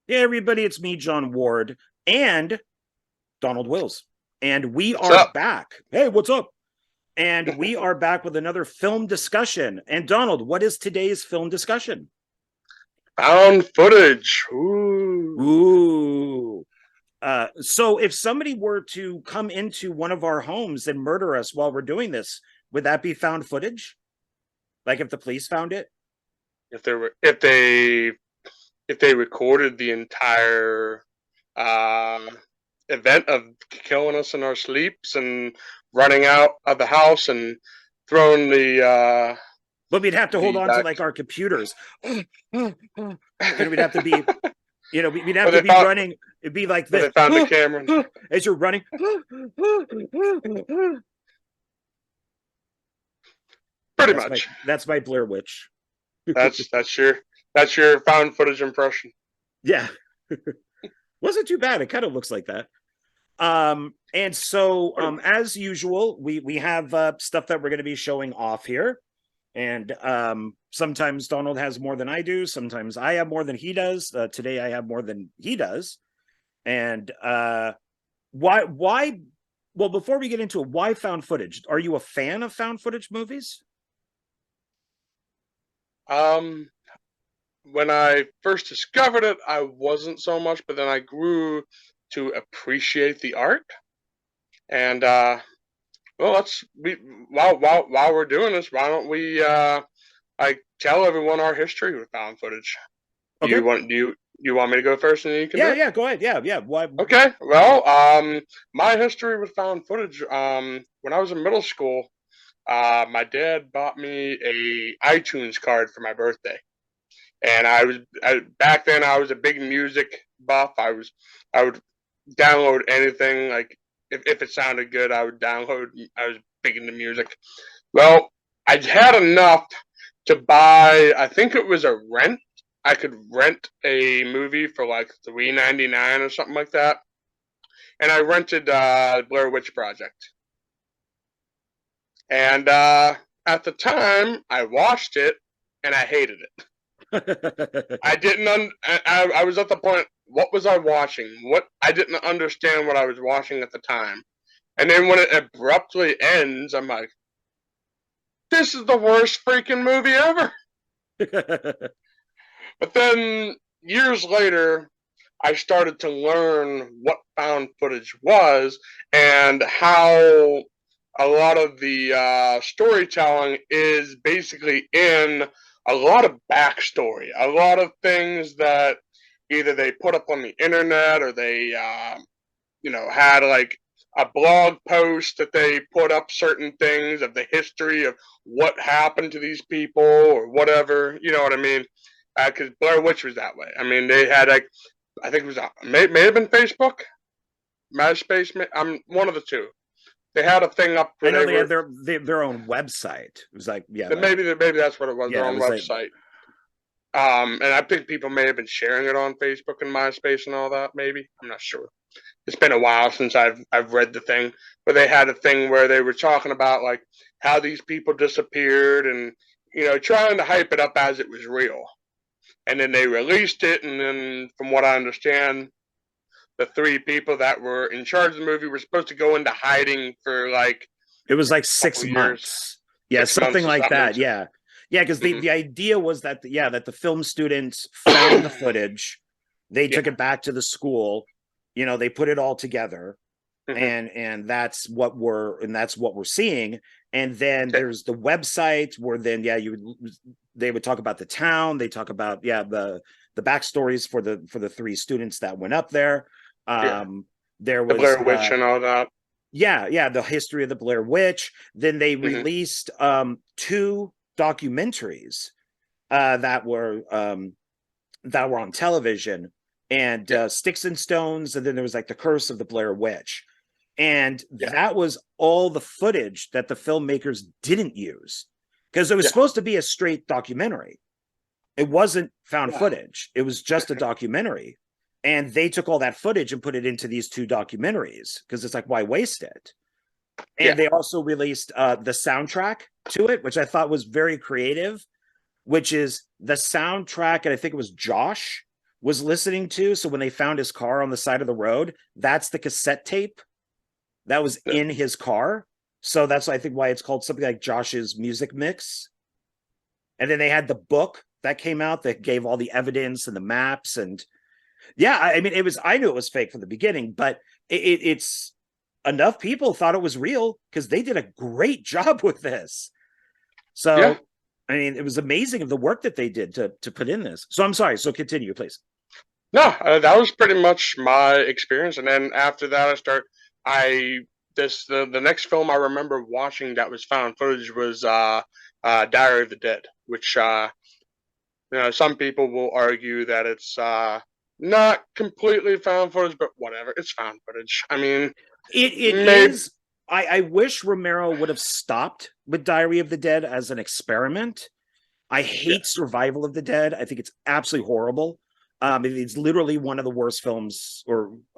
Hey, everybody, it's me, John Ward, and Donald Wills. And we What's are up? back. Hey, what's up? And we are back with another film discussion. And Donald, what is today's film discussion? Found footage. Ooh. Ooh. So if somebody were to come into one of our homes and murder us while we're doing this, would that be found footage? Like if the police found it? If they were, if they recorded the entire uh, event of killing us in our sleeps and running out of the house and throwing But we'd have to hold the on to like our computers. And we'd have to be, we'd have but to they be found running. It'd be like but this they found the camera. as you're running. Pretty That's my much. that's my Blair Witch. That's your found footage impression. Yeah, wasn't too bad. It kind of looks like that. And so as usual, we have stuff that we're going to be showing off here. And sometimes Donald has more than I do. Sometimes I have more than he does. Today I have more than he does. And why? Well, before we get into it, why found footage? Are you a fan of found footage movies? Um, when I first discovered it, I wasn't so much, but then I grew to appreciate the art. And well, let's we while we're doing this, why don't we like tell everyone our history with found footage? Do Okay. you want do you want me to go first, and then you can do Yeah, it? yeah, go ahead. Yeah, yeah. Why? Okay. Well, my history with found footage. When I was in middle school, my dad bought me a iTunes card for my birthday. And back then I was a big music buff. I would download anything, like if it sounded good, I would download. I was big into music. Well, I had enough to buy. I think it was a rent. I could rent a movie for like $3.99 or something like that, and I rented Blair Witch Project. And at the time, I watched it and I hated it. I didn't. I was at the point. What was I watching? What I didn't understand what I was watching at the time. And then when it abruptly ends, I'm like, "This is the worst freaking movie ever." But then years later, I started to learn what found footage was and how a lot of the storytelling is basically in a lot of backstory, a lot of things that either they put up on the internet or they, had like a blog post that they put up certain things of the history of what happened to these people or whatever. You know what I mean? Because Blair Witch was that way. I mean, they had like I think it was may have been Facebook, MySpace. I'm one of the two. They had a thing up I where know they they had were. their own website. It was like, yeah, like Maybe that's what it was. Their yeah, it own was like website. And I think people may have been sharing it on Facebook and MySpace and all that. Maybe I'm not sure. It's been a while since I've read the thing, but they had a thing where they were talking about like how these people disappeared and trying to hype it up as it was real. And then they released it, and then from what I understand, the three people that were in charge of the movie were supposed to go into hiding for like it was like a couple 6 of years, months. Yeah, 6 months something or like something. that. Yeah. Yeah, because Mm-hmm. the idea was that that the film students found the footage, they Yeah. took it back to the school, they put it all together, Mm-hmm. and that's what we're seeing. And then Yeah. there's the website where then they would talk about the town, they talk about the backstories for the three students that went up there. Yeah. There The was Blair Witch and all that. yeah, the history of the Blair Witch. Then they Mm-hmm. released two documentaries that were on television, and Yeah. Sticks and Stones, and then there was like the Curse of the Blair Witch. And Yeah. that was all the footage that the filmmakers didn't use, because it was Yeah. supposed to be a straight documentary. It wasn't found Yeah. footage. It was just a documentary. And they took all that footage and put it into these two documentaries because it's like, why waste it? Yeah. And they also released the soundtrack to it, which I thought was very creative, which is the soundtrack. And I think it was Josh was listening to. So when they found his car on the side of the road, that's the cassette tape that was in his car. So that's, I think, why it's called something like Josh's Music Mix. And then they had the book that came out that gave all the evidence and the maps. And yeah, I mean, I knew it was fake from the beginning, but it's enough people thought it was real because they did a great job with this. So, yeah. I mean, it was amazing of the work that they did to put in this. So I'm sorry. So continue, please. No, that was pretty much my experience. And then after that, the next film I remember watching that was found footage was Diary of the Dead, which some people will argue that it's not completely found footage, but whatever, it's found footage. I mean, it is. I wish Romero would have stopped with Diary of the Dead as an experiment. I hate Survival of the Dead. I think it's absolutely horrible. It's literally one of the worst films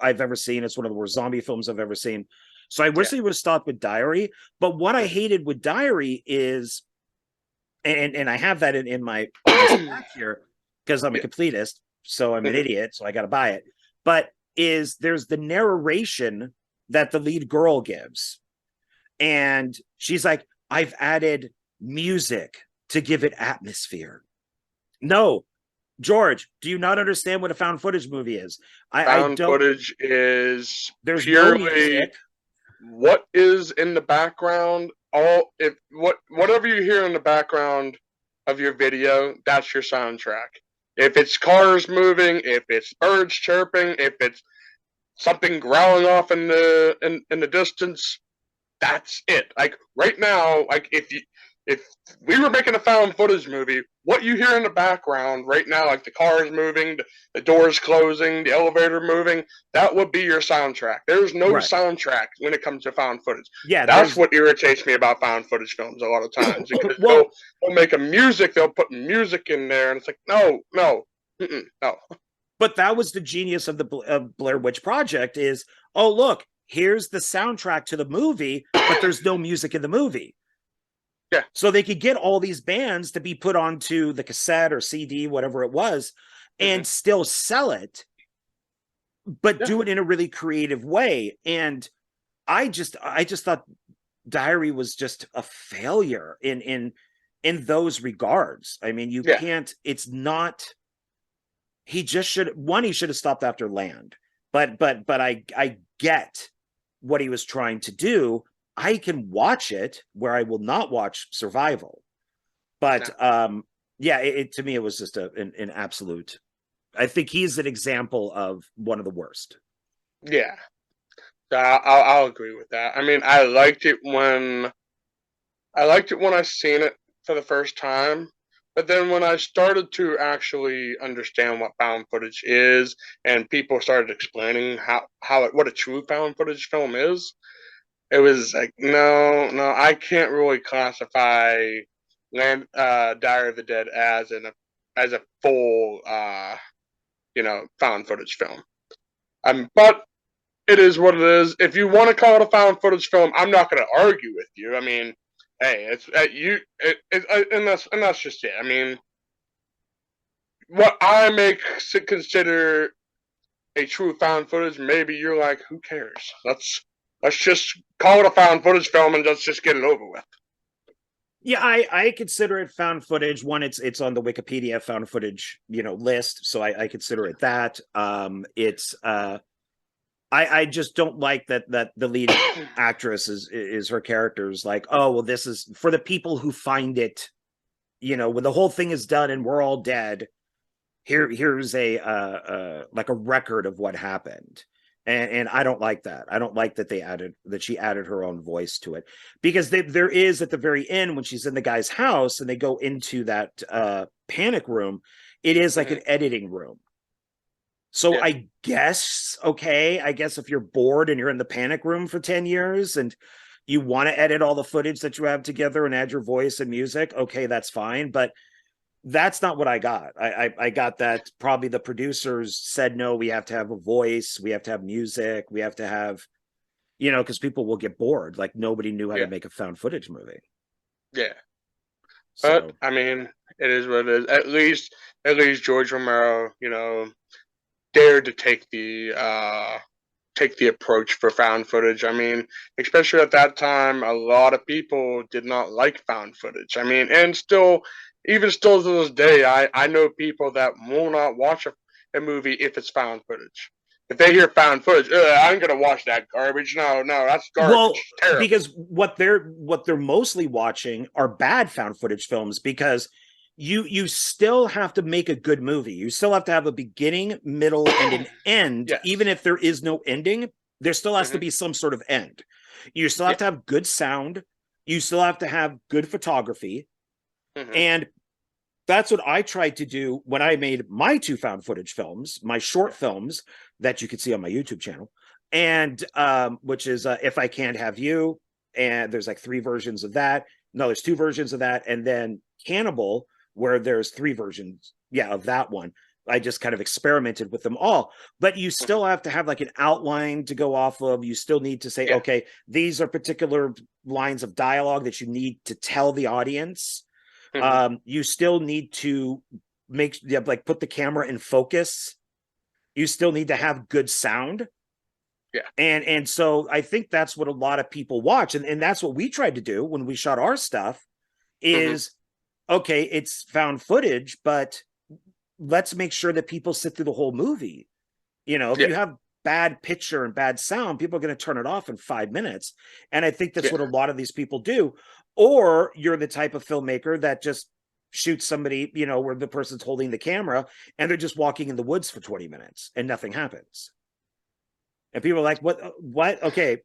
I've ever seen. It's one of the worst zombie films I've ever seen. So I wish they would have stopped with Diary. But what I hated with Diary is, and I have that in my stack here because I'm a completist, so I'm an idiot, so I got to buy it. But there's the narration that the lead girl gives, and she's like, "I've added music to give it atmosphere." No, George, do you not understand what a found footage movie is? Found footage is there's purely no music. What is in the background. Whatever you hear in the background of your video, that's your soundtrack. If it's cars moving, if it's birds chirping, if it's something growling off in the distance, that's it. Like right now, like if we were making a found footage movie, what you hear in the background right now, like the cars moving, the doors closing, the elevator moving, that would be your soundtrack. There's no soundtrack when it comes to found footage. Yeah, that's what irritates me about found footage films a lot of times. Because they'll make they'll put music in there, and it's like, no. But that was the genius of the Blair Witch Project is, oh, look, here's the soundtrack to the movie, but there's no music in the movie. Yeah. So they could get all these bands to be put onto the cassette or CD, whatever it was, and still sell it, but do it in a really creative way. And I just thought Diary was just a failure in those regards. I mean, you can't, it's not, he should have stopped after Land, but I get what he was trying to do. I can watch it where I will not watch Survival, but to me it was just an absolute. I think he's an example of one of the worst. Yeah, I'll agree with that. I mean, I liked it when I seen it for the first time, but then when I started to actually understand what found footage is, and people started explaining what a true found footage film is. It was like, no, I can't really classify Diary of the Dead as a full, found footage film. But it is what it is. If you want to call it a found footage film, I'm not going to argue with you. I mean, hey, and that's just it. I mean, what I consider a true found footage, maybe you're like, who cares? Let's just call it a found footage film and let's just get it over with. Yeah, I consider it found footage. One, it's on the Wikipedia found footage, list, so I consider it that. I just don't like that the lead actress is her character's like, oh well, this is for the people who find it, when the whole thing is done and we're all dead. Here's a like a record of what happened. And I don't like that. I don't like that she added her own voice to it, because there is at the very end when she's in the guy's house and they go into that panic room, it is like an editing room. So I guess if you're bored and you're in the panic room for 10 years and you want to edit all the footage that you have together and add your voice and music, okay, that's fine. But that's not what I got. I got that probably the producers said, no, we have to have a voice, we have to have music, we have to have, because people will get bored. Like nobody knew how to make a found footage movie. Yeah. But So I mean, it is what it is. At least George Romero, dared to take the approach for found footage. I mean, especially at that time, a lot of people did not like found footage. I mean, and still, even still to this day, I know people that will not watch a movie if it's found footage. If they hear found footage, I'm gonna watch that garbage. No, no, that's well, garbage. Terrible. because what they're mostly watching are bad found footage films, because you still have to make a good movie. You still have to have a beginning, middle, and an end. Even Yes. if there is no ending, there still has to Hmm. be some sort of end. You still have Yeah. to have good sound. You still have to have good photography. Hmm. And that's what I tried to do when I made my two found footage films, my short films that you can see on my YouTube channel, and which is If I Can't Have You, and there's like three versions of that. No, there's two versions of that, and then Cannibal, where there's three versions, yeah, of that one. I just kind of experimented with them all, but you Hmm. still have to have like an outline to go off of. You still need to say, Yeah. okay, these are particular lines of dialogue that you need to tell the audience. Hmm. You still need to like put the camera in focus. You still need to have good sound. Yeah. And so I think that's what a lot of people watch. And that's what we tried to do when we shot our stuff Hmm. is, okay, it's found footage, but let's make sure that people sit through the whole movie. If Yeah. you have bad picture and bad sound, people are going to turn it off in 5 minutes. And I think that's Yeah. what a lot of these people do. Or you're the type of filmmaker that just shoots somebody, where the person's holding the camera and they're just walking in the woods for 20 minutes and nothing happens. And people are like, what? Okay,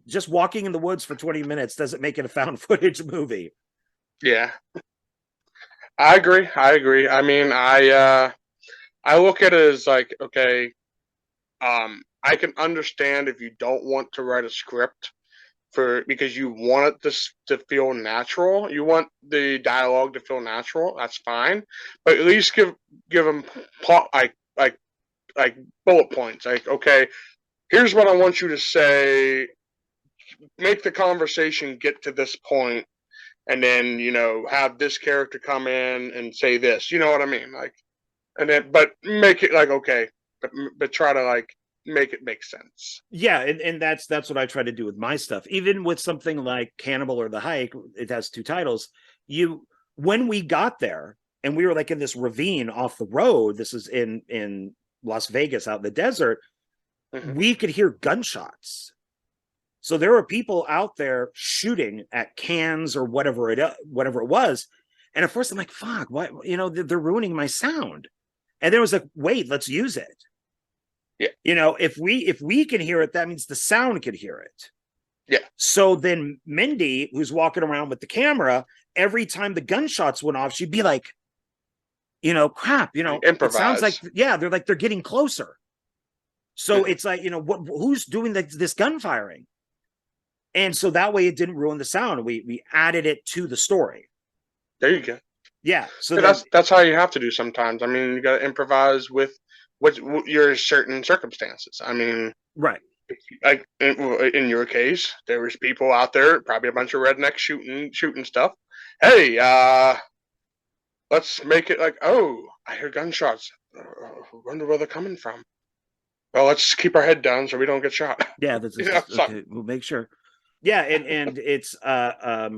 just walking in the woods for 20 minutes doesn't make it a found footage movie. Yeah. I agree. I agree. I mean, I look at it as like, okay, I can understand if you don't want to write a script for because you want it to feel natural. You want the dialogue to feel natural. That's fine, but at least give them plot like bullet points. Like, okay, here's what I want you to say. Make the conversation get to this point, and then have this character come in and say this. You know what I mean? Like, and then but make it like okay, but try to like make it make sense. Yeah, and that's what I try to do with my stuff. Even with something like Cannibal or The Hike, it has two titles. When we got there and we were like in this ravine off the road, this is in Las Vegas out in the desert, Hmm. we could hear gunshots. So there were people out there shooting at cans or whatever it was. And at first I'm like, fuck, what? They're ruining my sound. And there was like, wait, let's use it. Yeah. If we can hear it, that means the sound could hear it. Yeah. So then Mindy, who's walking around with the camera, every time the gunshots went off, she'd be like, crap, it sounds like, Improvise. yeah, they're getting closer. So Hmm. it's like, who's doing this gunfiring? And so that way it didn't ruin the sound. We added it to the story. There you go. Yeah. So Yeah, then, that's how you have to do sometimes. I mean, you got to improvise with what your certain circumstances. I mean, right. like in your case, there was people out there, probably a bunch of rednecks shooting stuff. Hey, let's make it like, oh, I hear gunshots. Wonder where they're coming from. Well, let's keep our head down so we don't get shot. Yeah. Something. Okay. We'll make sure. Yeah. And it's, I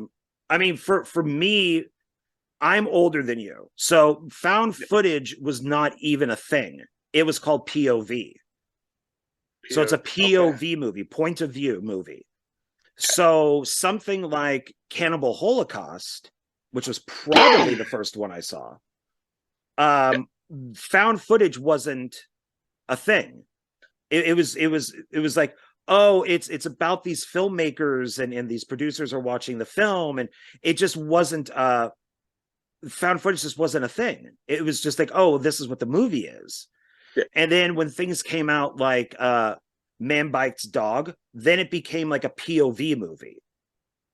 mean, for me, I'm older than you. So found footage was not even a thing. It was called POV. So it's a Okay. POV movie, point of view movie. So something like Cannibal Holocaust, which was probably the first one I saw, Yeah. found footage wasn't a thing. It was like, oh, it's about these filmmakers and these producers are watching the film, and it just wasn't found footage just wasn't a thing. It was just like, oh, this is what the movie is. Yeah. And then when things came out like Man Bites Dog, then it became like a POV movie.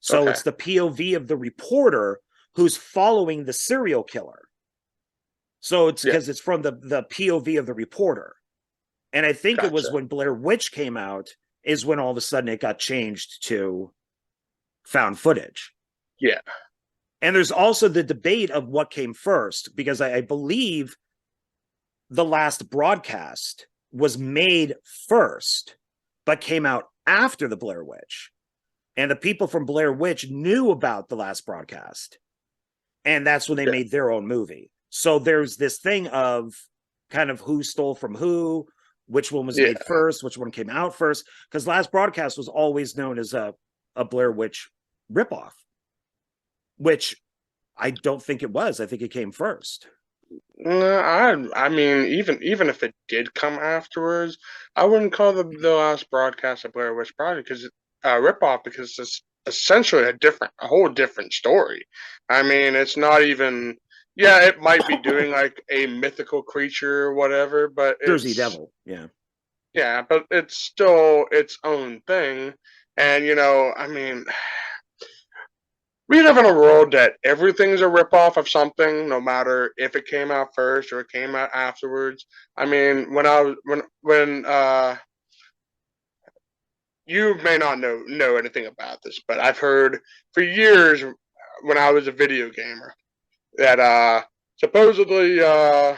So Okay. it's the POV of the reporter who's following the serial killer. So it's Yeah. because it's from the POV of the reporter. And I think it was Gotcha. when Blair Witch came out is when all of a sudden it got changed to found footage. Yeah. And there's also the debate of what came first, because I believe the last broadcast was made first, but came out after the Blair Witch. And the people from Blair Witch knew about the last broadcast. And that's when they made their own movie. So there's this thing of kind of who stole from who, which one was made first, which one came out first. Because last broadcast was always known as a Blair Witch ripoff, which I don't think it was. I think it came first. No, I mean, even if it did come afterwards, I wouldn't call the last broadcast a Blair Witch Project because ripoff, because it's essentially a whole different story. I mean, it's not even. Yeah, it might be doing like a mythical creature or whatever, but Jersey Devil, yeah, but it's still its own thing. And I mean, we live in a world that everything's a ripoff of something, no matter if it came out first or it came out afterwards. I mean, when you may not know anything about this, but I've heard for years when I was a video gamer that supposedly the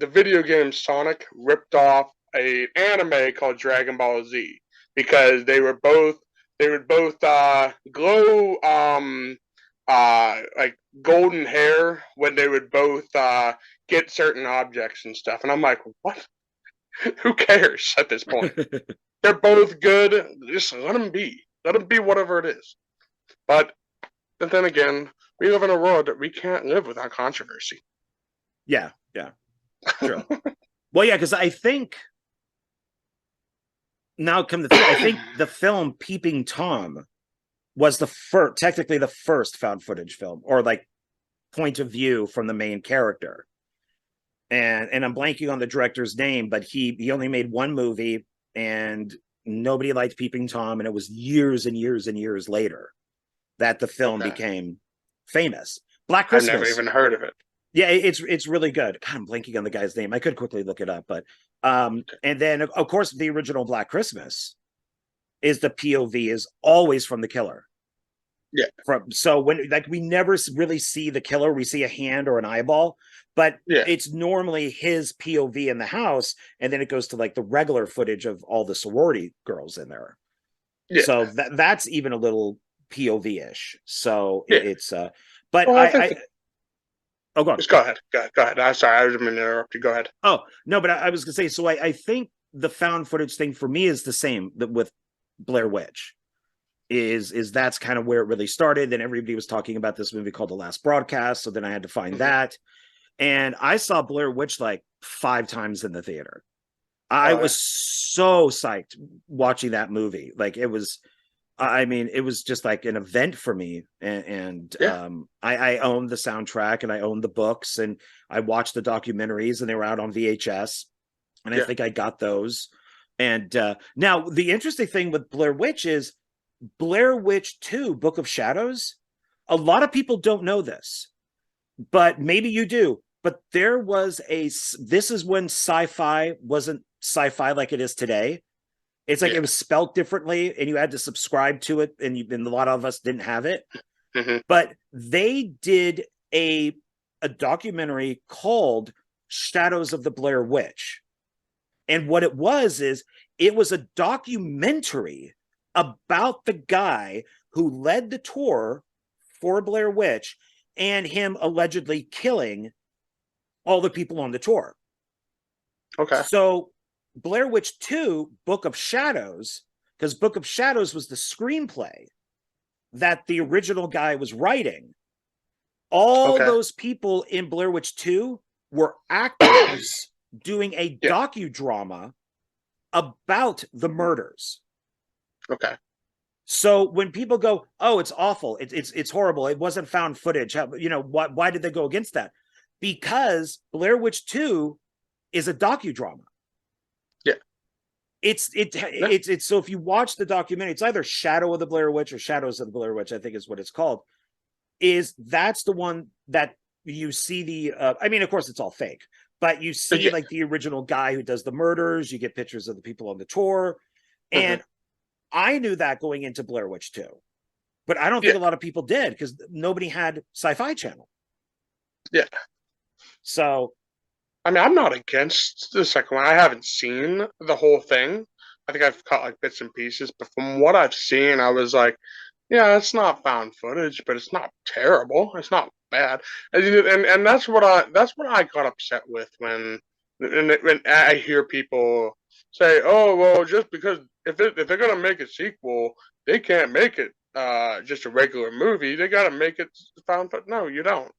video game Sonic ripped off an anime called Dragon Ball Z because they would both glow like golden hair when they would both get certain objects and stuff. And I'm like, what? Who cares at this point? They're both good. Just let them be. Let them be whatever it is. But then again, we live in a world that we can't live without controversy. Yeah. True. Well, yeah, because I think now come to think, I think the film Peeping Tom was technically the first found footage film, or like point of view from the main character. And I'm blanking on the director's name, but he only made one movie and nobody liked Peeping Tom, and it was years and years and years later that the film became famous. Black Christmas. I've never even heard of it. Yeah, it's really good. God, I'm blanking on the guy's name. I could quickly look it up, but and then of course the original Black Christmas is the POV is always from the killer. Yeah. So when like we never really see the killer, we see a hand or an eyeball, but it's normally his POV in the house, and then it goes to like the regular footage of all the sorority girls in there. Yeah. So that's even a little POV-ish. So it's but well, oh, go on. Just go ahead. Go ahead. I'm sorry, I didn't mean to interrupt you. Go ahead. Oh, no, but I was going to say, so I think the found footage thing for me is the same with Blair Witch. Is that's kind of where it really started. Then everybody was talking about this movie called The Last Broadcast, so then I had to find that. And I saw Blair Witch like 5 times in the theater. I was so psyched watching that movie. Like it was... I mean, it was just like an event for me. And I owned the soundtrack and I owned the books and I watched the documentaries and they were out on VHS. And I think I got those. And now the interesting thing with Blair Witch is Blair Witch 2, Book of Shadows. A lot of people don't know this, but maybe you do. But there was this is when sci-fi wasn't sci-fi like it is today. It's like it was spelled differently and you had to subscribe to it, and a lot of us didn't have it. But they did a documentary called Shadows of the Blair Witch. And what it was a documentary about the guy who led the tour for Blair Witch and him allegedly killing all the people on the tour. Okay. So Blair Witch 2, Book of Shadows, because Book of Shadows was the screenplay that the original guy was writing. All those people in Blair Witch 2 were actors doing a docudrama about the murders. Okay. So when people go, "Oh, it's awful. It's horrible. It wasn't found footage." Why did they go against that? Because Blair Witch 2 is a docudrama. It's so if you watch the documentary, it's either Shadow of the Blair Witch or Shadows of the Blair Witch, I think is what it's called. That's the one that you see the I mean, of course it's all fake, but you see like the original guy who does the murders, you get pictures of the people on the tour. And I knew that going into Blair Witch 2. But I don't think a lot of people did because nobody had Sci-Fi Channel. Yeah. So, I mean, I'm not against the second one. I haven't seen the whole thing. I think I've caught like bits and pieces, but from what I've seen, I was like, yeah, it's not found footage, but it's not terrible. It's not bad, and that's what I got upset with when I hear people say, oh well, just because if they're gonna make a sequel, they can't make it just a regular movie. They gotta make it found footage. No, you don't.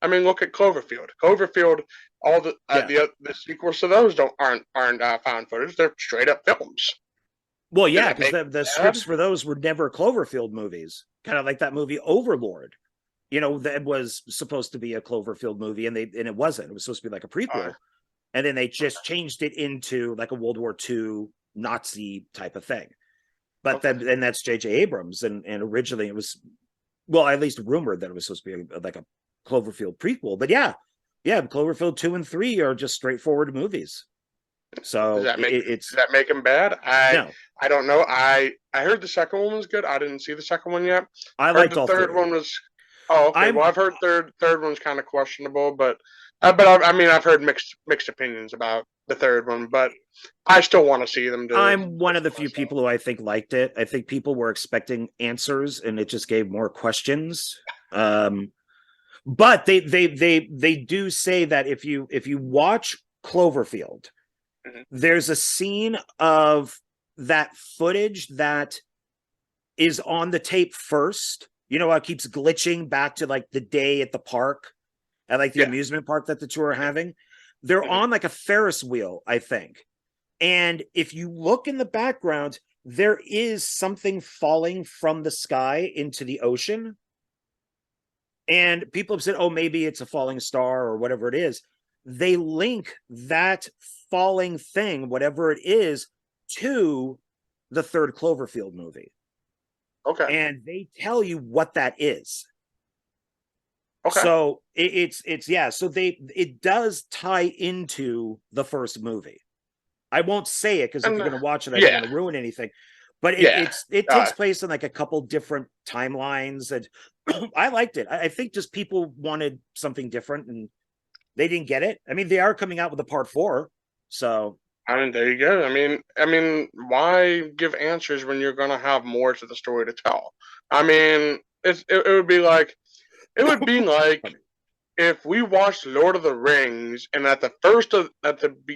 I mean, look at Cloverfield. Cloverfield, all the sequels to those aren't found footage. They're straight up films. Well, yeah, because the scripts for those were never Cloverfield movies. Kind of like that movie Overlord. You know, that was supposed to be a Cloverfield movie, and it wasn't. It was supposed to be like a prequel, and then they just changed it into like a World War II Nazi type of thing. But then that's J.J. Abrams, and originally it was, well, at least rumored that it was supposed to be like a Cloverfield prequel. But yeah, Cloverfield 2 and 3 are just straightforward movies. So does that make them bad? I don't know. I heard the second one was good. I didn't see the second one yet. I liked the third one was. Oh, okay. Well, I've heard third one's kind of questionable, but I mean, I've heard mixed opinions about the third one, but I still want to see them. I'm one of the few people who I think liked it. I think people were expecting answers, and it just gave more questions. But they do say that if you watch Cloverfield, there's a scene of that footage that is on the tape first. You know how it keeps glitching back to like the day at the park, at like the amusement park that the two are having. They're on like a Ferris wheel, I think. And if you look in the background, there is something falling from the sky into the ocean. And people have said, oh, maybe it's a falling star or whatever it is. They link that falling thing, whatever it is, to the third Cloverfield movie. Okay. And they tell you what that is. Okay. So it's so it does tie into the first movie. I won't say it because if you're going to watch it, I don't want to ruin anything. But it takes place in like a couple different timelines, and I liked it. I think just people wanted something different, and they didn't get it. I mean, they are coming out with a part 4, so. I mean, there you go. I mean, why give answers when you're going to have more to the story to tell? I mean, it would be like if we watched Lord of the Rings, and at the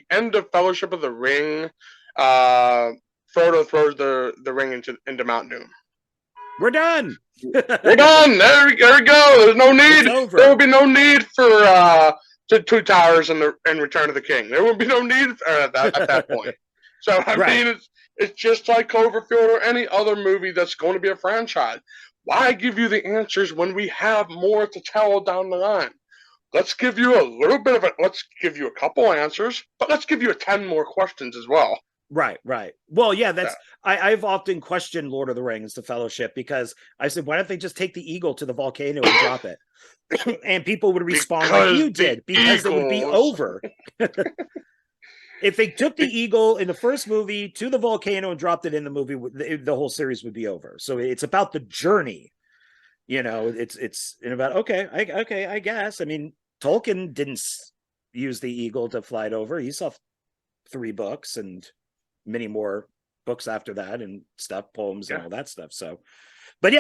end of Fellowship of the Ring, Frodo throws the ring into Mount Doom. We're done. We're done. There we go. There's no need. There will be no need for Two Towers and Return of the King. There will be no need at that point. So I mean, it's just like Cloverfield or any other movie that's going to be a franchise. Why give you the answers when we have more to tell down the line? Let's give you a little bit of it. Let's give you a couple answers, but let's give you 10 more questions as well. Right. Well, yeah, I've often questioned Lord of the Rings, the Fellowship, because I said, why don't they just take the eagle to the volcano and drop it? And people would respond like you did, because it would be over. If they took the eagle in the first movie to the volcano and dropped it in the movie, the whole series would be over. So it's about the journey. You know, it's about, okay, I guess. I mean, Tolkien didn't use the eagle to fly it over. He saw 3 books and many more books after that and stuff, poems and all that stuff. So, but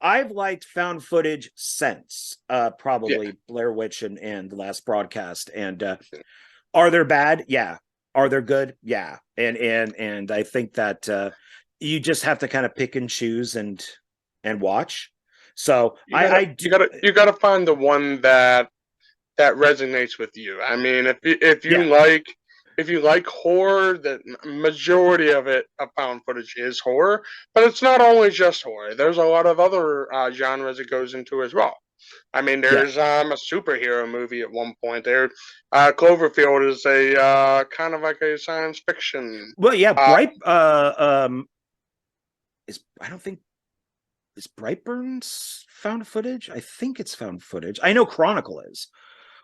I've liked found footage since probably Blair Witch and The Last Broadcast. And are they bad? Yeah. Are they good? Yeah. And I think that you just have to kind of pick and choose and watch. So you gotta find the one that resonates with you. I mean, if you like horror, the majority of found footage is horror, but it's not only just horror. There's a lot of other genres it goes into as well. I mean, there's a superhero movie at one point. There, Cloverfield is a kind of like a science fiction. Well, yeah, is Brightburn's found footage? I think it's found footage. I know Chronicle is.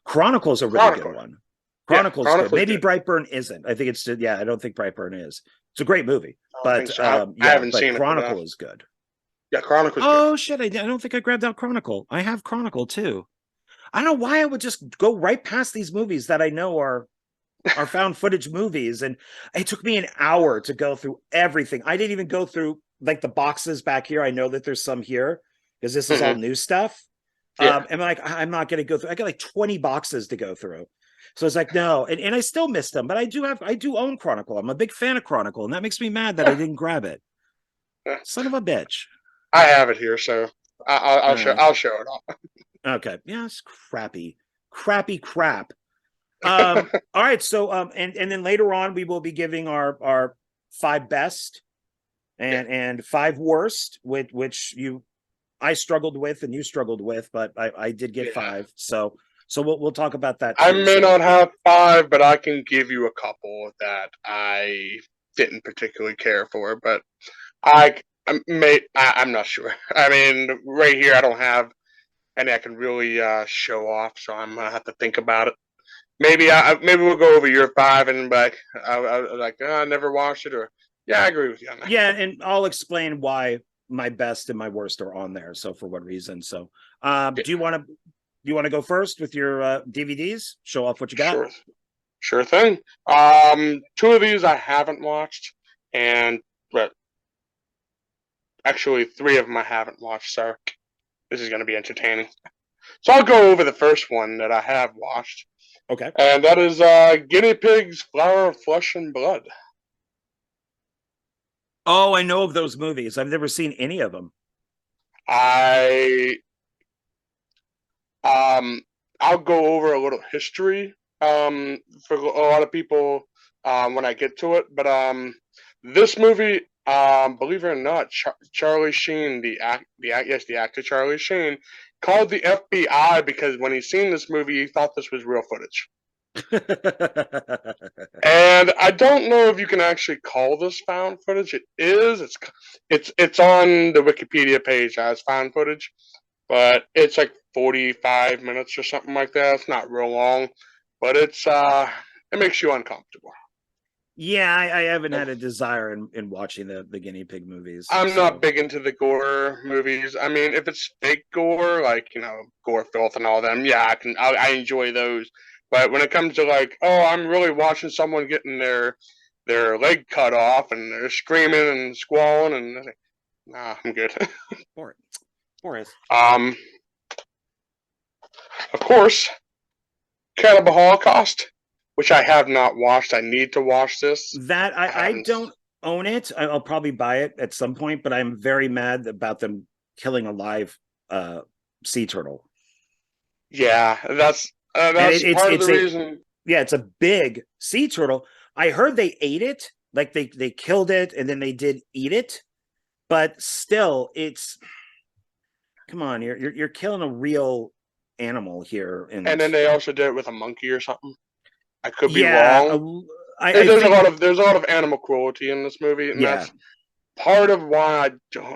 Chronicle is a really good one. Chronicle's good. Maybe Brightburn isn't. I think it's I don't think Brightburn is. It's a great movie, but I haven't seen Chronicle is good. Yeah, Chronicle's good. Oh shit! I don't think I grabbed out Chronicle. I have Chronicle too. I don't know why I would just go right past these movies that I know are found footage movies, and it took me an hour to go through everything. I didn't even go through like the boxes back here. I know that there's some here because this is all new stuff. Yeah. And like, I'm not going to go through. I got like 20 boxes to go through. So it's like, no, and I still missed them, but I do own Chronicle. I'm a big fan of Chronicle, and that makes me mad that I didn't grab it. Son of a bitch. I have it here, so I'll show it off. Okay. Yeah, it's crappy crap. All right. So and then later on we will be giving our 5 best and 5 worst, which I struggled with and you struggled with, but I did get 5. So we'll talk about that too. I may not have 5, but I can give you a couple that I didn't particularly care for, but I'm not sure. I mean, right here I don't have any I can really show off, so I'm gonna have to think about it. Maybe we'll go over your 5 and like I never watched it, or yeah, I agree with you on that. Yeah, and I'll explain why my best and my worst are on there. So for what reason? So do you want to go first with your DVDs? Show off what you got. Sure thing. 2 of these I haven't watched, and but actually 3 of them I haven't watched. So this is going to be entertaining. So I'll go over the first one that I have watched. Okay. And that is Guinea Pigs, Flower of Flesh and Blood. Oh, I know of those movies. I've never seen any of them. I'll go over a little history for a lot of people when I get to it. But this movie, believe it or not, Charlie Sheen, the actor Charlie Sheen, called the FBI because when he seen this movie, he thought this was real footage. And I don't know if you can actually call this found footage. It is. It's on the Wikipedia page as found footage, but it's like 45 minutes or something like that. It's not real long, but it makes you uncomfortable. Yeah, I haven't had a desire in watching the guinea pig movies. I'm not big into the gore movies. I mean, if it's fake gore, like gore filth and all them, yeah, I enjoy those. But when it comes to like, oh, I'm really watching someone getting their leg cut off and they're screaming and squalling and nah, I'm good. Boris. Of course, Cannibal Holocaust, which I have not watched. I need to watch this. That I don't own it. I'll probably buy it at some point, but I'm very mad about them killing a live sea turtle. Yeah, that's part of the reason. Yeah, it's a big sea turtle. I heard they ate it, like they killed it, and then they did eat it. But still, it's come on, you're killing a real animal here, and then they also did it with a monkey or something. I could be wrong. There's a lot of animal cruelty in this movie, and that's part of why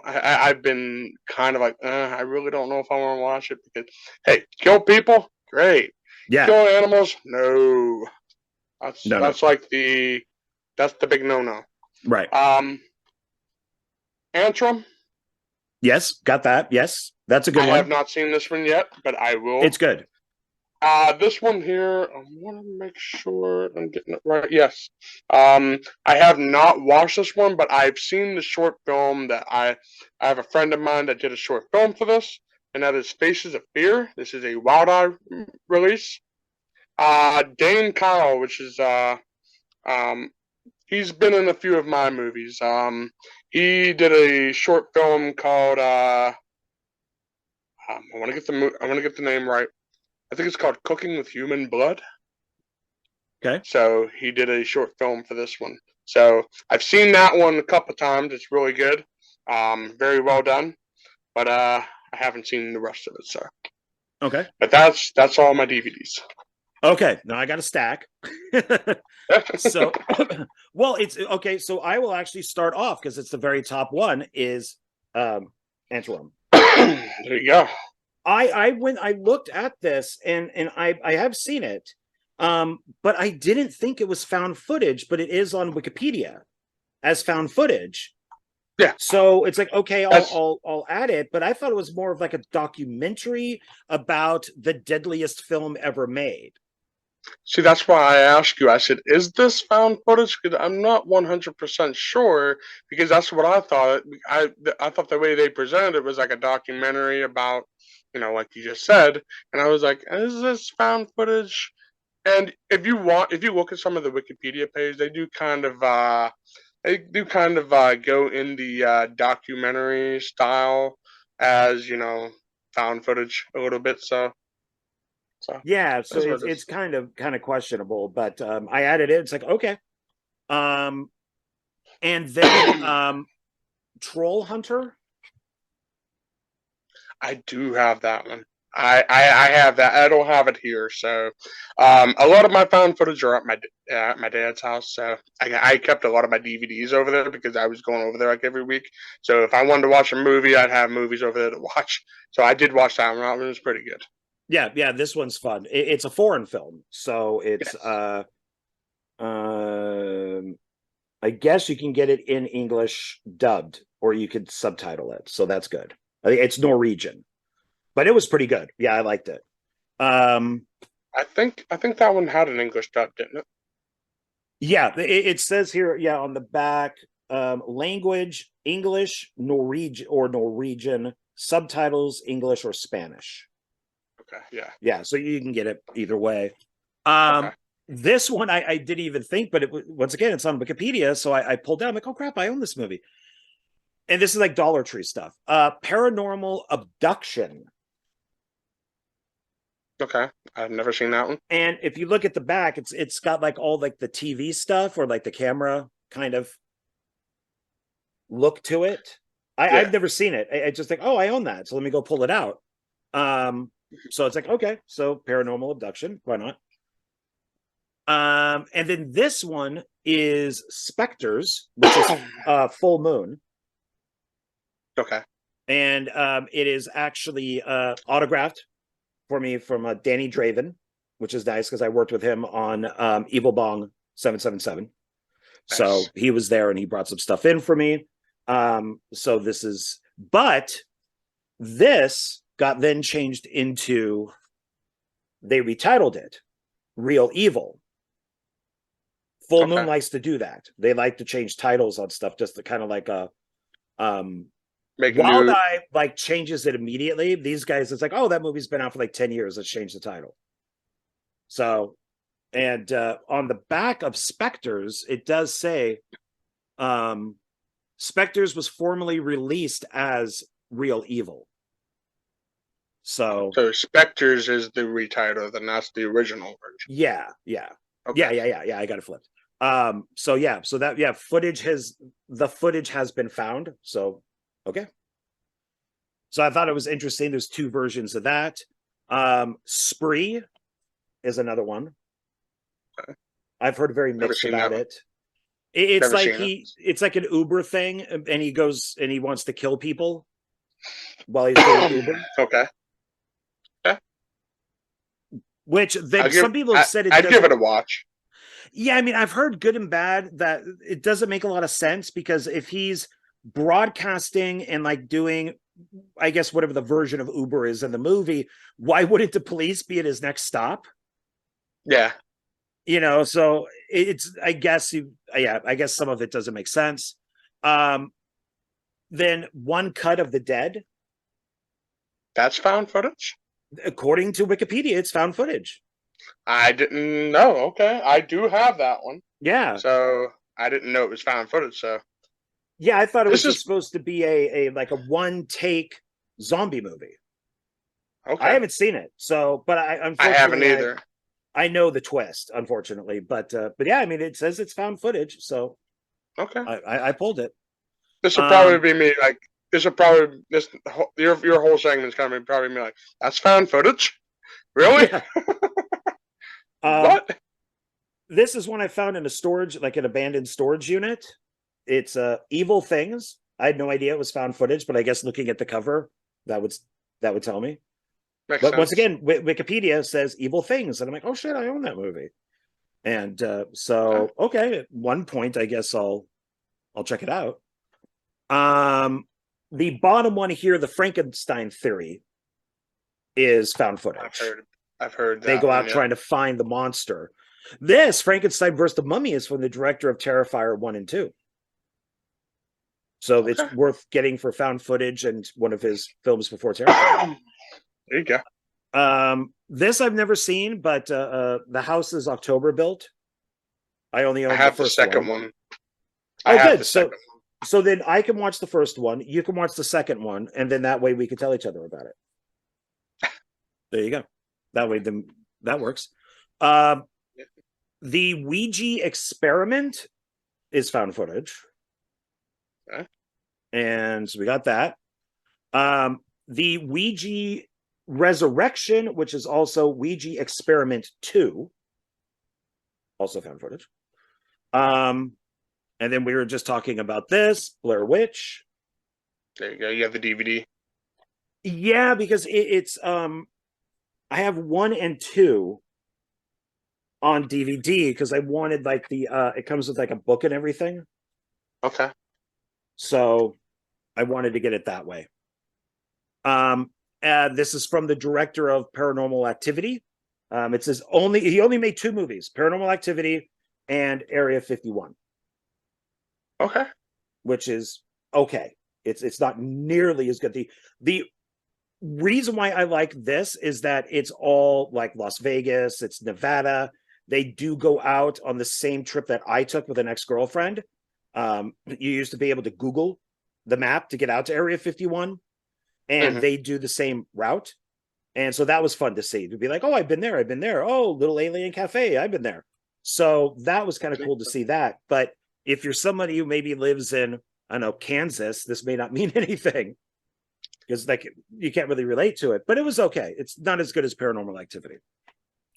I've been kind of like, I really don't know if I want to watch it because, hey, kill people, great. Yeah. Kill animals, no. That's the big no. Right. Antrim. Yes, got that. Yes, that's a good one. I have not seen this one yet, but I will. It's good. This one here, I want to make sure I'm getting it right. Yes. I have not watched this one, but I've seen the short film that I have a friend of mine that did a short film for this, and that is Faces of Fear. This is a Wild Eye release. Dane Kyle, which is he's been in a few of my movies. He did a short film called I want to get the name right. I think it's called Cooking with Human Blood. Okay. So he did a short film for this one. So I've seen that one a couple times. It's really good. Very well done. But I haven't seen the rest of it, so. Okay. But that's all my DVDs. Okay. Now I got a stack. So well, it's okay. So I will actually start off because it's the very top one is Antrim. There you go. I looked at this and I have seen it, but I didn't think it was found footage, but it is on Wikipedia as found footage. Yeah. So it's like, okay, That's I'll add it, but I thought it was more of like a documentary about the deadliest film ever made. See, that's why I asked you. I said, "Is this found footage?" Because I'm not 100% sure. Because that's what I thought. I thought the way they presented it was like a documentary about, like you just said. And I was like, "Is this found footage?" And if you look at some of the Wikipedia page, they do kind of go in the documentary style as found footage a little bit. So Yeah, so that's what it it's is. kind of questionable, but I added it. It's like, okay. Um and then Troll Hunter. I do have that one. I have that. I don't have it here. So, a lot of my found footage are at my dad's house. So I kept a lot of my DVDs over there because I was going over there like every week. So if I wanted to watch a movie, I'd have movies over there to watch. So I did watch that one. It was pretty good. Yeah, this one's fun. It's a foreign film, so it's Yes. um I guess you can get it in English dubbed, or you could subtitle it. So that's good. I think it's Norwegian, but it was pretty good. Yeah, I liked it. Um, I think that one had an English dub, didn't it? yeah, it says here, yeah, on the back, language English, Norwegian, subtitles English or Spanish. Okay. Yeah. Yeah, so you can get it either way. Okay. This one I didn't even think, but once again, it's on Wikipedia, so I pulled down. I'm like, oh crap, I own this movie. And this is like Dollar Tree stuff. Paranormal Abduction. Okay. I've never seen that one. And if you look at the back, it's got like all like the TV stuff or like the camera kind of look to it. I've Yeah. never seen it. I just think, oh, I own that, so let me go pull it out. So it's like, okay, so Paranormal Abduction, why not? And then this one is Spectres, which is Full Moon. Okay. And it is actually autographed for me from Danny Draven, which is nice because I worked with him on Evil Bong 777. So Nice. he was there and he brought some stuff in for me. So this is, but this got then changed into, they retitled it Real Evil. Full Moon likes to do that. They like to change titles on stuff just to kind of like Make a Wild new. Eye like changes it immediately. These guys, it's like, oh, that movie's been out for like 10 years. Let's change the title. So, and on the back of Spectres, it does say Spectres was formerly released as Real Evil. So Spectres is the retitle, then that's the original version. yeah. Okay. Yeah. I got it flipped. So yeah, so that the footage has been found. So okay. So I thought it was interesting. There's two versions of that. Spree is another one. Okay. I've heard very mixed about it. It's like it's like an Uber thing, and he goes and he wants to kill people while he's doing Uber. Okay. Yeah. Which some people have said I'd give it a watch. Yeah, I mean, I've heard good and bad that it doesn't make a lot of sense because if he's broadcasting and like doing, I guess, whatever the version of Uber is in the movie, why wouldn't the police be at his next stop? Yeah. So it's, I guess some of it doesn't make sense. Then One Cut of the Dead. That's found footage? According to Wikipedia, it's found footage. I didn't know. Okay. I do have that one. Yeah. So I didn't know it was found footage. So yeah, I thought it was just supposed to be a like a one take zombie movie. Okay. I haven't seen it, so but I haven't either. I know the twist, unfortunately, but yeah, I mean, it says it's found footage, so okay, I pulled it. This will probably be me. Like your whole segment's gonna probably be like, that's found footage, really? Yeah. What? This is one I found in a storage, like an abandoned storage unit. It's Evil Things. I had no idea it was found footage, but I guess looking at the cover, that would tell me. Makes but sense. Once again, Wikipedia says Evil Things, and I'm like, oh shit, I own that movie. And so okay, at one point, I guess I'll check it out. The bottom one here, the Frankenstein theory, is found footage. I've heard that. They go out trying to find the monster. This Frankenstein vs. the Mummy is from the director of Terrifier 1 and 2. So it's worth getting for found footage and one of his films before Terrifier. There you go. This I've never seen, but the house is October built. I only own the first second one. Oh, good. So then I can watch the first one, you can watch the second one, and then that way we can tell each other about it. There you go. That way that works. The Ouija experiment is found footage. Okay. And so we got that. The Ouija Resurrection, which is also Ouija Experiment 2, also found footage. And then we were just talking about this, Blair Witch. There you go. You have the DVD. Yeah, because it's I have 1 and 2 on DVD because I wanted like the it comes with like a book and everything. Okay. So I wanted to get it that way. This is from the director of Paranormal Activity. It says he only made 2 movies, Paranormal Activity and Area 51. Okay. Which is okay. It's not nearly as good. The reason why I like this is that it's all like Las Vegas, it's Nevada. They do go out on the same trip that I took with an ex-girlfriend. You used to be able to Google the map to get out to Area 51, and they do the same route. And so that was fun to see. To be like, oh, I've been there. Oh, Little Alien Cafe, I've been there. So that was kind of cool to see that. But if you're somebody who maybe lives in, I don't know, Kansas, this may not mean anything because like you can't really relate to it, but it was okay. It's not as good as Paranormal Activity.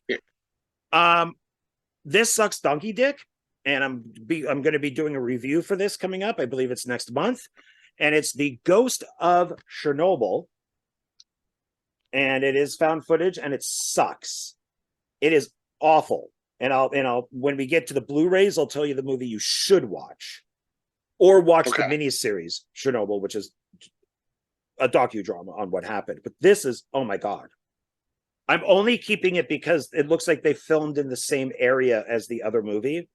Yeah. This sucks donkey dick, and I'm going to be doing a review for this coming up. I believe it's next month, and it's The Ghost of Chernobyl, and it is found footage, and it sucks. It is awful. And I'll when we get to the Blu-rays, I'll tell you the movie you should watch, or watch the miniseries Chernobyl, which is a docudrama on what happened. But this is, oh my god, I'm only keeping it because it looks like they filmed in the same area as the other movie,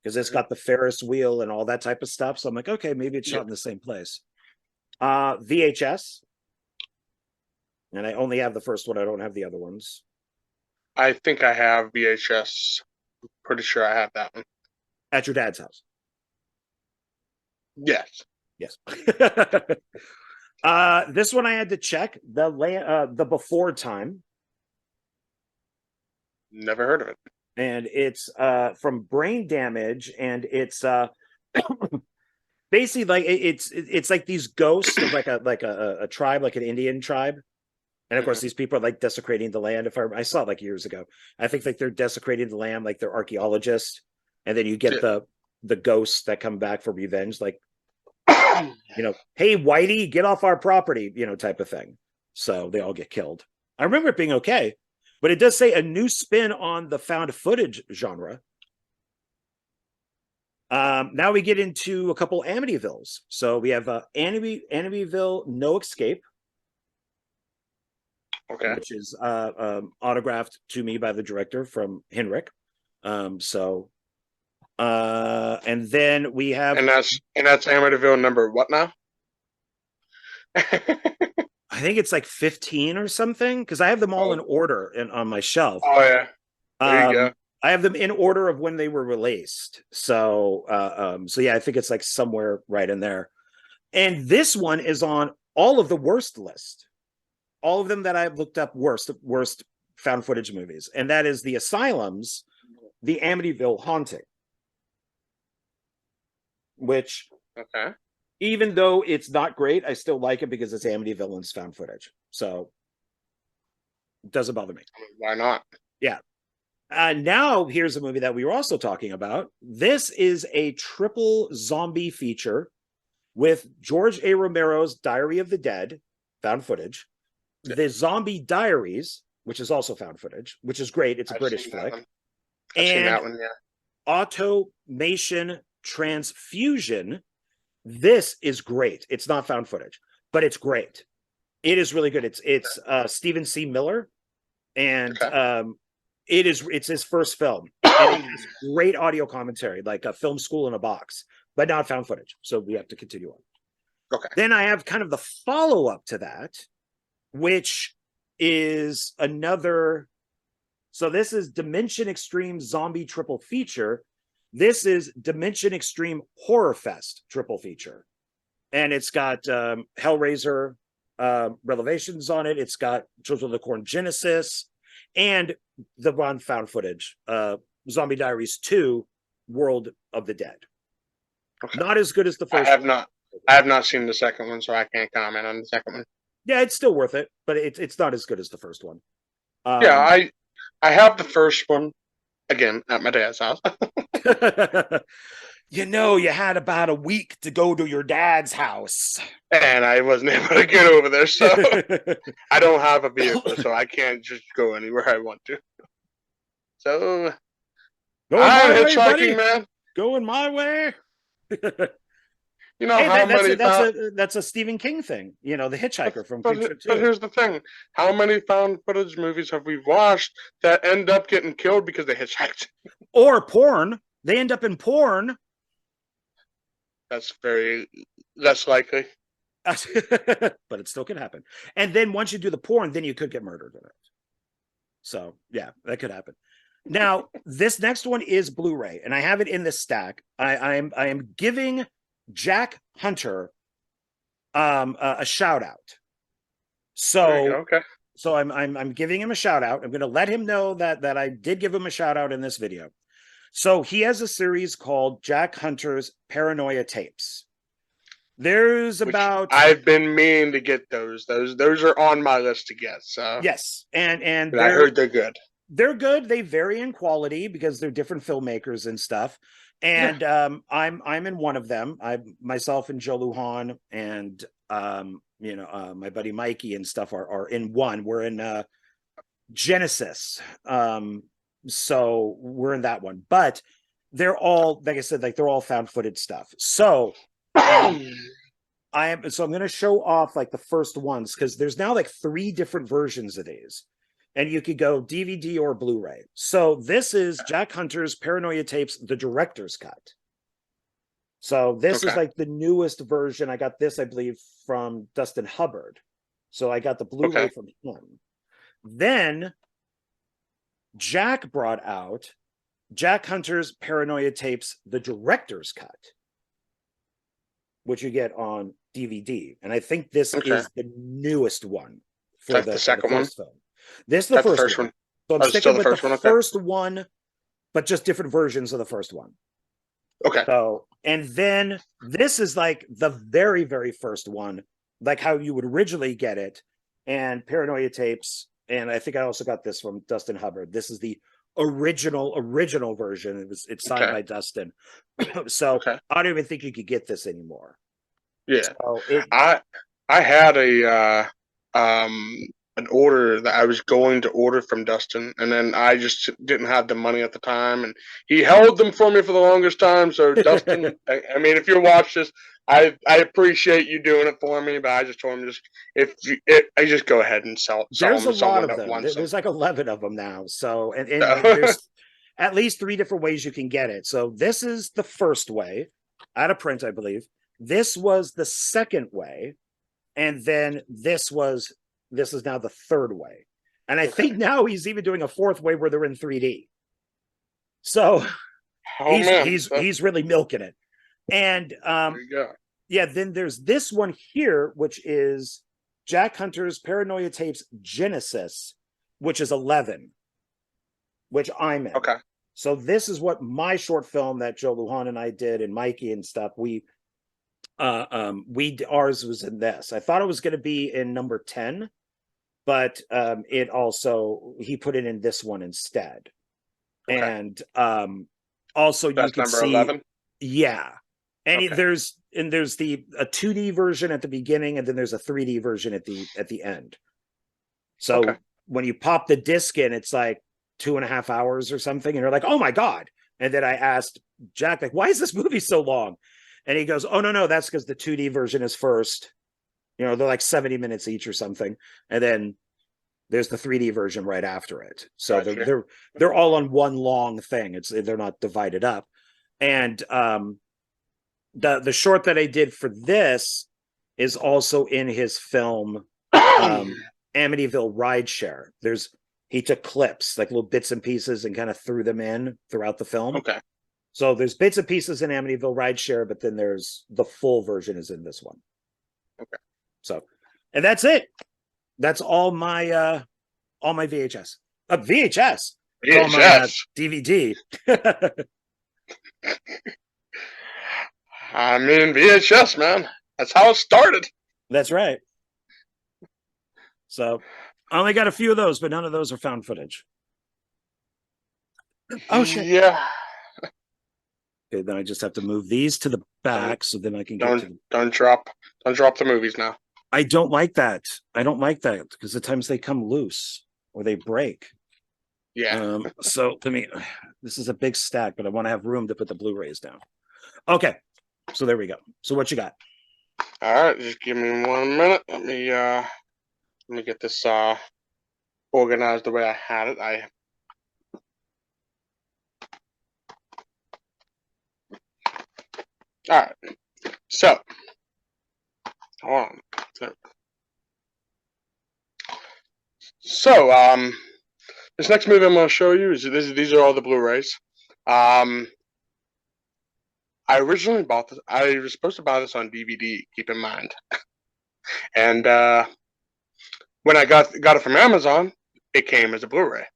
because it's got the Ferris wheel and all that type of stuff. So I'm like, okay, maybe it's shot in the same place. VHS, and I only have the first one. I don't have the other ones. I think I have VHS. I'm pretty sure I have that one. At your dad's house? Yes. Yes. This one I had to check the before time. Never heard of it. And it's from Brain Damage, and it's basically like it's like these ghosts of like a tribe, like an Indian tribe. And of course, these people are like desecrating the land. If I saw it like years ago, I think like they're desecrating the land, like they're archaeologists. And then you get the ghosts that come back for revenge, like, you know, hey, Whitey, get off our property, you know, type of thing. So they all get killed. I remember it being okay, but it does say a new spin on the found footage genre. Now we get into a couple Amityvilles. So we have Amityville No Escape. Okay. Which is autographed to me by the director from Henrik. And then we have, and that's Amityville number what now? I think it's like 15 or something, because I have them all in order on my shelf. Oh yeah, there you go. I have them in order of when they were released. So yeah, I think it's like somewhere right in there. And this one is on all of the worst list. All of them that I've looked up worst found footage movies. And that is The Asylum's The Amityville Haunting. Which, even though it's not great, I still like it because it's Amityville and it's found footage. So, it doesn't bother me. Why not? Yeah. Now, here's a movie that we were also talking about. This is a triple zombie feature with George A. Romero's Diary of the Dead, found footage. The Zombie Diaries, which is also found footage, which is great. It's a British flick. I've seen that one, yeah. Automation Transfusion, This is great. It's not found footage, but it's great. It is really good. It's Stephen C. Miller, and it's his first film, and it is great audio commentary, like a film school in a box, but not found footage. So we have to continue on. Okay. Then I have kind of the follow-up to that, which is another. So this is Dimension Extreme Zombie Triple Feature. This is Dimension Extreme Horror Fest Triple Feature. And it's got Hellraiser revelations on it. It's got Children of the Corn Genesis and the one found footage, Zombie Diaries 2, World of the Dead. Okay. Not as good as the first one. I have not seen the second one, so I can't comment on the second one. Yeah, it's still worth it, but it's not as good as the first one. Yeah, I have the first one, again, at my dad's house. You had about a week to go to your dad's house. And I wasn't able to get over there, so I don't have a vehicle, so I can't just go anywhere I want to. So, I'm hitchhiking, man. Going my way. You know, hey, that's a Stephen King thing, the hitchhiker from Creature 2. But here's the thing. How many found footage movies have we watched that end up getting killed because they hitchhiked? Or porn. They end up in porn. That's very less likely. But it still could happen. And then once you do the porn, then you could get murdered in it. So, yeah, that could happen. Now, this next one is Blu-ray, and I have it in this stack. I am giving Jack Hunter a shout out. So I'm giving him a shout out. I'm going to let him know that I did give him a shout out in this video. So he has a series called Jack Hunter's Paranoia Tapes. There's about I've been meaning to get those. Those are on my list to get. So yes, and I heard they're good. They're good. They vary in quality because they're different filmmakers and stuff. And I'm in one of them. Myself and Joe Lujan and my buddy Mikey and stuff are in one. We're in Genesis. So we're in that one. But they're all, like I said, they're all found footage stuff. So I'm going to show off like the first ones because there's now like 3 different versions of these. And you could go DVD or Blu-ray. So this is Jack Hunter's Paranoia Tapes, the director's cut. So this is like the newest version. I got this, I believe, from Dustin Hubbard. So I got the Blu-ray from him. Then Jack brought out Jack Hunter's Paranoia Tapes, the director's cut, which you get on DVD. And I think this is the newest one for the second one. Film. This is the first one. So I'm sticking with the first one, but just different versions of the first one. Okay. So, and then this is like the very, very first one, like how you would originally get it, and Paranoia Tapes. And I think I also got this from Dustin Hubbard. This is the original version. It's signed by Dustin. So I don't even think you could get this anymore. Yeah. So I had an order that I was going to order from Dustin, and then I just didn't have the money at the time, and he held them for me for the longest time. So Dustin, I mean, if you watch this, I appreciate you doing it for me, but I just told him I just go ahead and sell there's them a lot of them. There's like 11 of them now. So and there's at least 3 different ways you can get it. So this is the first way out of print, I believe. This was the second way, and then this is now the third way. And I think now he's even doing a 4th way where they're in 3D. So he's really milking it. And then there's this one here, which is Jack Hunter's Paranoia Tapes Genesis, which is 11, which I'm in. Okay. So this is what my short film that Joe Lujan and I did, and Mikey and stuff, ours was in this. I thought it was going to be in number 10, but he put it in this one instead. Okay. And also that's you can see 11. Yeah. And there's a 2D version at the beginning, and then there's a 3D version at the end. So when you pop the disc in, it's like 2.5 hours or something, and you're like, oh my God. And then I asked Jack, like, why is this movie so long? And he goes, "Oh no, that's because the 2D version is first. They're like 70 minutes each or something, and then there's the 3D version right after it. So Gotcha. they're all on one long thing. They're not divided up. And the short that I did for this is also in his film Amityville Rideshare. He took clips, like little bits and pieces, and kind of threw them in throughout the film. Okay. So there's bits and pieces in Amityville Rideshare, but then there's the full version is in this one. Okay. So, and that's it. That's all my VHS. VHS. VHS. All my DVD. I mean, VHS, man. That's how it started. That's right. So I only got a few of those, but none of those are found footage. Oh shit. Yeah. Okay, then I just have to move these to the back so then I can get to don't drop the movies now. I don't like that. I don't like that because at times they come loose or they break. Yeah. So this is a big stack, but I want to have room to put the Blu-rays down. Okay. So there we go. So what you got? All right, just give me 1 minute. Let me get this organized the way I had it. All right. So, hold on. So, this next movie I'm going to show you these are all the Blu-rays. I originally bought this. I was supposed to buy this on DVD. Keep in mind, and when I got it from Amazon, it came as a Blu-ray.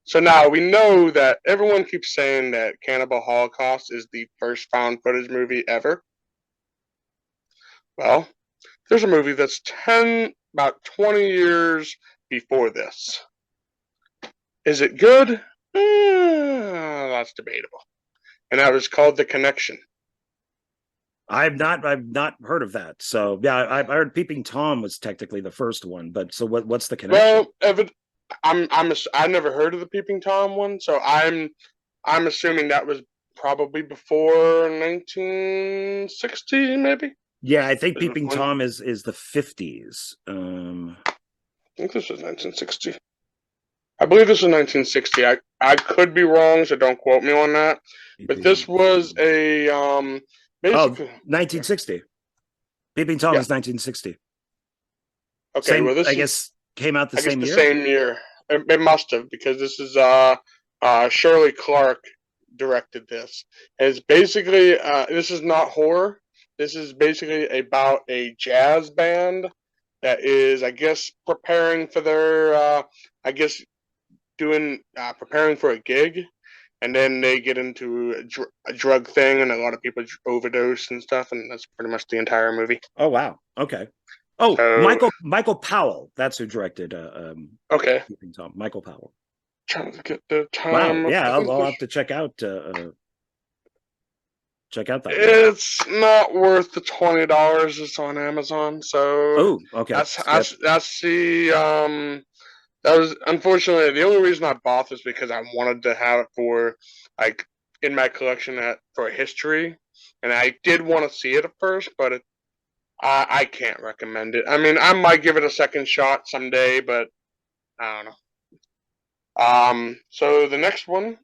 So now we know that everyone keeps saying that Cannibal Holocaust is the first found footage movie ever. Well, there's a movie that's about 20 years before this. Is it good? That's debatable. And that was called The Connection. I've not heard of that. So yeah, I heard Peeping Tom was technically the first one, but so what's the connection? Well, I never heard of the Peeping Tom one, so I'm assuming that was probably before 1960, maybe. Yeah, I think Peeping Tom is the 50s. I think this was 1960. I believe this was 1960. I could be wrong, so don't quote me on that. But this was a basically 1960. Peeping Tom is 1960. Okay, well I guess came out the same year. Same year. It must have, because this is Shirley Clark directed this. It's basically this is not horror. This is basically about a jazz band that is, I guess, preparing for their preparing for a gig, and then they get into a drug thing, and a lot of people overdose and stuff, and that's pretty much the entire movie. Oh wow, okay. Oh, so, Michael Powell, that's who directed. Okay, Peeping Tom. Michael Powell. Trying to get the time. Wow, yeah, I'll have to check out. Check out that. It's not worth the $20. It's on Amazon, so okay. That's the that was unfortunately the only reason I bought this, because I wanted to have it for like in my collection for history, and I did want to see it at first, but I can't recommend it. I mean, I might give it a second shot someday, but I don't know. So the next one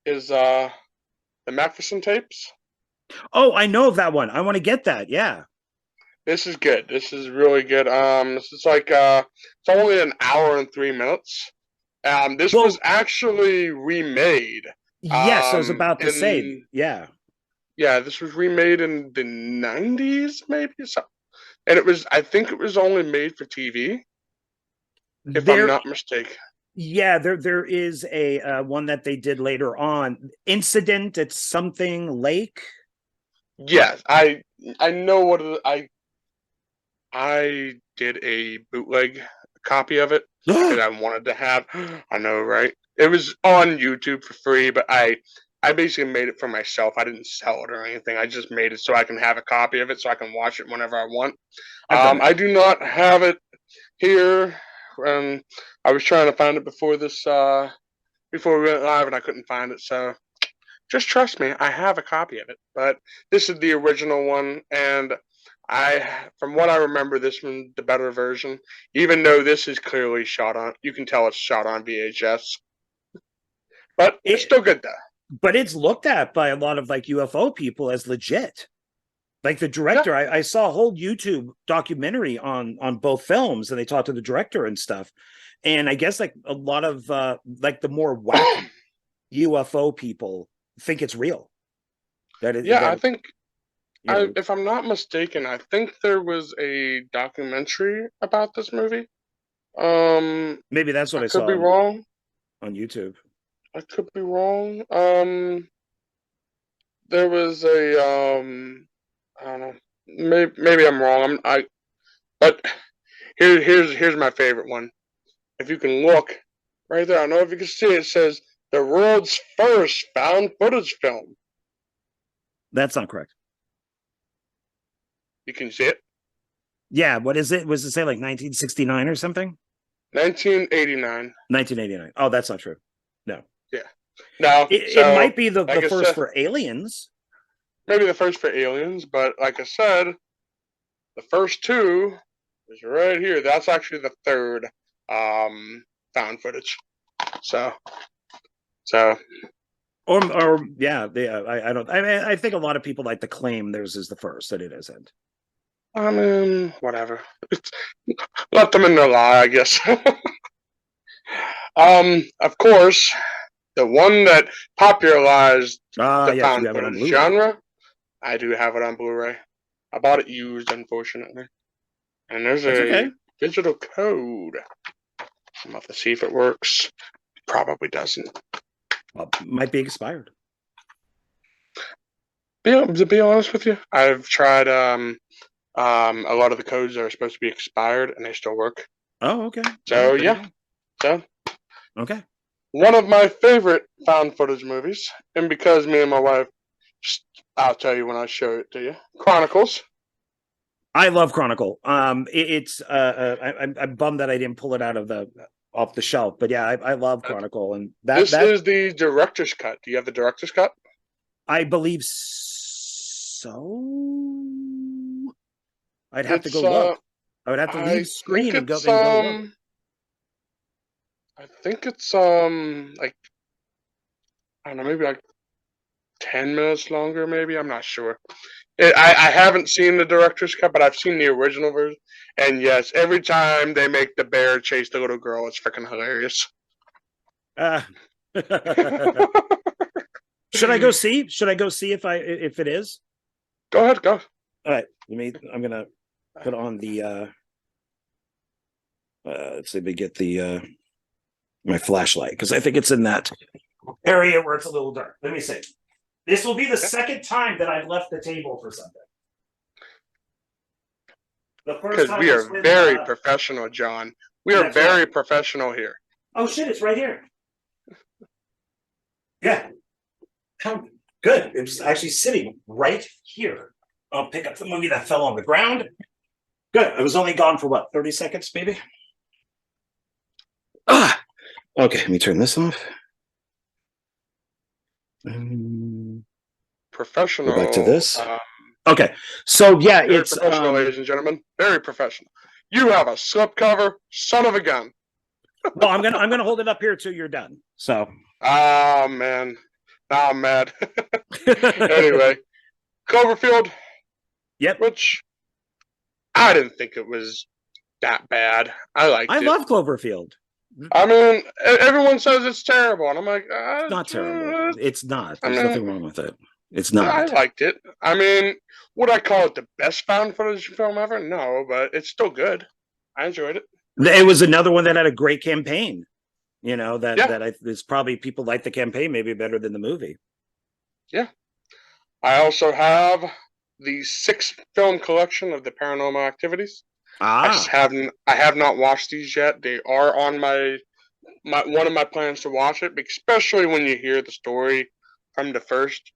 is the Matheson tapes. Oh, I know of that one. I want to get that. Yeah. This is good. This is really good. This is like it's only an hour and 3 minutes. This was actually remade. Yes, I was about to say. Yeah. Yeah, this was remade in the 90s, maybe. And I think it was only made for TV, if I'm not mistaken. Yeah, there is a one that they did later on. Incident at something Lake. Yes, I know what I did a bootleg copy of it because I wanted to have. I know, right? It was on YouTube for free, but I basically made it for myself. I didn't sell it or anything. I just made it so I can have a copy of it, so I can watch it whenever I want. I do not have it here. I was trying to find it before we went live, and I couldn't find it. So just trust me, I have a copy of it. But this is the original one, and from what I remember, this one's the better version. Even though this is clearly shot on, you can tell it's shot on VHS, but it's still good though. But it's looked at by a lot of like UFO people as legit. Like the director, Yeah. I saw a whole YouTube documentary on both films, and they talked to the director and stuff. And I guess like a lot of like the more wacky UFO people think it's real. I think if I'm not mistaken, I think there was a documentary about this movie. Maybe that's what I could saw be wrong on YouTube. I could be wrong. There was a I don't know. Maybe I'm wrong. But here's my favorite one. If you can look right there, I don't know if you can see it. It says the world's first found footage film. That's not correct. You can see it. Yeah, what is it? Was it say like 1969 or something? 1989. 1989. Oh, that's not true. No. Yeah. No. It might be the first for aliens. Maybe the first for aliens, but like I said, the first two is right here. That's actually the third found footage. So or yeah, I don't. I mean, I think a lot of people like to claim theirs is the first, that it isn't. I mean, whatever. Let them in their lie, I guess. Of course, the one that popularized the Yes, found you have it on footage Blu-ray. genre, I do have it on Blu-ray. I bought it used, unfortunately. And there's a digital code. I'm about to see if it works. Probably doesn't. Well, might be expired. To be honest with you, I've tried a lot of the codes that are supposed to be expired, and they still work. Oh, okay. So yeah. So okay. One of my favorite found footage movies, and because me and my wife, I'll tell you when I show it to you. Chronicles. I love Chronicle. I'm bummed that I didn't pull it out of off the shelf, but yeah, I love Chronicle, and this is the director's cut. Do you have the director's cut? I believe so. I'd have to go look. I would have to leave screen and go look. I think it's like, I don't know, maybe like 10 minutes longer, maybe. I'm not sure. I haven't seen the director's cut, but I've seen the original version. And yes, every time they make the bear chase the little girl, it's freaking hilarious. Should I go see? Should I go see if it is? Go ahead, go. All right. I'm gonna put on the let's see if we get the my flashlight, because I think it's in that area where it's a little dark. Let me see. This will be the second time that I've left the table for something. Because we are very professional, John. We are very professional here. Oh shit, it's right here. Yeah. Good. It's actually sitting right here. I'll pick up the movie that fell on the ground. Good. I was only gone for what, 30 seconds, maybe? Okay, let me turn this off. Professional. Go back to this. Okay, so yeah, it's professional, ladies and gentlemen. Very professional. You have a slipcover, son of a gun. Well, I'm gonna hold it up here till you're done. So. Oh man, now I'm mad. Anyway, Cloverfield. Yep. Which I didn't think it was that bad. I liked it. I love Cloverfield. I mean, everyone says it's terrible, and I'm like, it's not terrible. It's not. There's nothing wrong with it. It's not. I liked it. I mean, would I call it the best found footage film ever? No, but it's still good. I enjoyed it. It was another one that had a great campaign. You know, it's probably people like the campaign maybe better than the movie. Yeah. I also have the 6-film collection of the Paranormal Activities. I have not watched these yet. They are on my one of my plans to watch it, especially when you hear the story from the first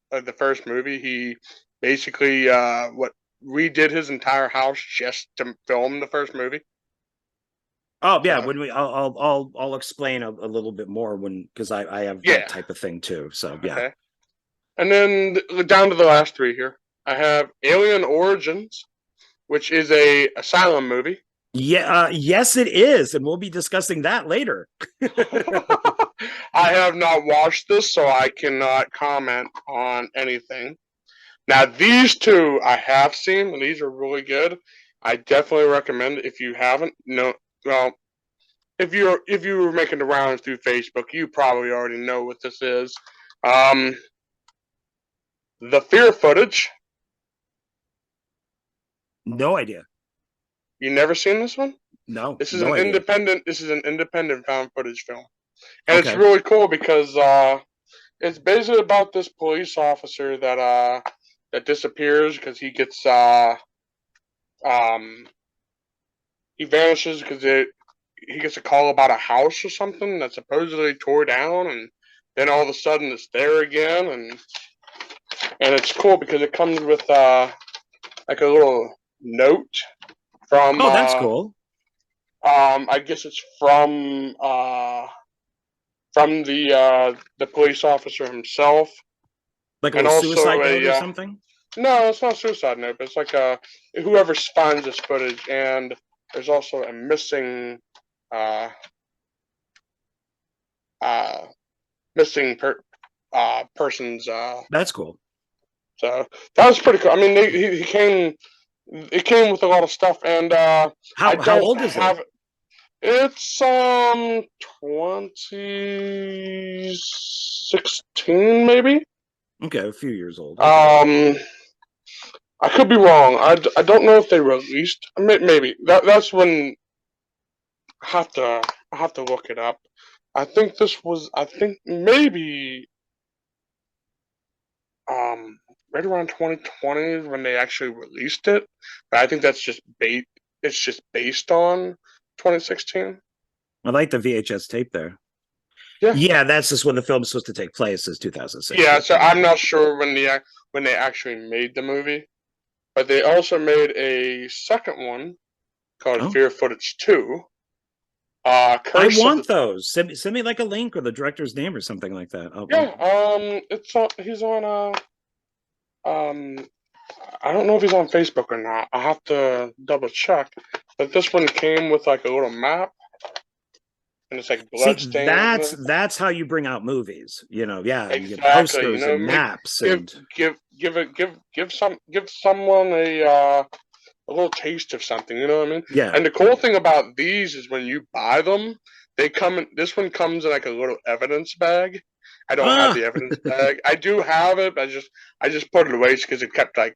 movie. He basically redid his entire house just to film the first movie. Oh yeah, I'll explain a little bit more because I have that type of thing too. So yeah. Okay. And then down to the last three here. I have Alien Origins, which is a asylum movie. Yeah, yes, it is, and we'll be discussing that later. I have not watched this, so I cannot comment on anything. Now, these two I have seen, and these are really good. I definitely recommend if you haven't. No, well, if you were making the rounds through Facebook, you probably already know what this is. The Fear footage. No idea. You never seen this one? No, This is no an idea. independent. This is an independent found footage film, and it's Okay. really cool because it's basically about this police officer that disappears because he gets he vanishes because he gets a call about a house or something that supposedly tore down, and then all of a sudden it's there again, and it's cool because it comes with like a little note from Oh, that's cool. I guess it's from the police officer himself, Like a and little also suicide note or a something? no, it's not a suicide note, but it's like whoever finds this footage, and there's also a missing uh uh missing person's That's cool. so that was pretty cool. I mean, he came. It came with a lot of stuff, and I How don't old is have. it? It's 2016 maybe. Okay, a few years old. Okay. I could be wrong. I don't know if they released. Maybe that's when I have to look it up. I think this was. I think maybe um right around 2020 when they actually released it. But I think that's just bait. It's just based on 2016. I like the VHS tape there. Yeah. Yeah, that's just when the film's supposed to take place, is 2006. Yeah. So I'm not sure when they actually made the movie, but they also made a second one called Oh. Fear Footage 2. I Curse of want the those. Send me like a link or the director's name or something like that. Yeah. It's on. He's on. Um. I don't know if he's on Facebook or not. I have to double check. But this one came with like a little map, and it's like See, bloodstained. that's how you bring out movies. Yeah, you get Exactly. posters and maps give and give someone a little taste of something. You know what I mean? yeah. And the cool thing about these is when you buy them, they come in. This one comes in like a little evidence bag. I don't have Ah, the evidence bag. I do have it, but I just put it away because it kept like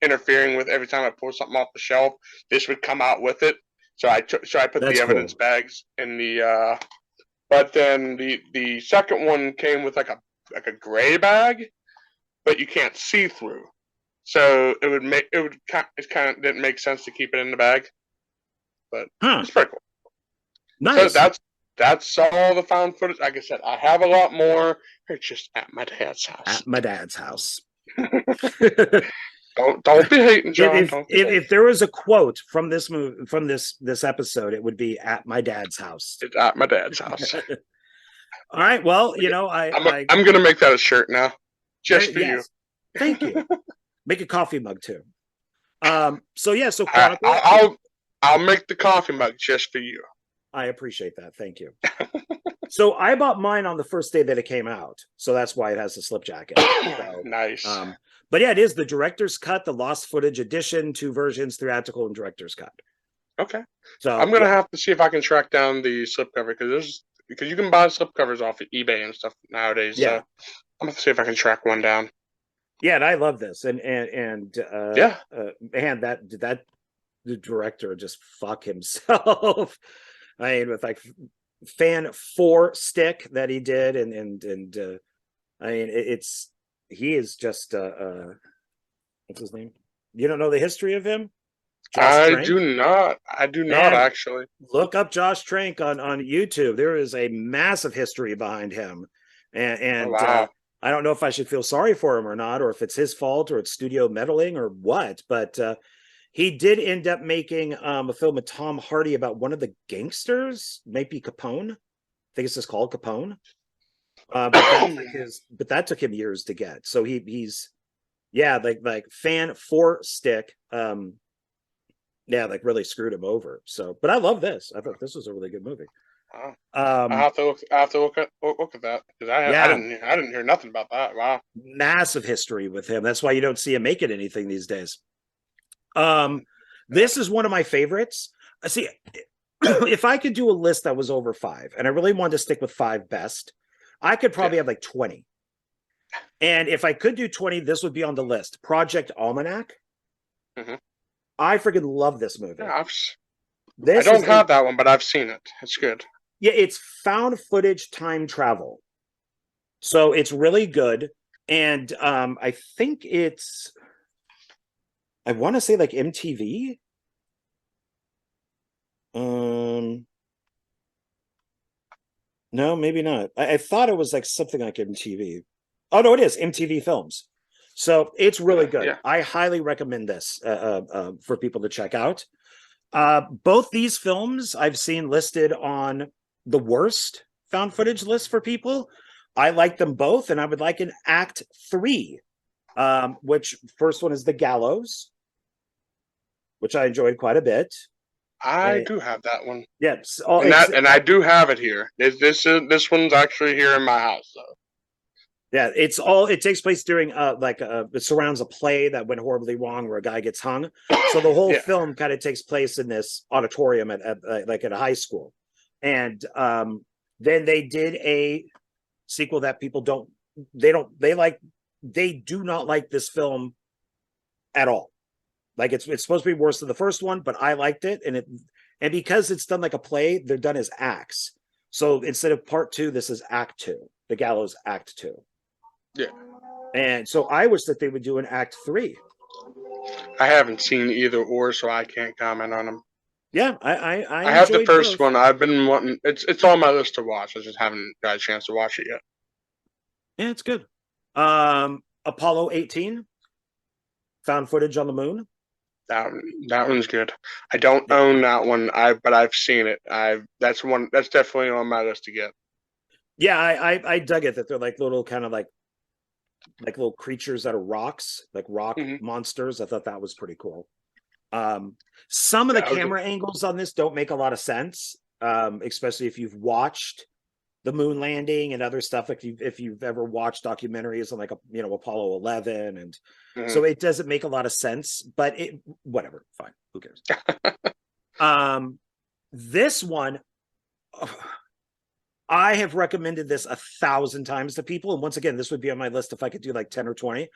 interfering with every time I pull something off the shelf. This would come out with it. So I put the that's evidence cool. bags in the. But then the second one came with like a gray bag, but you can't see through. So it kind of didn't make sense to keep it in the bag, but Huh. it's pretty cool. So Nice. that's all the found footage. Like I said, I have a lot more. It's just at my dad's house. At my dad's house. Don't be hating, John. If there was a quote from this movie, from this episode, it would be at my dad's house. It's at my dad's house. All right. Well, I'm gonna make that a shirt now, just for you. Thank you. Make a coffee mug too. So yeah. So Chronicle. I'll make the coffee mug just for you. I appreciate that. Thank you. So I bought mine on the first day that it came out, so that's why it has the slip jacket. So, nice. But yeah, it is the director's cut, the lost footage edition, 2 versions, theatrical and director's cut. Okay. So I'm gonna have to see if I can track down the slipcover because you can buy slipcovers off of eBay and stuff nowadays. Yeah. So I'm gonna have to see if I can track one down. Yeah, and I love this, and yeah, man, that the director just fuck himself. I mean, with like fan 4 stick that he did, and I mean, he is just what's his name? You don't know the history of him? I do not actually. Look up Josh Trank on YouTube. There is a massive history behind him, and wow. I don't know if I should feel sorry for him or not, or if it's his fault or it's studio meddling or what, but he did end up making a film with Tom Hardy about one of the gangsters, maybe Capone. I think it's just called Capone. But that took him years to get. So he's yeah, like fan four stick. Yeah, like really screwed him over. So, but I love this. I thought this was a really good movie. Wow. I Um, have to look. I have to look at that because yeah, I didn't hear nothing about that. Wow. massive history with him. That's why you don't see him making anything these days. This is one of my favorites. See, if I could do a list that was over 5, and I really wanted to stick with 5 best, I could probably have like 20. And if I could do 20, this would be on the list. Project Almanac. Mm-hmm. I freaking love this movie. Yeah, I This don't is have that one, but I've seen it. It's good. yeah, it's found footage time travel. So it's really good. And I think it's I want to say like MTV. No, maybe not. I thought it was like something like MTV. Oh no, it is MTV Films. So it's really good. Yeah. I highly recommend this for people to check out. Both these films I've seen listed on the worst found footage list for people. I like them both, and I would like an Act 3, which first one is The Gallows, which I enjoyed quite a bit. I do have that one. Yes, And I do have it here. This one's actually here in my house though. Yeah, it takes place during it surrounds a play that went horribly wrong where a guy gets hung. So the whole film kind of takes place in this auditorium at a high school. And then they did a sequel that people they do not like this film at all. Like it's supposed to be worse than the first one, but I liked it, and because it's done like a play, they're done as acts. So instead of part 2, this is Act 2, The Gallows Act 2. Yeah. And so I wish that they would do an Act 3. I haven't seen either or, so I can't comment on them. Yeah, I have the first both. one. I've been wanting. It's on my list to watch. I just haven't got a chance to watch it yet. Yeah, it's good. Apollo 18, found footage on the moon. That one's good. I don't own that one. But I've seen it. That's definitely on my list to get. Yeah, I dug it that they're like little kind of like little creatures out of rocks, like rock monsters. I thought that was pretty cool. Some of the camera angles on this don't make a lot of sense, especially if you've watched the moon landing and other stuff. Like if you've ever watched documentaries on like Apollo 11, and so it doesn't make a lot of sense. But whatever, fine, who cares? This one, I have recommended this 1,000 times to people, and once again, this would be on my list if I could do like 10 or 20.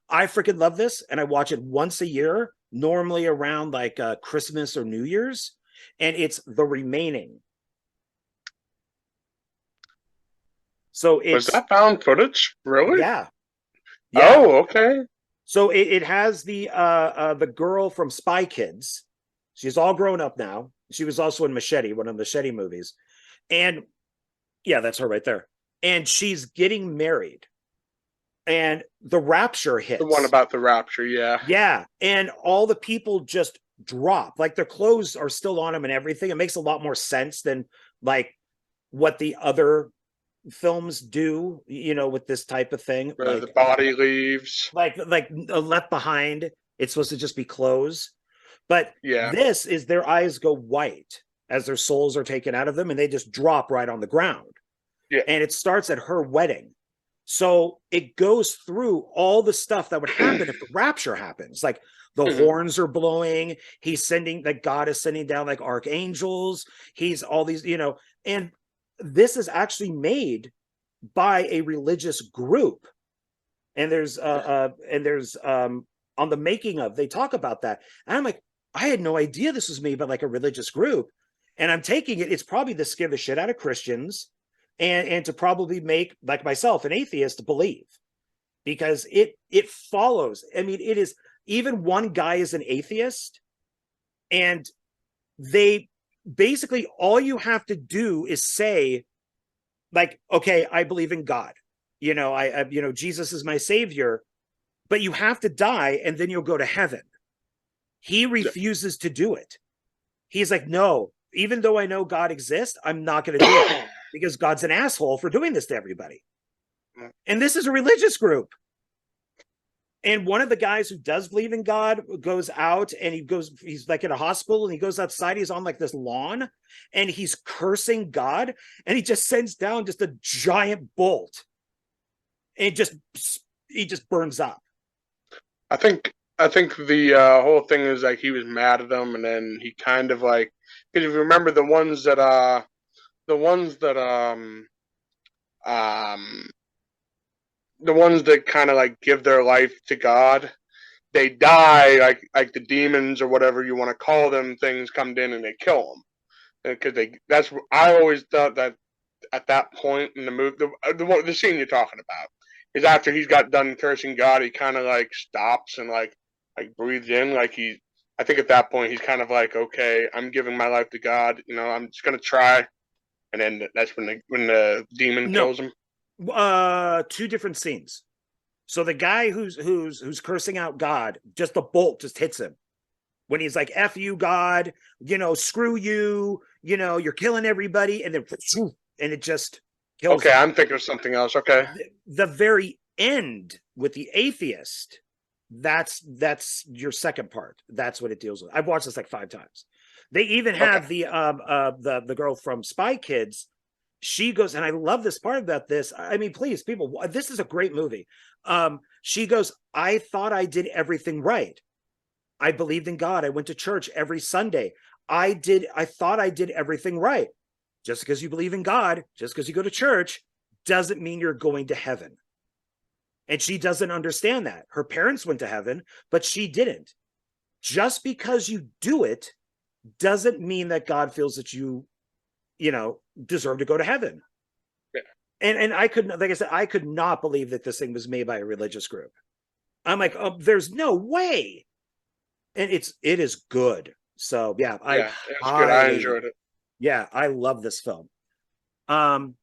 I freaking love this, and I watch it once a year, normally around like Christmas or New Year's, and it's The Remaining. So was that found footage? Really? Yeah. Oh, okay. So it has the girl from Spy Kids. She's all grown up now. She was also in Machete, one of the Machete movies, and yeah, that's her right there. And she's getting married. And the rapture hits. The one about the rapture, yeah. Yeah. And all the people just drop. Like their clothes are still on them and everything. It makes a lot more sense than like what the other films do, with this type of thing. Where like the body leaves. Like Left Behind, it's supposed to just be clothes. But yeah, this is their eyes go white as their souls are taken out of them, and they just drop right on the ground. Yeah. And it starts at her wedding. So it goes through all the stuff that would happen if the rapture happens. Like the horns are blowing. God is sending down like archangels. He's all these, and this is actually made by a religious group. And there's on the making of, they talk about that. And I'm like, I had no idea this was made by like a religious group. And I'm taking it's probably to scare the shit out of Christians and to probably make, like myself, an atheist, believe, because it follows. I mean, it is, even one guy is an atheist, and they basically, all you have to do is say, like, okay, I believe in God, I Jesus is my savior, but you have to die and then you'll go to heaven. He refuses to do it. He's like, no, even though I know God exists, I'm not going to do it because God's an asshole for doing this to everybody. And this is a religious group. And one of the guys who does believe in God goes out and he's like in a hospital and he goes outside. He's on like this lawn and he's cursing God and he just sends down just a giant bolt. And he just burns up. I think the whole thing is like he was mad at them, and then he kind of like, because if you remember the ones that the ones that kind of like give their life to God, they die like the demons or whatever you want to call them. Things come in and they kill them because that's I always thought that at that point in the movie, the scene you're talking about is after he's got done cursing God, he kind of like stops and like breathes in, like I think at that point he's kind of like, okay, I'm giving my life to God, I'm just gonna try, and then that's when the demon kills him. Two different scenes. So the guy who's cursing out God, just the bolt just hits him when he's like, F you, God, screw you, you're killing everybody, and then and it just kills him. I'm thinking of something else. Okay. The very end with the atheist, that's your second part. That's what it deals with. I've watched this like 5 times. They even have the girl from Spy Kids. She goes, and I love this part about this. I mean, please, people, this is a great movie. She goes, I thought I did everything right. I believed in God. I went to church every Sunday. I thought I did everything right. Just because you believe in God, just because you go to church, doesn't mean you're going to heaven. And she doesn't understand that. Her parents went to heaven, but she didn't. Just because you do it doesn't mean that God feels that you deserve to go to heaven. Yeah. And I could, like I said, I could not believe that this thing was made by a religious group. I'm like, oh, there's no way. And it is good. So yeah, it's good. I enjoyed it. Yeah, I love this film. And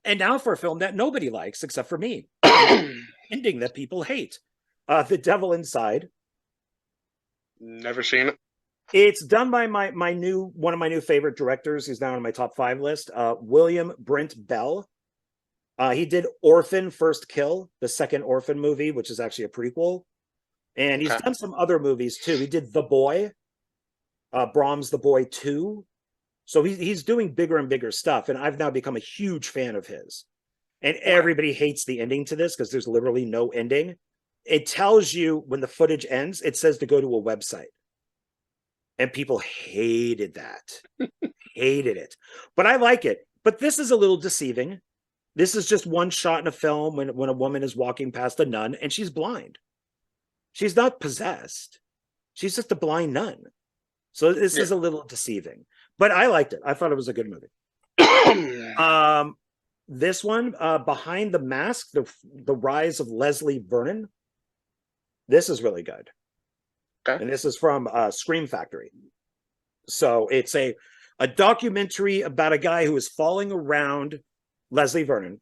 now for a film that nobody likes except for me. Ending that people hate. The Devil Inside. Never seen it. It's done by one of my new favorite directors. He's now on my top 5 list. William Brent Bell. He did Orphan First Kill, the second Orphan movie, which is actually a prequel. And he's done some other movies too. He did The Boy, Brahms The Boy 2. So he's doing bigger and bigger stuff. And I've now become a huge fan of his. And everybody hates the ending to this because there's literally no ending. It tells you when the footage ends, it says to go to a website. And people hated that. Hated it. But I like it. But this is a little deceiving. This is just one shot in a film when a woman is walking past a nun and she's blind. She's not possessed. She's just a blind nun. So this is a little deceiving. But I liked it. I thought it was a good movie. This one, Behind the Mask, the Rise of Leslie Vernon. This is really good. Okay. And this is from Scream Factory. So it's a documentary about a guy who is following around Leslie Vernon,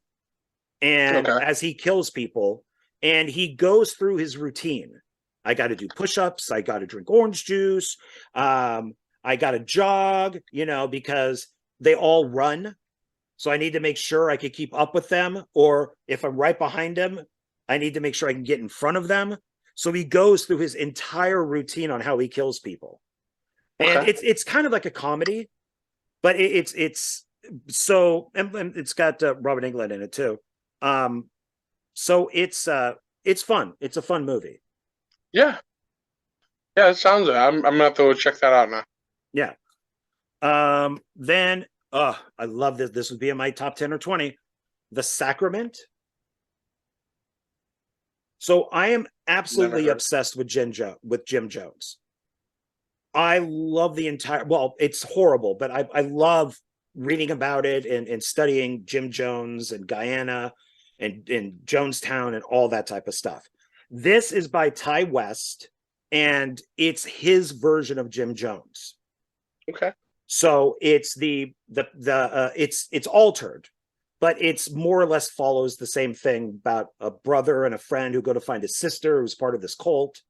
and as he kills people, and he goes through his routine. I got to do push-ups. I got to drink orange juice. I got to jog, because they all run. So I need to make sure I can keep up with them. Or if I'm right behind them, I need to make sure I can get in front of them. So he goes through his entire routine on how he kills people. And it's kind of like a comedy, but it's so, and it's got Robert Englund in it too. So it's fun. It's a fun movie. Yeah. Yeah, it sounds good. I'm gonna have to check that out now. Yeah. Then I love this. This would be in my top 10 or 20. The Sacrament. So I am absolutely obsessed with Jim Jones. I love the entire, well, it's horrible, but I love reading about it and studying Jim Jones and Guyana and Jonestown and all that type of stuff. This is by Ty West, and it's his version of Jim Jones. Okay. So it's it's altered, but it's more or less follows the same thing about a brother and a friend who go to find his sister who's part of this cult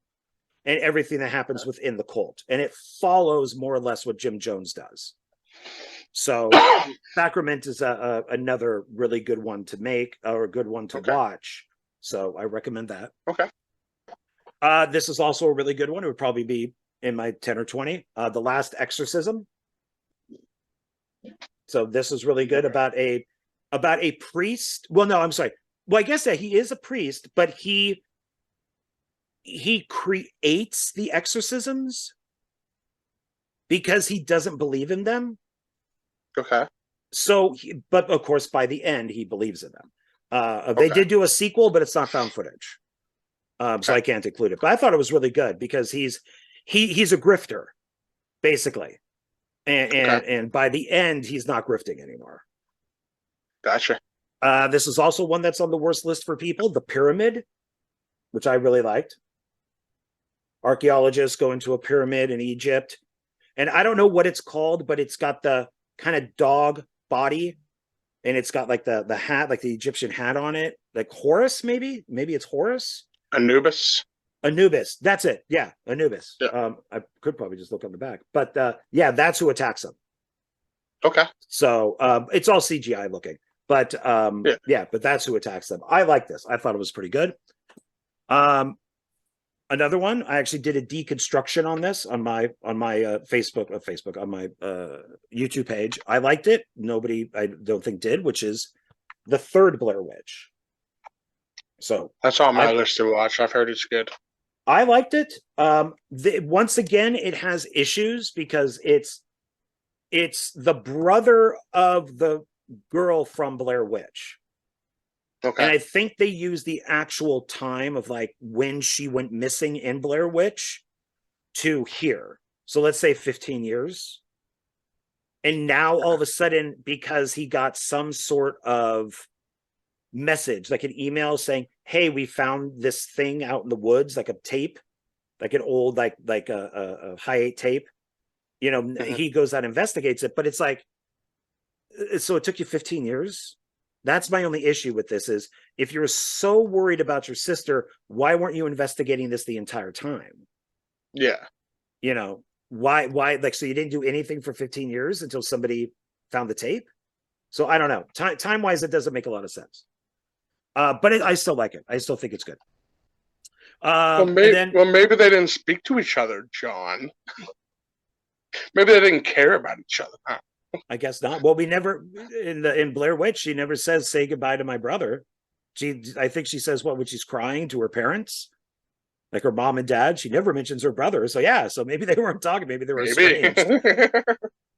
and everything that happens within the cult. And it follows more or less what Jim Jones does. So Sacrament is another really good one to make, or a good one to watch. So I recommend that. Okay. This is also a really good one. It would probably be in my 10 or 20. The Last Exorcism. So this is really good about a priest. Well, no, I'm sorry. Well, I guess that he is a priest, but he creates the exorcisms because he doesn't believe in them. Okay. So, but of course, by the end, he believes in them. They did do a sequel, but it's not found footage. So I can't include it. But I thought it was really good because he's a grifter, basically. And by the end, he's not grifting anymore. Gotcha. This is also one that's on the worst list for people, The Pyramid, which I really liked. Archaeologists go into a pyramid in Egypt. And I don't know what it's called, but it's got the kind of dog body. And it's got like the hat, like the Egyptian hat on it. Like Horus, maybe? Maybe it's Horus? Anubis. Anubis. That's it. Yeah, Anubis. Yeah. I could probably just look on the back. But yeah, that's who attacks them. Okay. So it's all CGI looking. But yeah, but that's who attacks them. I like this. I thought it was pretty good. Another one, I actually did a deconstruction on this on my Facebook on my YouTube page. I liked it. Nobody, I don't think, did, which is the third Blair Witch. So that's on my list to watch. I've heard it's good. I liked it. Once again, it has issues because it's the brother of the girl from Blair Witch. Okay. And I think they use the actual time of like when she went missing in Blair Witch to here. So let's say 15 years. And now all of a sudden, because he got some sort of message, like an email saying, hey, we found this thing out in the woods, like a tape, like an old, like a high-8 tape. You know, he goes out and investigates it, but it's like, so it took you 15 years? That's my only issue with this is if you're so worried about your sister, why weren't you investigating this the entire time? Yeah. You know, why, like, so you didn't do anything for 15 years until somebody found the tape? So I don't know. Time-wise, it doesn't make a lot of sense. But I still like it. I still think it's good. Well, maybe they didn't speak to each other, John. Maybe they didn't care about each other. Huh? I guess not. Well, we never in Blair Witch, she never says say goodbye to my brother. I think she says what when she's crying to her parents, like her mom and dad. She never mentions her brother. So yeah, so maybe they weren't talking. Maybe they were estranged.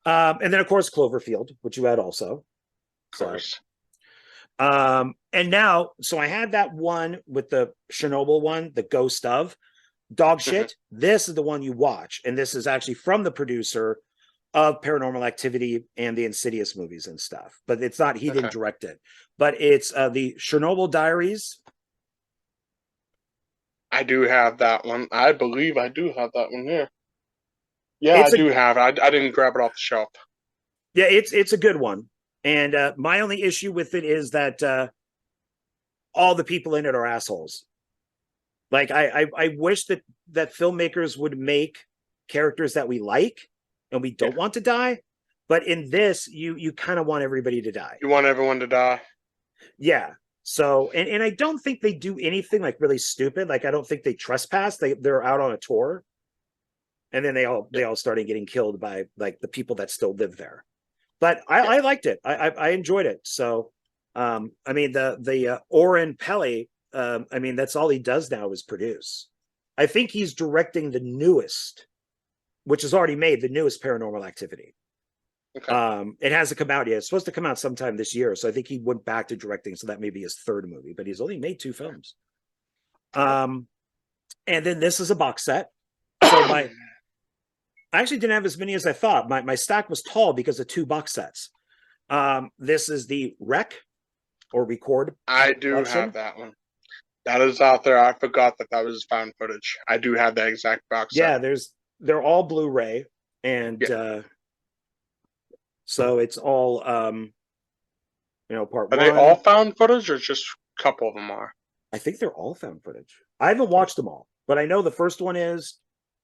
And then of course Cloverfield, which you had also. Of course. And now, so I had that one with the Chernobyl one, the Ghost of Dog Shit. This is the one you watch, and this is actually from the producer of Paranormal Activity and the Insidious movies and stuff. But it's not, he didn't direct it. But it's the Chernobyl Diaries. I do have that one. I believe I do have that one here. Yeah, I do have it. I didn't grab it off the shelf. Yeah, it's a good one. And my only issue with it is that all the people in it are assholes. Like I wish that filmmakers would make characters that we like and we don't want to die. But in this, you kind of want everybody to die. You want everyone to die. Yeah. So, and I don't think they do anything like really stupid. Like I don't think they trespass. They're out on a tour, and then they all started getting killed by like the people that still live there. But I liked it. I enjoyed it. So, I mean the Oren Peli. I mean that's all he does now is produce. I think he's directing the newest, which is already made, the newest Paranormal Activity. Okay. It hasn't come out yet. It's supposed to come out sometime this year. So I think he went back to directing. So that may be his third movie, but he's only made 2 films. And then this is a box set. So I actually didn't have as many as I thought. My stack was tall because of 2 box sets. This is the Rec or Record. I do have that one. That is out there. I forgot that was found footage. I do have that exact box set. Yeah, they're all Blu-ray, and so it's all part 1. Are they all found footage, or just a couple of them are? I think they're all found footage. I haven't watched them all, but I know the first one is.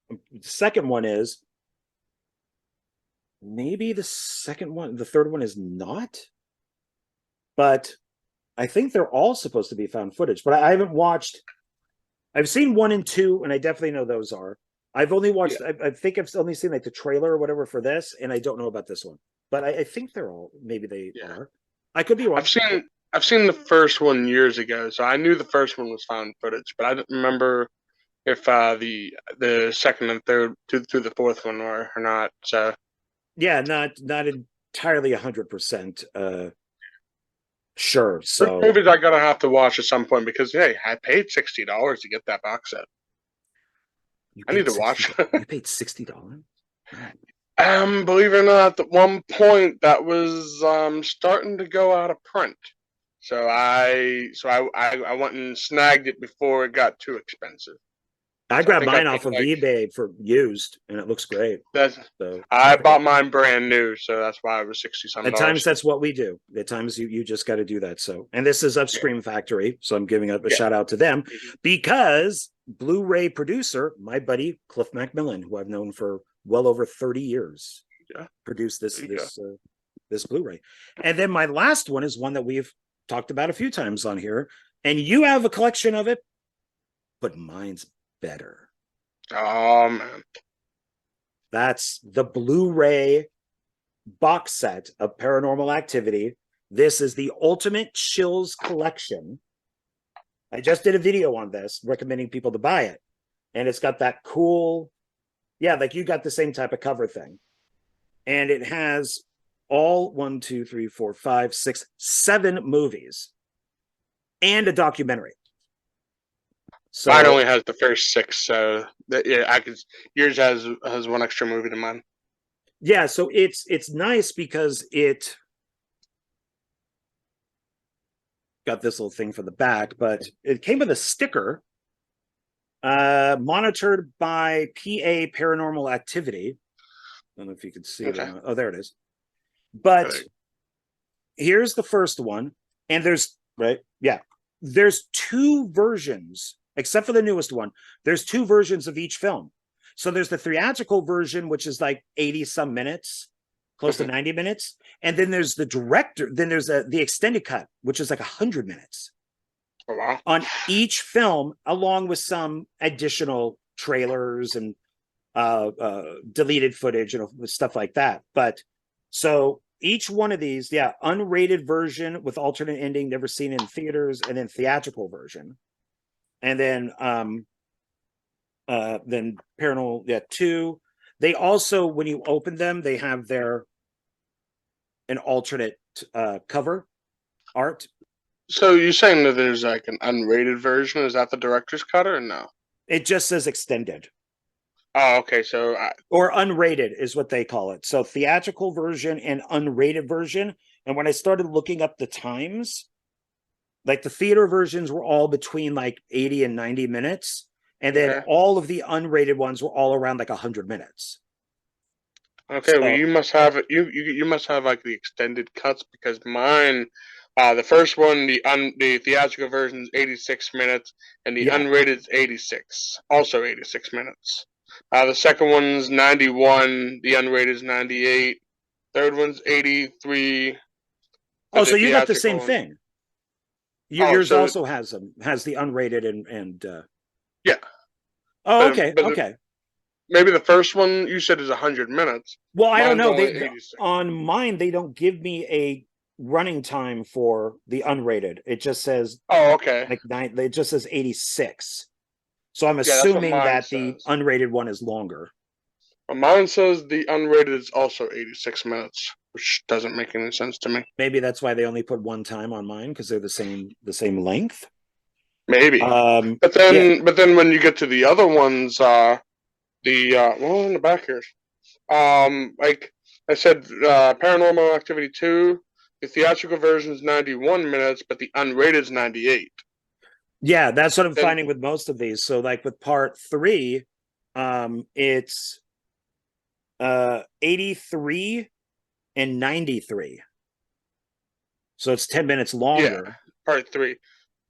The second one is. maybe the second one, the third one is not, but I think they're all supposed to be found footage. But I haven't watched. I've seen 1 and 2, and I definitely know those are. I've only watched. I think I've only seen like the trailer or whatever for this, and I don't know about this one. But I think they're all. Maybe they are. I could be wrong. I've seen the first one years ago, so I knew the first one was found footage, but I don't remember if the second and third to the fourth one were or not. So yeah, not entirely 100% sure. So movies I gotta have to watch at some point because hey, I paid $60 to get that box set. I need to watch it. You paid $60? Believe it or not, at one point that was starting to go out of print. So I went and snagged it before it got too expensive. I grabbed mine off of eBay for used, and it looks great. I bought mine brand new, so that's why it was $60-some. At times, that's what we do. At times, you just got to do that. So, and this is Scream Factory, so I'm giving a shout out to them because Blu-ray producer, my buddy Cliff Macmillan, who I've known for well over 30 years, produced this Blu-ray. And then my last one is one that we've talked about a few times on here, and you have a collection of it, but mine's better. Oh man, that's the Blu-ray box set of Paranormal Activity. This is the Ultimate Chills Collection. I just did a video on this recommending people to buy it, and it's got that cool, like you got the same type of cover thing, and it has all 1, 2, 3, 4, 5, 6, 7 movies and a documentary. So mine only has the first 6, so I could. Yours has one extra movie than mine. Yeah, so it's nice because it got this little thing for the back, but it came with a sticker, monitored by PA Paranormal Activity. I don't know if you can see it. Oh, there it is. But here's the first one, and there's there's 2 versions. Except for the newest one, there's 2 versions of each film. So there's the theatrical version, which is like 80-some minutes, close to 90 minutes. And then there's the director, then there's the extended cut, which is like 100 minutes on each film, along with some additional trailers and deleted footage and stuff like that. But so each one of these, unrated version with alternate ending, never seen in theaters, and then theatrical version. And then Paranormal 2. They also, when you open them, they have an alternate cover art. So you're saying that there's like an unrated version? Is that the director's cut or no? It just says extended. Oh, okay. So or unrated is what they call it. So theatrical version and unrated version. And when I started looking up the times, like the theater versions were all between like 80 and 90 minutes. And then all of the unrated ones were all around like 100 minutes. Okay, so, well, you must have you must have like the extended cuts because mine, the first one, the theatrical version is 86 minutes, and the unrated is 86, also 86 minutes. The second one's 91, the unrated is 98, third one's 83. Oh, so you got the same thing. Yours also has the unrated and yeah. Oh, okay, okay. Maybe the first one you said is 100 minutes. Well, I don't know. On mine, they don't give me a running time for the unrated. It just says it just says 86. So I'm assuming that the unrated one is longer. Well, mine says the unrated is also 86 minutes, which doesn't make any sense to me. Maybe that's why they only put one time on mine because they're the same length. Maybe. But then when you get to the other ones, well, in the back here, like I said, Paranormal Activity 2, the theatrical version is 91 minutes, but the unrated is 98. Yeah, that's what I'm finding with most of these. So, like with part 3, it's 83 and 93. So it's 10 minutes longer. Yeah, part 3.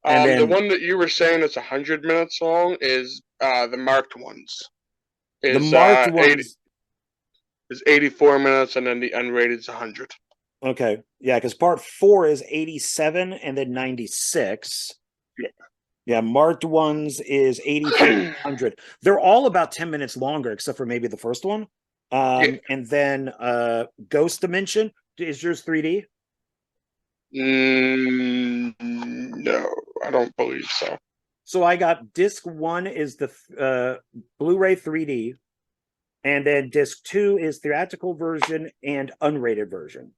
And then, the one that you were saying is 100 minutes long is the marked ones. The marked ones. is 84 minutes, and then the unrated is 100. Okay, yeah, because part 4 is 87 and then 96. Yeah. Yeah, marked ones is 100. They're all about 10 minutes longer, except for maybe the first one. Yeah. And then Ghost Dimension, is yours 3D? No, I don't believe so. So I got disc 1 is the Blu-ray 3D, and then disc 2 is theatrical version and unrated version.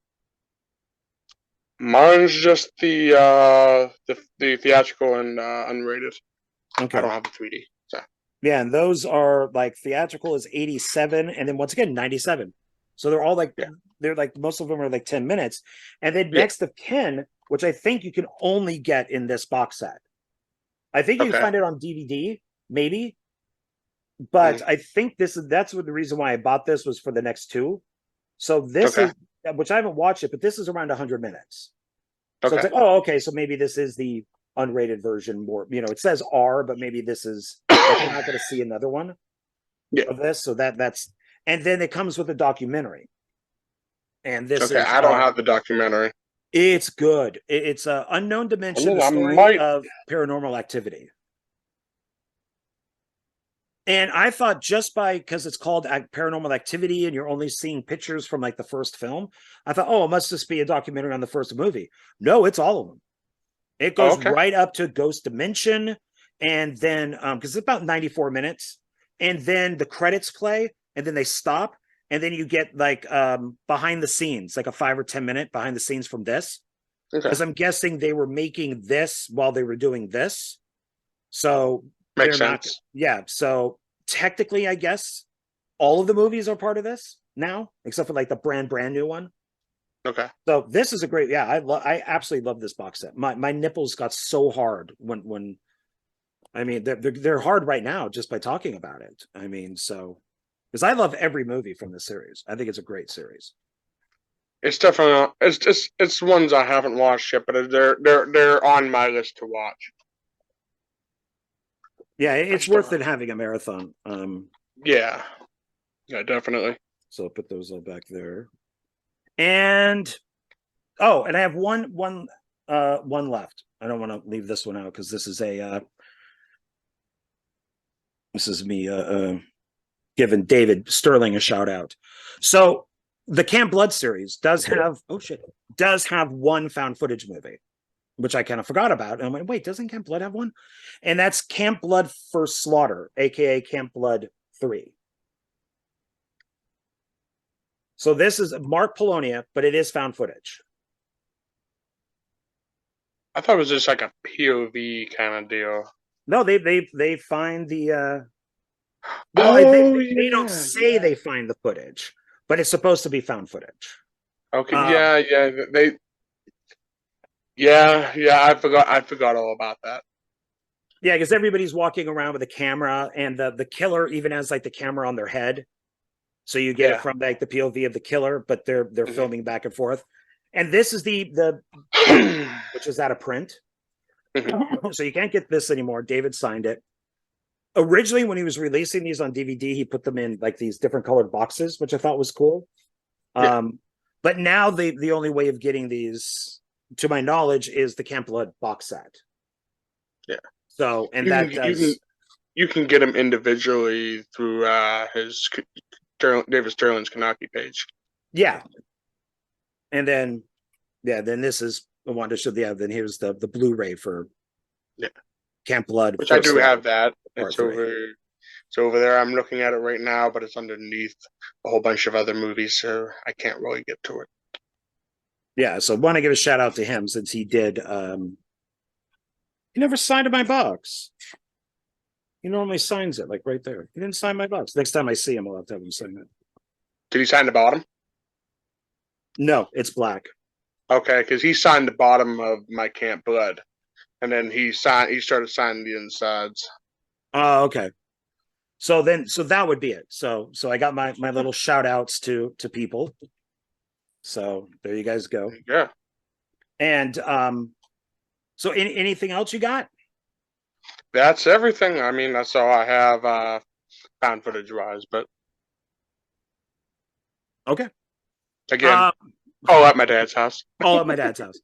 Mine's just the theatrical and unrated. Okay. I don't have the 3D. So. Yeah, and those are like theatrical is 87, and then once again 97. So they're all like they're like most of them are like 10 minutes. And then next of kin, which I think you can only get in this box set. I think you can find it on DVD, maybe. But I think that's what the reason why I bought this was for the next 2. So this is, which I haven't watched it, but this is around 100 minutes. So it's like, oh, okay, so maybe this is the unrated version more, it says R, but maybe this is like, you're not going to see another one of this. So that's, and then it comes with a documentary. And this is I don't have the documentary. It's good. It's a Unknown Dimension, the story of paranormal activity. And I thought just because it's called Paranormal Activity and you're only seeing pictures from like the first film, I thought, oh, it must just be a documentary on the first movie. No, it's all of them. It goes right up to Ghost Dimension. And then, because it's about 94 minutes. And then the credits play and then they stop. And then you get like behind the scenes, like a 5 or 10 minute behind the scenes from this. Because I'm guessing they were making this while they were doing this. So makes sense. So technically, I guess all of the movies are part of this now, except for like the brand new one. Okay. So this is a great, I absolutely love this box set. My nipples got so hard when I mean they're hard right now just by talking about it. I mean, so because I love every movie from this series. I think it's a great series. It's definitely it's ones I haven't watched yet, but they're on my list to watch. Yeah, it's worth it having a marathon. Yeah, definitely. So I'll put those all back there. And and I have one left. I don't want to leave this one out because this is me giving David Sterling a shout out. So the Camp Blood series does have one found footage movie, which I kind of forgot about. And I'm like, wait, doesn't Camp Blood have one? And that's Camp Blood First Slaughter, aka Camp Blood 3. So this is Mark Polonia, but it is found footage. I thought it was just like a POV kind of deal. No, they find the they don't say they find the footage, but it's supposed to be found footage. Okay, I forgot all about that. Yeah, because everybody's walking around with a camera, and the killer even has like the camera on their head, so you get it from like the POV of the killer, but they're filming back and forth. And this is the which is out of print, so you can't get this anymore. David signed it. Originally, when he was releasing these on DVD, he put them in like these different colored boxes, which I thought was cool. But now the only way of getting these, to my knowledge, is the Camp Blood box set. Yeah. So, and you can get them individually through his David Sterling's Kanaki page. Yeah. And then this is the one to show. Yeah. Then here's the Blu-ray for Camp Blood, which I do have that. It's over there. I'm looking at it right now, but it's underneath a whole bunch of other movies, so I can't really get to it. Yeah, so I want to give a shout out to him since he did. He never signed my box. He normally signs it like right there. He didn't sign my box. Next time I see him, I'll have to have him sign it. Did he sign the bottom? No, it's black. Okay, because he signed the bottom of my Camp Blood, and then he started signing the insides. Oh, okay. So that would be it. So I got my little shout outs to people. So there you guys go. Yeah. And so anything else you got? That's everything. I mean, that's all I have found footage wise, but Okay. Again, all at my dad's house. All at my dad's house.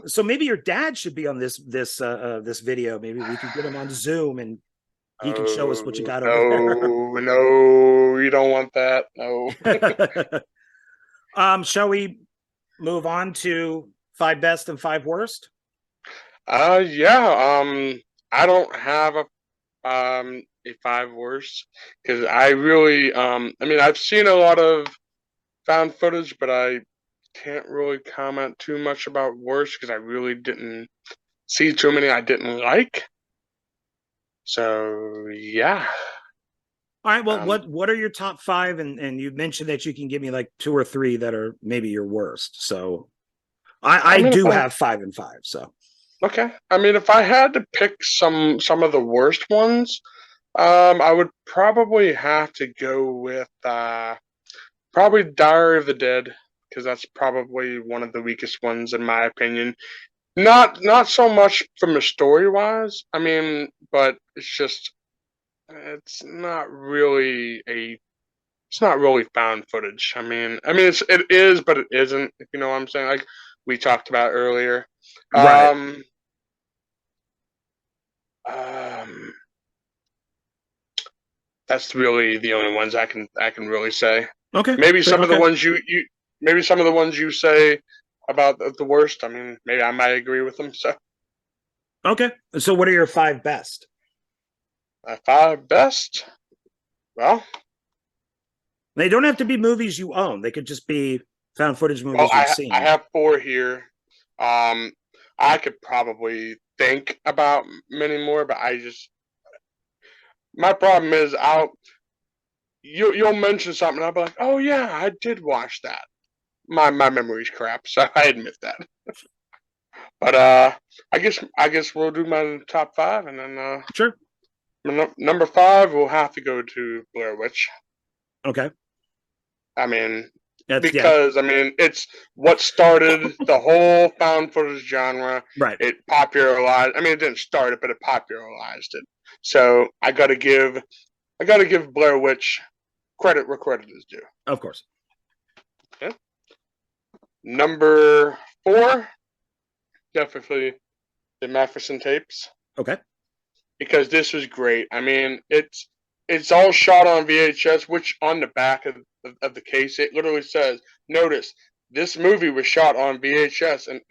So maybe your dad should be on this video. Maybe we could get him on Zoom and he can show us what you got over there. No, you don't want that. No. Shall we move on to 5 best and 5 worst? Yeah. I don't have a 5 worst because I really I mean I've seen a lot of found footage, but I can't really comment too much about worst because I really didn't see too many I didn't like. So yeah. All right. Well, what are your top 5? And you mentioned that you can give me like 2 or 3 that are maybe your worst. So I mean, do have 5 and 5. So okay. I mean, if I had to pick some of the worst ones, I would probably have to go with probably Diary of the Dead because that's probably one of the weakest ones in my opinion. Not so much from a story wise. I mean, but it's not really found footage. It is, but it isn't. If you know what I'm saying, like we talked about earlier. right. That's really the only ones I can really say. Okay. Maybe some of the ones maybe some of the ones you say about the worst. I mean, maybe I might agree with them. So okay. So what are your 5 best? 5 best. Well, they don't have to be movies you own. They could just be found footage movies you've seen. I have 4 here. I could probably think about many more, but my problem is you'll mention something, I'll be like, oh yeah, I did watch that. My memory's crap, so I admit that. But I guess we'll do my top 5, and then sure. Number 5 will have to go to Blair Witch. Okay. I mean, because I mean, it's what started the whole found footage genre. Right. It popularized. I mean, it didn't start it, but it popularized it. So I got to give Blair Witch credit where credit is due. Of course. Okay. Number 4, definitely the Matheson tapes. Okay. Because this was great. I mean, it's all shot on VHS, which on the back of the case it literally says, "Notice this movie was shot on VHS and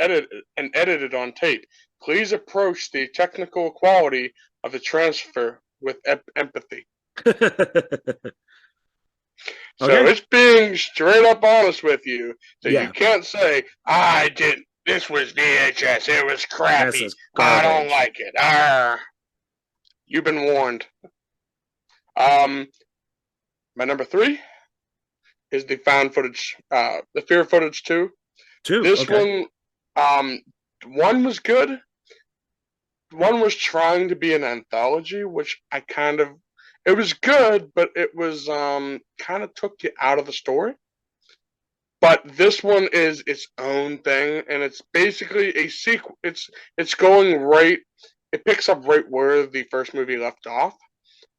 edited on tape. Please approach the technical quality of the transfer with empathy." So it's being straight up honest with you. So you can't say, I didn't. This was VHS. It was crappy. I don't like it. You've been warned. My number 3 is the found footage, the fear footage 2. This one, one was good. One was trying to be an anthology, which it was good, but it was kind of took you out of the story. But this one is its own thing, and it's basically a sequel. It's going right. It picks up right where the first movie left off,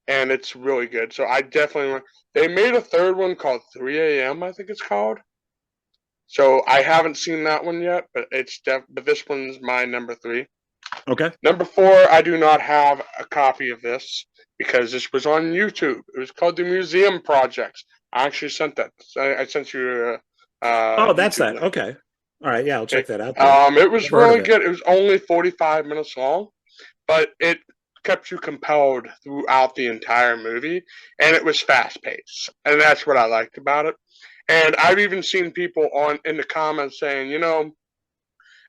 and it's really good. So I definitely. They made a 3rd one called 3 a.m. I think it's called. So I haven't seen that one yet, but but this one's my number 3. Okay. Number 4, I do not have a copy of this because this was on YouTube. It was called The Museum Project. I actually sent that. I sent you. Oh, that's that. Okay. All right. Yeah, I'll check that out. It was really good. It was only 45 minutes long, but it kept you compelled throughout the entire movie, and it was fast paced, and that's what I liked about it. And I've even seen people in the comments saying, you know,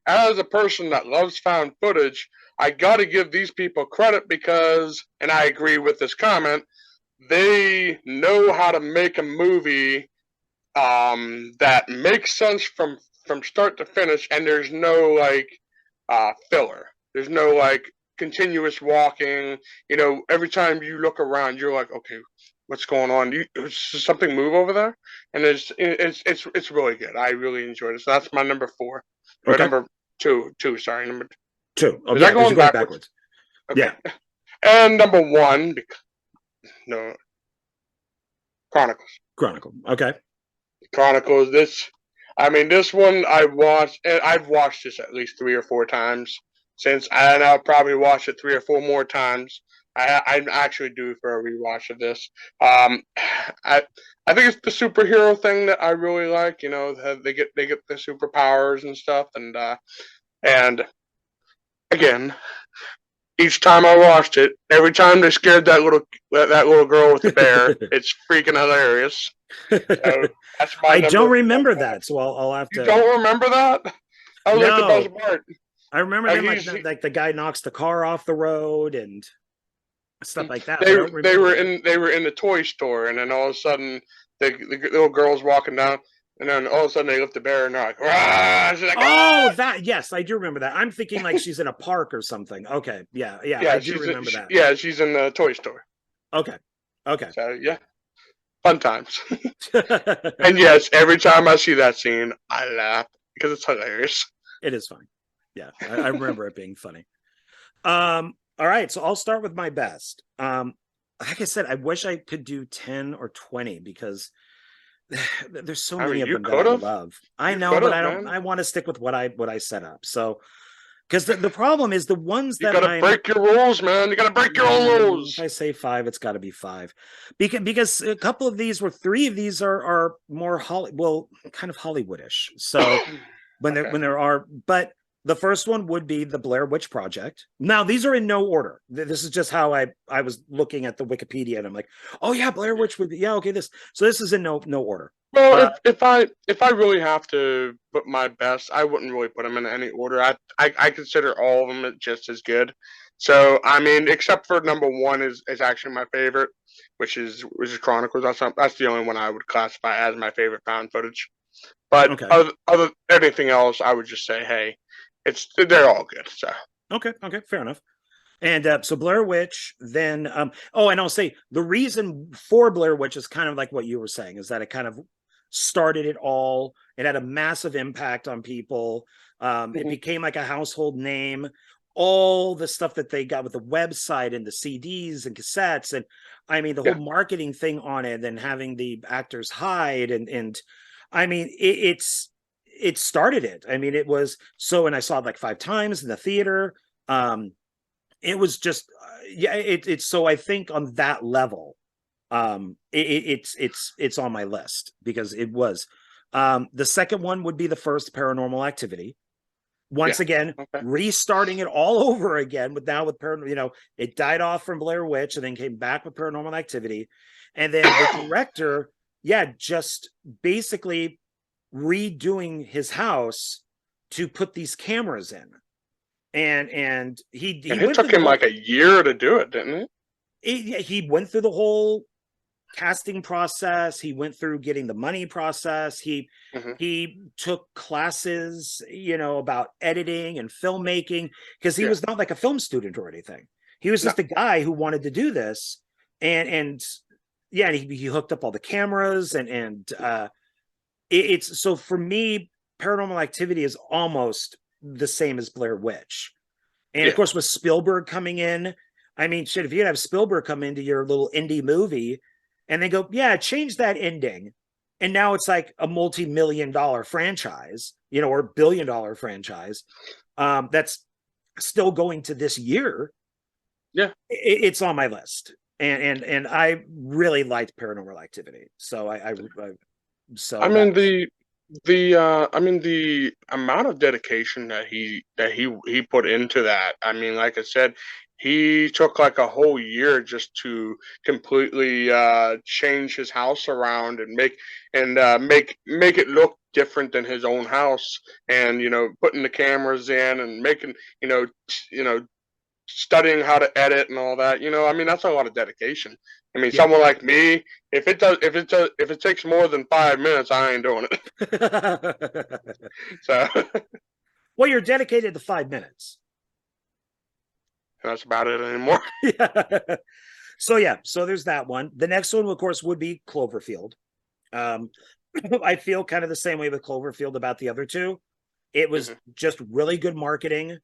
as a person that loves found footage, I got to give these people credit because, and I agree with this comment, they know how to make a movie that makes sense from start to finish, and there's no filler. There's no continuous walking. You know, every time you look around, you're like, okay, what's going on? Does something move over there? And it's really good. I really enjoyed it. So that's my number 4. Or number 2. Sorry, number 2. Okay, I'm going backwards. Okay. Yeah. And number 1, Chronicles. Okay. Chronicles. This one I watched, and I've watched this at least 3 or 4 times since, and I'll probably watch it 3 or 4 more times. I'm actually due for a rewatch of this. I I think it's the superhero thing that I really like. You know, they get the superpowers and stuff, and again, each time I watched it, every time they scared that little girl with the bear, it's freaking hilarious. So that's my I don't number. remember that, so I'll have You to. don't remember that? That was like the No, best part. I remember them He's- like the guy knocks the car off the road and stuff like that. But I they don't they remember were that. in the toy store, and then all of a sudden the little girl's walking down, and then all of a sudden they lift the bear, and they're like, "Rah!" She's like, Oh, "Ah!" that yes, I do remember that. I'm thinking like she's in a park or something. Okay, yeah, Yeah, I do remember that. yeah, she's in the toy store. Okay, okay. So yeah, fun times. And yes, every time I see that scene, I laugh because it's hilarious. It is funny. Yeah, I remember it being funny. All right, so I'll start with my best. Like I said, I wish I could do 10 or 20 because there's so many of You them that could I have. love. I You know, could but have, I don't. man. I want to stick with what I set up. So, because the problem is the ones You that gotta break your rules, man. You gotta break your own if rules. I say 5, it's got to be 5, because a couple of these, or 3 of these, are more kind of Hollywoodish. So Okay. when there are, but the first one would be the Blair Witch Project. Now these are in no order. This is just how I was looking at the Wikipedia, and I'm like, oh yeah, Blair Witch would be, yeah, okay, this. So this is in no order. Well, if I really have to put my best, I wouldn't really put them in any order. I consider all of them just as good. So I mean, except for number one is actually my favorite, which is Chronicles. That's the only one I would classify as my favorite found footage. But Okay. other anything else, I would just say, hey, they're all good. So Okay, fair enough. And so Blair Witch, then and I'll say the reason for Blair Witch is kind of like what you were saying, is that it kind of started it all. It had a massive impact on people. It became like a household name. All the stuff that they got with the website and the CDs and cassettes, and I mean the whole marketing thing on it, and having the actors hide, and I mean it started it. I mean it was so, and I saw it like 5 times in the theater. It was just it's so I think on that level it's on my list because it was. The second one would be the first Paranormal Activity. Once again, restarting it all over again with paranormal, it died off from Blair Witch and then came back with Paranormal Activity. And then the director, just basically redoing his house to put these cameras in. And it took him like a year to do it, didn't it? He went through the whole casting process. He went through getting the money process. He took classes, about editing and filmmaking, because he was not like a film student or anything. He was just a guy who wanted to do this, and he hooked up all the cameras, and it's so for me, Paranormal Activity is almost the same as Blair Witch. And of course, with Spielberg coming in, I mean, shit, if you'd have Spielberg come into your little indie movie and they go, change that ending, and now it's like a multi-million-dollar franchise, or billion-dollar franchise, that's still going to this year. It's on my list. And I really liked Paranormal Activity. So the amount of dedication that he put into that. I mean, like I said, he took like a whole year just to completely change his house around and make it look different than his own house, and putting the cameras in and making studying how to edit and all that. I mean, that's a lot of dedication. I mean, someone like me, if it takes more than 5 minutes, I ain't doing it. So, well, you're dedicated to 5 minutes. That's about it anymore. So there's that one. The next one, of course, would be Cloverfield. I feel kind of the same way with Cloverfield about the other two. It was just really good marketing.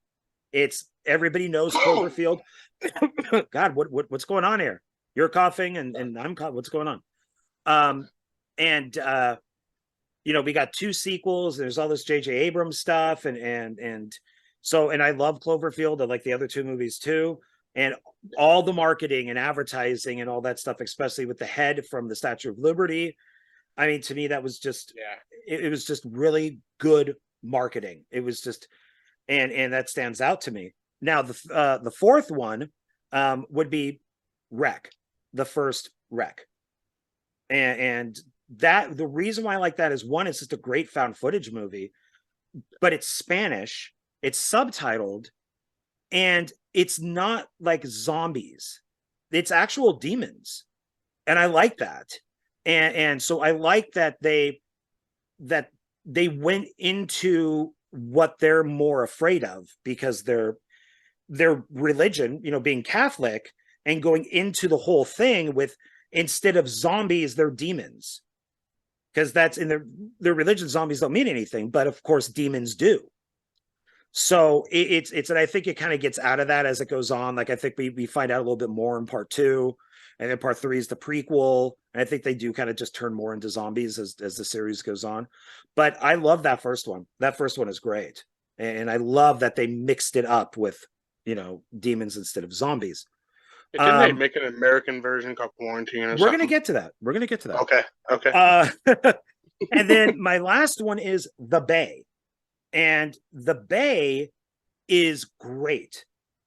It's everybody knows Cloverfield. God, what's going on here? You're coughing and I'm coughing. What's going on? you know, we got 2 sequels. There's all this J.J. Abrams stuff, and so, and I love Cloverfield. I like the other 2 movies too, and all the marketing and advertising and all that stuff, especially with the head from the Statue of Liberty. I mean, to me, that was just, it was just really good marketing. It was just, and that stands out to me. Now, the fourth one would be Wreck, the first Wreck, and that, the reason why I like that is, one, it's just a great found footage movie, but it's Spanish, it's subtitled, and it's not like zombies, it's actual demons, and I like that. And so I like that they went into what they're more afraid of, because their religion, you know, being Catholic, and going into the whole thing with, instead of zombies, they're demons, because that's in their religion. Zombies don't mean anything, but of course demons do. So it's and I think it kind of gets out of that as it goes on. Like, I think we find out a little bit more in part 2, and then part 3 is the prequel, and I think they do kind of just turn more into zombies as the series goes on. But I love that first one. That first one is great, and I love that they mixed it up with, you know, demons instead of zombies. Didn't they make an American version called Quarantine? We're gonna get to that. We're gonna get to that. Okay. And then my last one is The Bay, and The Bay is great.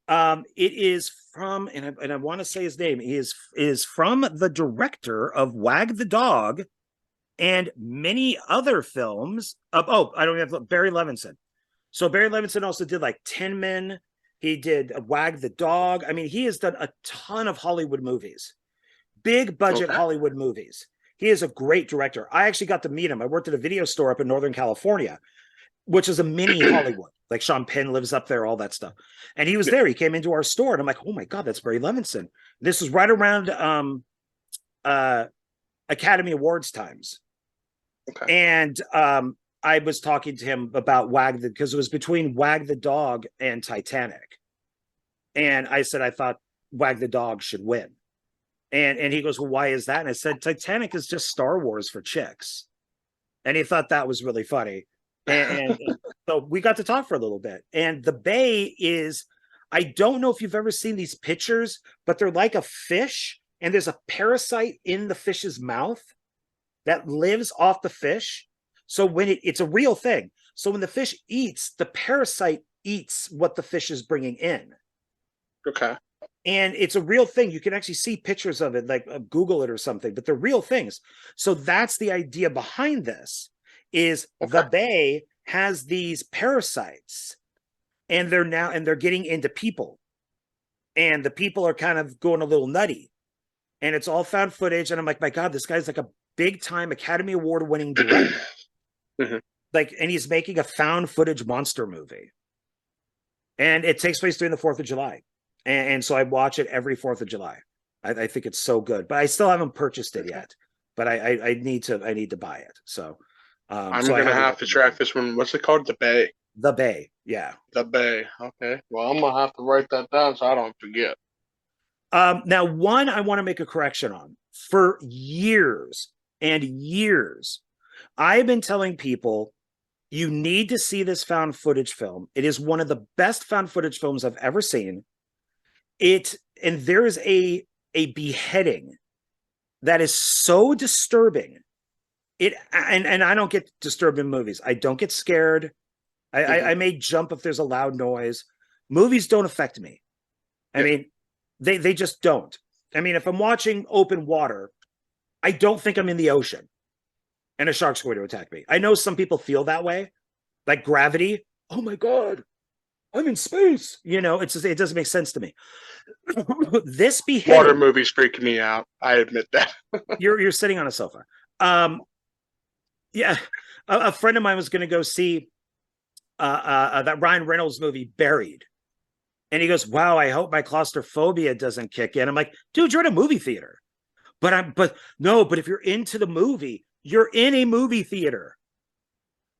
It is from, and I want to say his name, is from the director of Wag the Dog and many other films. I don't have Barry Levinson. So Barry Levinson also did like Tin Men. He did Wag the Dog. I mean, he has done a ton of Hollywood movies, big budget Hollywood movies. He is a great director. I actually got to meet him. I worked at a video store up in Northern California, which is a mini Hollywood. Like Sean Penn lives up there, all that stuff. And he was there. He came into our store, and I'm like, oh my God, that's Barry Levinson. This is right around Academy Awards times. Okay. And I was talking to him about because it was between Wag the Dog and Titanic. And I said, I thought Wag the Dog should win. And he goes, well, why is that? And I said, Titanic is just Star Wars for chicks. And he thought that was really funny. And so we got to talk for a little bit. And The Bay is, I don't know if you've ever seen these pictures, but they're like a fish, and there's a parasite in the fish's mouth that lives off the fish. So when it's a real thing. So when the fish eats, the parasite eats what the fish is bringing in. Okay. And it's a real thing. You can actually see pictures of it, like Google it or something, but they're real things. So that's the idea behind this, is The Bay has these parasites, and they're getting into people, and the people are kind of going a little nutty, and it's all found footage. And I'm like, my God, this guy's like a big time Academy Award winning director. Like, and he's making a found footage monster movie, and it takes place during the 4th of July. And so I watch it every 4th of July. I think it's so good, but I still haven't purchased it yet, but I need to buy it. So I'm going to have to track this one. What's it called? The Bay. The Bay. Yeah. The Bay. Okay. Well, I'm going to have to write that down so I don't forget. Now, one, I want to make a correction on. For years and years, I've been telling people, you need to see this found footage film. It is one of the best found footage films I've ever seen. And there is a beheading that is so disturbing. And I don't get disturbed in movies. I don't get scared. I may jump if there's a loud noise. Movies don't affect me. I mean, they just don't. I mean, if I'm watching open water, I don't think I'm in the ocean and a shark's going to attack me. I know some people feel that way, like Gravity. Oh my God, I'm in space. You know, it doesn't make sense to me. This beheading, water movies freak me out. I admit that. you're sitting on a sofa. Yeah, a friend of mine was going to go see that Ryan Reynolds movie, Buried, and he goes, "Wow, I hope my claustrophobia doesn't kick in." I'm like, "Dude, you're in a movie theater." But if you're into the movie, you're in a movie theater.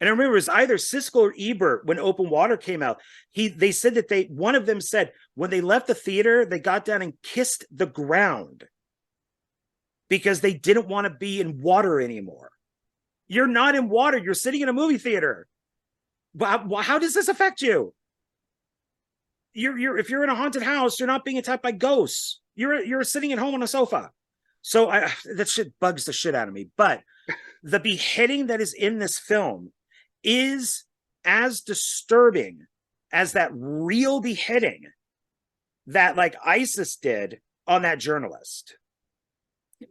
And I remember it was either Siskel or Ebert when Open Water came out. They said that one of them said when they left the theater, they got down and kissed the ground because they didn't want to be in water anymore. You're not in water. You're sitting in a movie theater. How does this affect you? If you're in a haunted house, you're not being attacked by ghosts. You're sitting at home on a sofa. So that shit bugs the shit out of me. But the beheading that is in this film is as disturbing as that real beheading that like ISIS did on that journalist,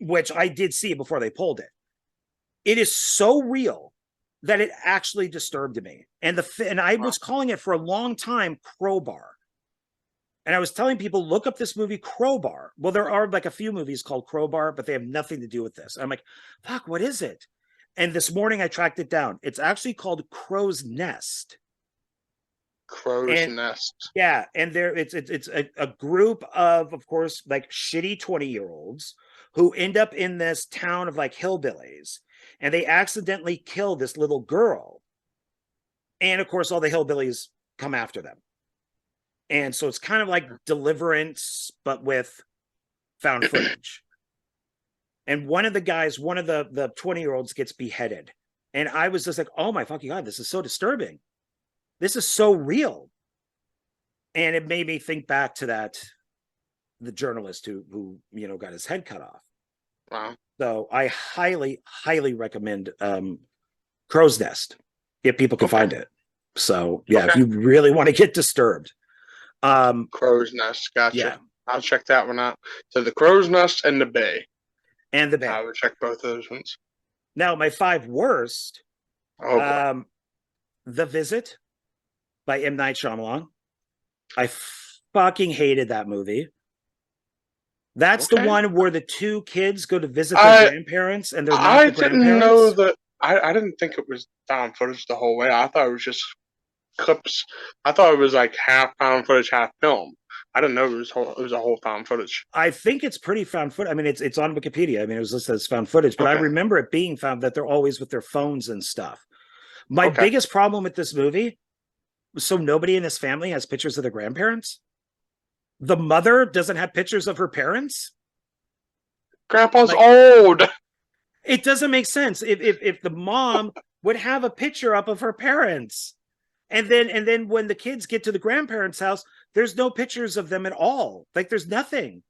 which I did see before they pulled it. It is so real that it actually disturbed me. And I was calling it for a long time Crowbar. And I was telling people, look up this movie Crowbar. Well, there are like a few movies called Crowbar, but they have nothing to do with this. I'm like, fuck, what is it? And this morning I tracked it down. It's actually called Crow's Nest. Crow's Nest. Yeah, and it's a group of course, like shitty 20-year-olds who end up in this town of like hillbillies, and they accidentally kill this little girl. And of course, all the hillbillies come after them. And so it's kind of like Deliverance, but with found footage. And one of the 20-year-olds gets beheaded. And I was just like, oh my fucking God, this is so disturbing. This is so real. And it made me think back to the journalist who got his head cut off. Wow. So I highly, highly recommend Crow's Nest if people can find it. So yeah, if you really want to get disturbed. Crow's Nest, gotcha. Yeah. I'll check that one out. So the Crow's Nest and the Bay. And the Bay. I would check both of those ones. Now, my 5 worst. The Visit by M. Night Shyamalan. I fucking hated that movie. That's the one where the 2 kids go to visit their grandparents, and they're not the grandparents. I didn't know that. I didn't think it was found footage the whole way. I thought it was just clips. I thought it was like half found footage, half film. I didn't know it was a whole found footage. I think it's pretty found footage. I mean, it's on Wikipedia. I mean, it was listed as found footage, but I remember it being found that they're always with their phones and stuff. My biggest problem with this movie was so nobody in this family has pictures of their grandparents. The mother doesn't have pictures of her parents. Grandpa's old. It doesn't make sense. If the mom would have a picture up of her parents, and then when the kids get to the grandparents' house, there's no pictures of them at all. Like there's nothing.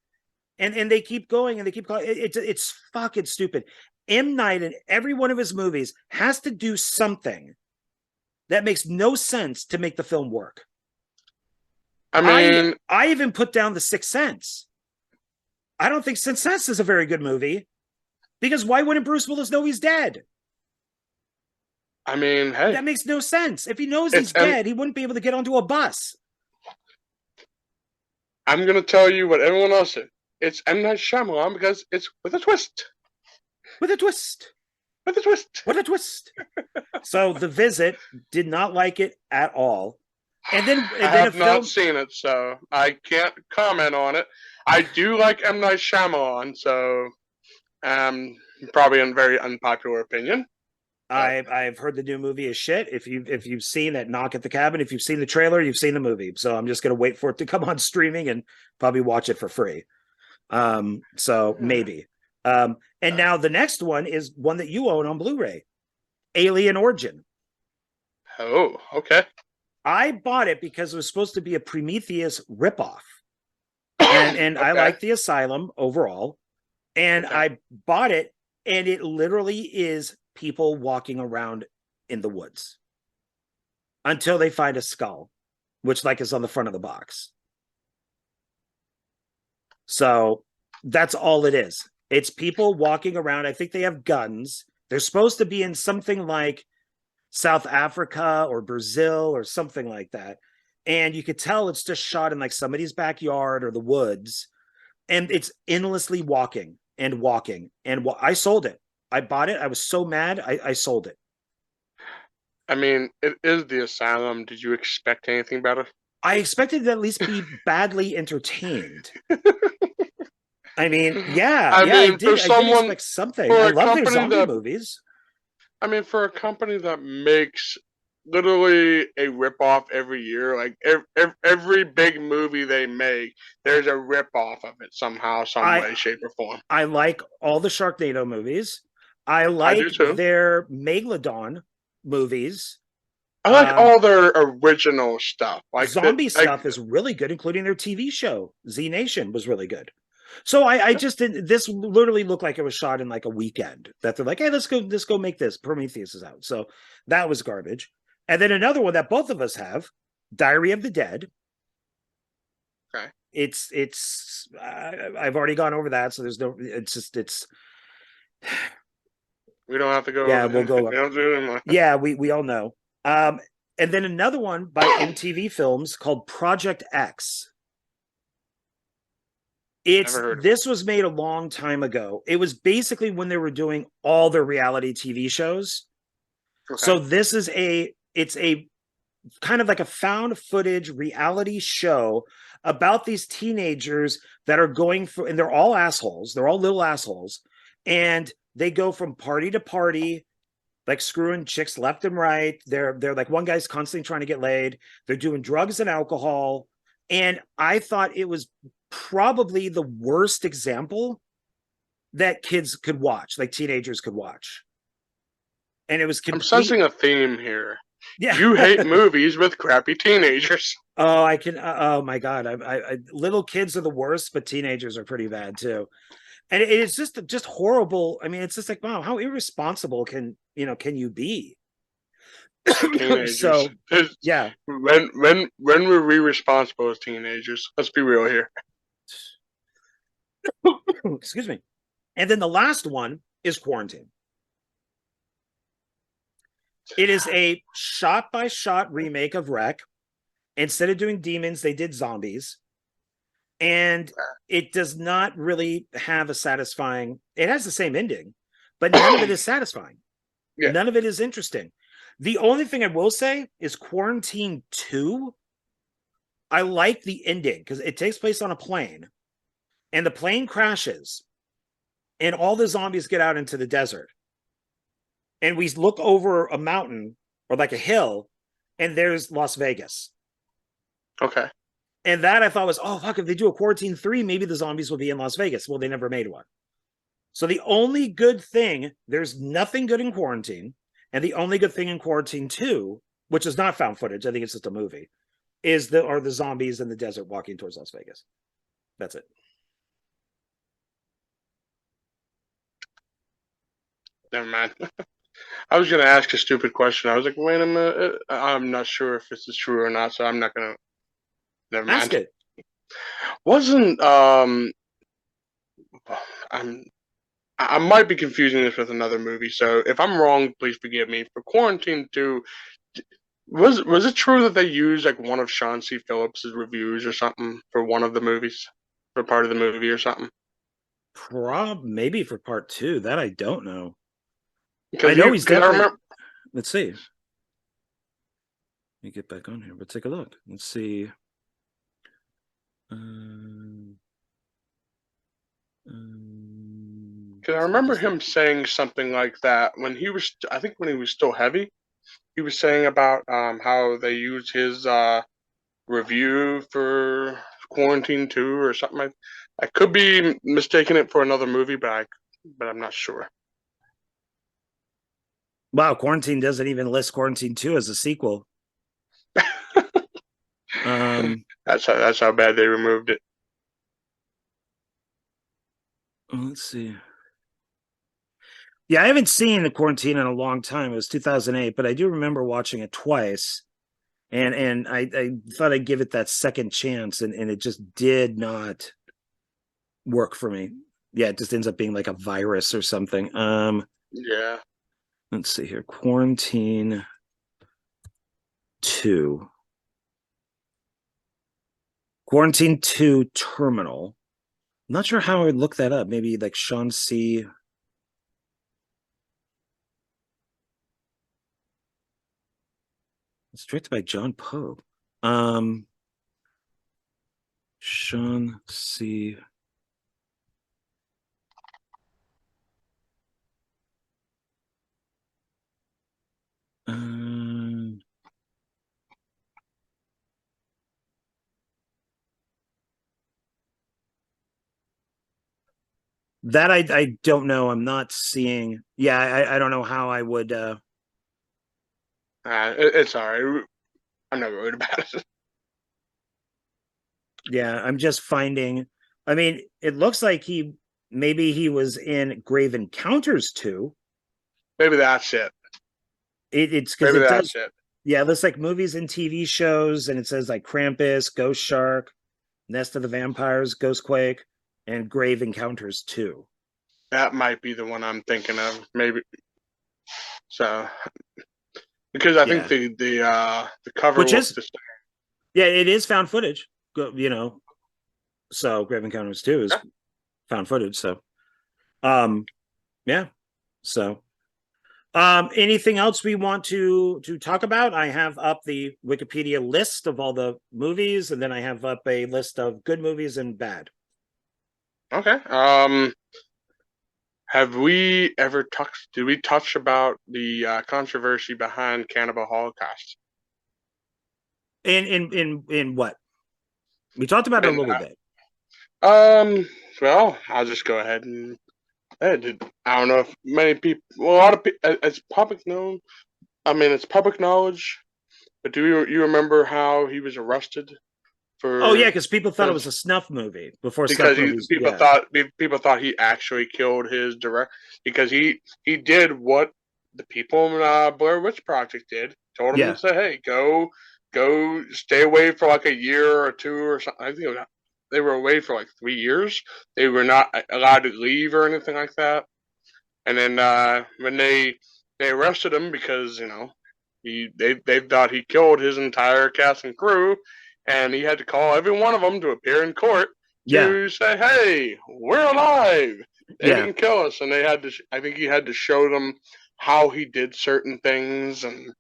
And they keep going and they keep calling. It's fucking stupid. M. Night in every one of his movies has to do something that makes no sense to make the film work. I mean, I even put down The Sixth Sense. I don't think Sixth Sense is a very good movie, because why wouldn't Bruce Willis know he's dead? I mean, hey, that makes no sense. If he knows he's dead, he wouldn't be able to get onto a bus. I'm going to tell you what everyone else said. It's M. Night Shyamalan because it's with a twist. With a twist. With a twist. With a twist. So The Visit, did not like it at all. And then I have not seen it, so I can't comment on it. I do like M. Night Shyamalan, so probably a very unpopular opinion. I've heard the new movie is shit. If you've seen that Knock at the Cabin, if you've seen the trailer, you've seen the movie. So I'm just gonna wait for it to come on streaming and probably watch it for free. So maybe. And now the next one is one that you own on Blu-ray, Alien Origin. Oh, okay. I bought it because it was supposed to be a Prometheus ripoff. And I like the Asylum overall. And I bought it, and it literally is people walking around in the woods until they find a skull, which like is on the front of the box. So that's all it is. It's people walking around. I think they have guns. They're supposed to be in something like South Africa or Brazil or something like that. And you could tell it's just shot in like somebody's backyard or the woods. And it's endlessly walking and walking. And I sold it. I bought it. I was so mad. I sold it. I mean, it is the Asylum. Did you expect anything better? I expected to at least be badly entertained. I mean, I did. I did expect something. I love their zombie movies. I mean, for a company that makes literally a ripoff every year, like every big movie they make, there's a ripoff of it somehow, some way, shape, or form. I like all the Sharknado movies. I I do like too. their Megalodon movies. I like all their original stuff. Like that. Zombie Like stuff is really good, including their TV show. Z Nation was really good. So I just didn't. This literally looked like it was shot in like a weekend. That they're like, hey, let's go make this. Prometheus is out, so that was garbage. And then another one that both of us have, Diary of the Dead. okay. It's I've already gone over that, so there's no. It's We don't have to go yeah. over We'll them. go. We don't do it anymore. Yeah, we all know. And then another one by MTV Films called Project X. Never It's heard of it. this was made a long time ago. It was basically when they were doing all their reality TV shows. Okay. So this is it's a kind of like a found footage reality show about these teenagers that are going for, and they're all assholes. They're all little assholes. And they go from party to party, like screwing chicks left and right. They're like, one guy's constantly trying to get laid. They're doing drugs and alcohol. And I thought it was probably the worst example that kids could watch, like teenagers could watch. And it was I'm complete. sensing a theme here. Yeah. You hate movies with crappy teenagers. Oh, I can. Oh my God. Little kids are the worst, but teenagers are pretty bad too. And it's just horrible. I mean, it's just like, wow, how irresponsible can you be? Teenagers. So yeah. When were we responsible as teenagers? Let's be real here. Excuse me. And then the last one is Quarantine. It is a shot by shot remake of Wreck. Instead of doing demons, they did zombies. And it does not really have a satisfying, it has the same ending, but none of it is satisfying. Yeah. None of it is interesting. The only thing I will say is Quarantine 2. I like the ending because it takes place on a plane and the plane crashes and all the zombies get out into the desert. And we look over a mountain or like a hill and there's Las Vegas. Okay. And that I thought was, oh, fuck, if they do a Quarantine 3, maybe the zombies will be in Las Vegas. Well, they never made one. So the only good thing, there's nothing good in Quarantine. And the only good thing in Quarantine 2, which is not found footage, I think it's just a movie, are the zombies in the desert walking towards Las Vegas. That's it. Never mind. I was gonna ask a stupid question. I was like, wait a minute. I'm not sure if this is true or not, so I'm not gonna. Never Ask mind. it. Wasn't I'm I might be confusing this with another movie, so if I'm wrong, please forgive me. For Quarantine 2, was it true that they used like one of Sean C. Phillips's reviews or something for one of the movies, for part of the movie or something? Maybe for part 2. That I don't know. Because I know he's I definitely. remember. Let's see. Let me get back on here, but take a look. Let's see. Because I remember him saying something like that when he was, I think when he was still heavy, he was saying about how they used his review for Quarantine 2 or something like. I could be mistaking it for another movie, but I'm not sure. Wow, Quarantine doesn't even list Quarantine 2 as a sequel. That's how bad they removed it. Let's see. Yeah, I haven't seen the Quarantine in a long time. It was 2008, but I do remember watching it twice. And I thought I'd give it that second chance, and it just did not work for me. Yeah, it just ends up being like a virus or something. Yeah. Let's see here. Quarantine 2. Quarantine 2 Terminal. I'm not sure how I would look that up. Maybe like Sean C. It's directed by John Pope. Sean C. That I don't know. I'm not seeing. Yeah, I don't know how I would. It's all right. I'm not worried about it. Yeah, I'm just finding. I mean, it looks like maybe he was in Grave Encounters too. Maybe that's it. It's because Maybe it that's does. it. Yeah, it looks like movies and TV shows, and it says like Krampus, Ghost Shark, Nest of the Vampires, Ghostquake, and Grave Encounters 2. That might be the one I'm thinking of. Maybe so because I think Yeah, the cover which looked is the same. yeah, it is found footage. You know, so Grave Encounters 2 is Yeah. found footage. So, um, yeah. So, anything else we want to talk about? I have up the Wikipedia list of all the movies, and then I have up a list of good movies and bad. Okay. Have we ever touched? Did we touch about the controversy behind Cannibal Holocaust? In what we talked about it a And little bit. well, I'll just go ahead and I don't know if many people, well, a lot of people, it's public known. I mean, it's public knowledge. But do you remember how he was arrested Oh yeah, for because people thought it was his a snuff movie before snuff because movies. people Yeah, thought he actually killed his direct because he did what the people in Blair Witch Project did. Told him yeah. to say, "Hey, go stay away for like a year or two or something." I think they were away for like 3 years. They were not allowed to leave or anything like that. And then when they arrested him because they thought he killed his entire cast and crew, and he had to call every one of them to appear in court Yeah, to say, "Hey, we're alive. They yeah. didn't kill us." And they had to. I think he had to show them how he did certain things and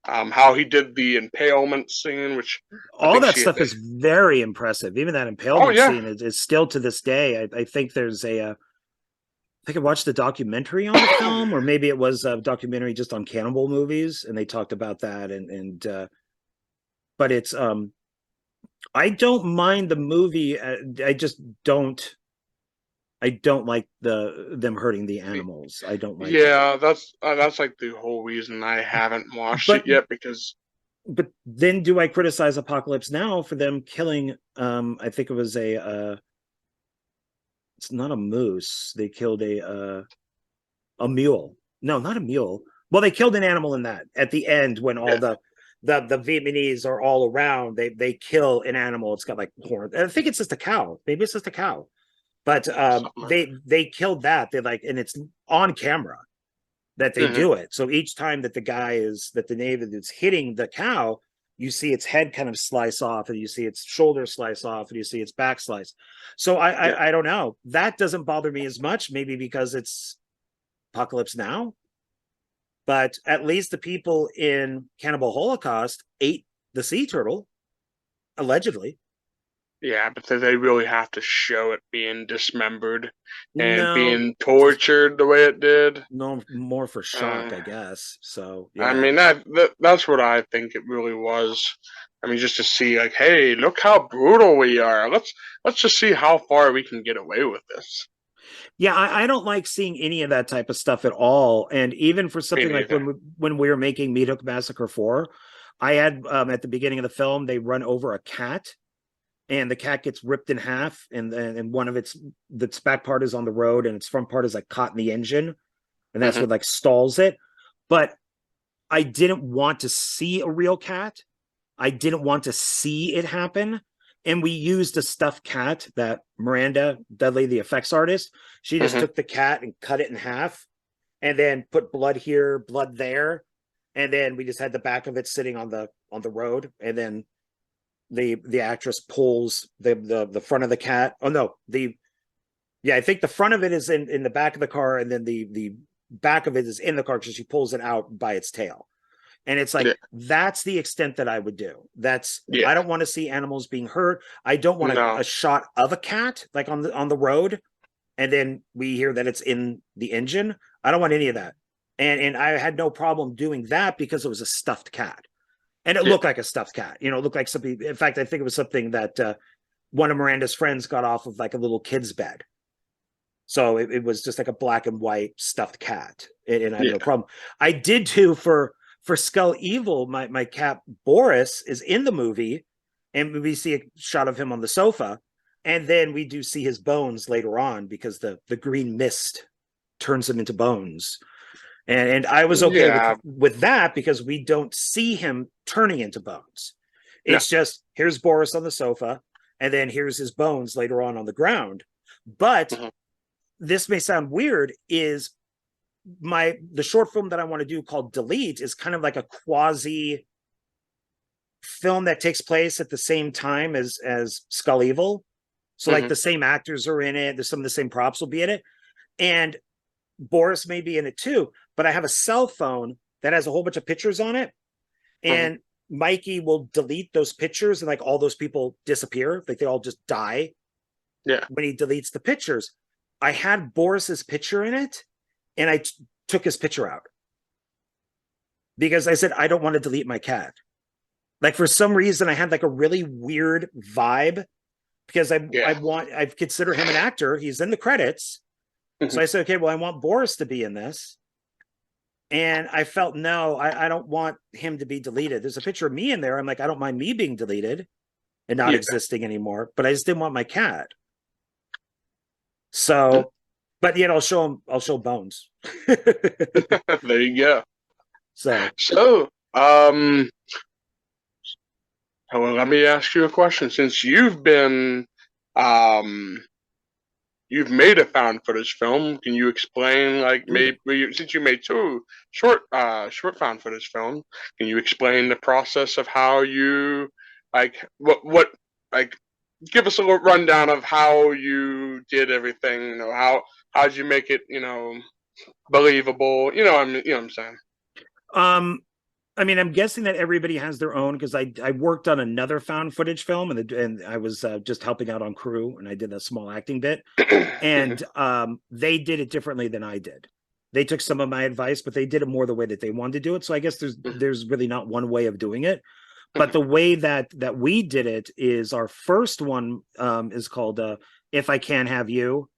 how he did the impalement scene, which I All think that she. stuff is very impressive. Even that Oh impalement yeah. scene is still to this day. I think there's I think I watched the documentary on the film, or maybe it was a documentary just on cannibal movies, and they talked about that. But it's I don't mind the movie. I just don't. I don't like them hurting the animals. I don't like it. Yeah, that's like the whole reason I haven't watched it But yet because then do I criticize Apocalypse Now for them killing I think it was it's not a moose. They killed a mule. No, not a mule. Well, they killed an animal in that at the end when all yeah, the Vietnamese are all around. They kill an animal. It's got like horns. I think it's just a cow. Maybe it's just a cow. But something like they killed that. They like, and it's on camera that they that. do it. So each time that the native is hitting the cow, you see its head kind of slice off, and you see its shoulder slice off, and you see its back slice. So Yeah. I don't know. That doesn't bother me as much, maybe because it's Apocalypse Now. But at least the people in Cannibal Holocaust ate the sea turtle, allegedly. Yeah, but they really have to show it being dismembered and No, being just tortured the way it did. no more for shock, Uh, I guess. So I yeah. mean that's what I think it really was. I mean, just to see like, hey, look how brutal we are. Let's just see how far we can get away with this. Yeah, I don't like seeing any of that type of stuff at all. And even for Me something like neither. when we were making Meat Hook Massacre 4, I had at the beginning of the film, they run over a cat, and the cat gets ripped in half, and one of its back part is on the road, and its front part is like caught in the engine, and that's Hmm. what like stalls it. But I didn't want to see a real cat. I didn't want to see it happen. And we used a stuffed cat that Miranda Dudley, the effects artist, she just Hmm. took the cat and cut it in half and then put blood here, blood there. And then we just had the back of it sitting on the road. And then the actress pulls the front of the cat. Oh no, I think the front of it is in the back of the car, and then the back of it is in the car because she pulls it out by its tail. And it's like, Yeah. that's the extent that I would do. Yeah. I don't want to see animals being hurt. I don't want No. a shot of a cat like on the road, and then we hear that it's in the engine. I don't want any of that. And I had no problem doing that because it was a stuffed cat. And it Yeah. looked like a stuffed cat. It looked like something. In fact, I think it was something that one of Miranda's friends got off of like a little kid's bed. So it was just like a black and white stuffed cat, and I have Yeah. no problem. I did too for Skull Evil. My cat Boris is in the movie, and we see a shot of him on the sofa, and then we do see his bones later on because the green mist turns him into bones. And I was okay Yeah. with that because we don't see him turning into bones. No. It's just here's Boris on the sofa, and then here's his bones later on the ground. But this may sound weird, is the short film that I want to do called Delete is kind of like a quasi film that takes place at the same time as Skull Evil. So like the same actors are in it, there's some of the same props will be in it, and Boris may be in it too, but I have a cell phone that has a whole bunch of pictures on it, and Mikey will delete those pictures and like all those people disappear, like they all just die when he deletes the pictures. I had Boris's picture in it, and I took his picture out because I said I don't want to delete my cat. Like for some reason I had like a really weird vibe because I consider him an actor. He's in the credits. So I said, okay, well, I want Boris to be in this. And I felt, no, I don't want him to be deleted. There's a picture of me in there. I'm like, I don't mind me being deleted and not existing anymore, but I just didn't want my cat. So, but yet I'll show bones. There you go. So, well, let me ask you a question. Since you've been, you've made a found footage film, can you explain, like, maybe since you made two short found footage film, can you explain the process of how you, like, what, like, give us a little rundown of how you did everything, you know, how'd you make it, you know, believable, you know what I'm saying? I mean, I'm guessing that everybody has their own, because I worked on another found footage film, and I was just helping out on crew, and I did a small acting bit, and they did it differently than I did. They took some of my advice, but they did it more the way that they wanted to do it. So I guess there's really not one way of doing it. But the way that we did it is our first one is called "If I Can't Have You,"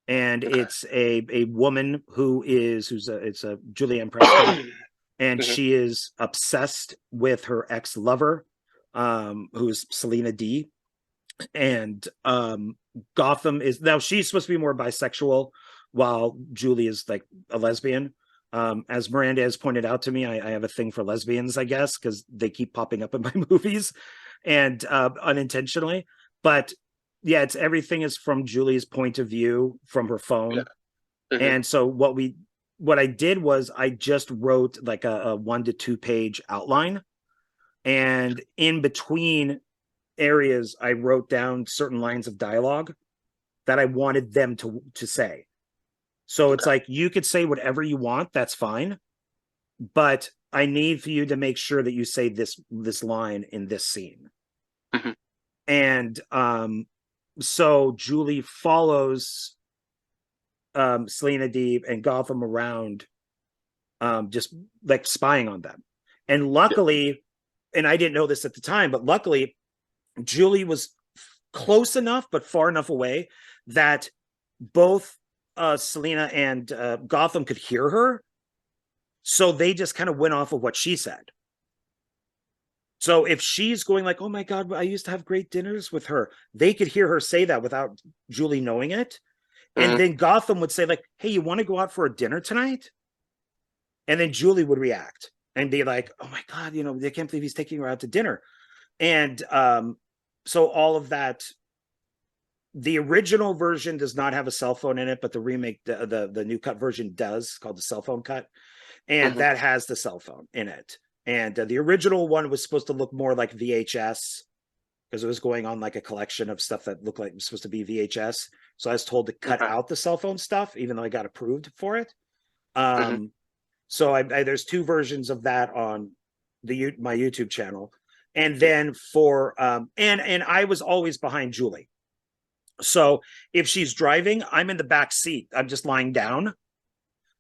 and it's a woman it's a Julianne Prescott, and she is obsessed with her ex-lover, who's Selena D. And Gotham is now, she's supposed to be more bisexual, while Julie is like a lesbian. As Miranda has pointed out to me, I have a thing for lesbians, I guess, because they keep popping up in my movies, and unintentionally. But yeah, everything is from Julie's point of view from her phone. And so what I did was I just wrote like a 1 to 2 page outline, and in between areas I wrote down certain lines of dialogue that I wanted them to say. So it's like, you could say whatever you want, that's fine, but I need for you to make sure that you say this line in this scene. And so Julie follows Selena D and Gotham around, just like spying on them. And luckily, and I didn't know this at the time, but luckily Julie was close enough but far enough away that both Selena and Gotham could hear her, so they just kind of went off of what she said. So if she's going like, oh my god, I used to have great dinners with her, they could hear her say that without Julie knowing it. And then Gotham would say like, hey, you want to go out for a dinner tonight? And then Julie would react and be like, oh my god, you know, they can't believe he's taking her out to dinner. And so all of that, the original version does not have a cell phone in it, but the remake, the new cut version does, called the cell phone cut, and that has the cell phone in it. And the original one was supposed to look more like VHS, because it was going on like a collection of stuff that looked like it was supposed to be VHS. So I was told to cut out the cell phone stuff, even though I got approved for it. So there's 2 versions of that on my YouTube channel. And then for and I was always behind Julie. So if she's driving, I'm in the back seat. I'm just lying down,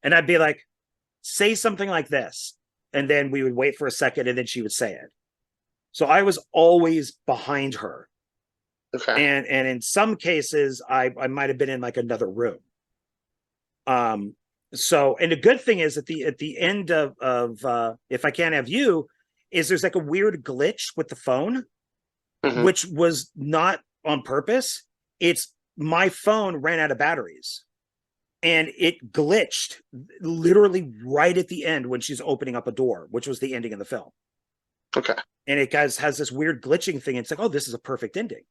and I'd be like, say something like this. And then we would wait for a second, and then she would say it. So I was always behind her. And in some cases, I might have been in like another room. So, and the good thing is at the end of If I Can't Have You, is there's like a weird glitch with the phone, which was not on purpose. It's my phone ran out of batteries, and it glitched literally right at the end when she's opening up a door, which was the ending of the film. Okay. And it has this weird glitching thing. It's like, oh, this is a perfect ending.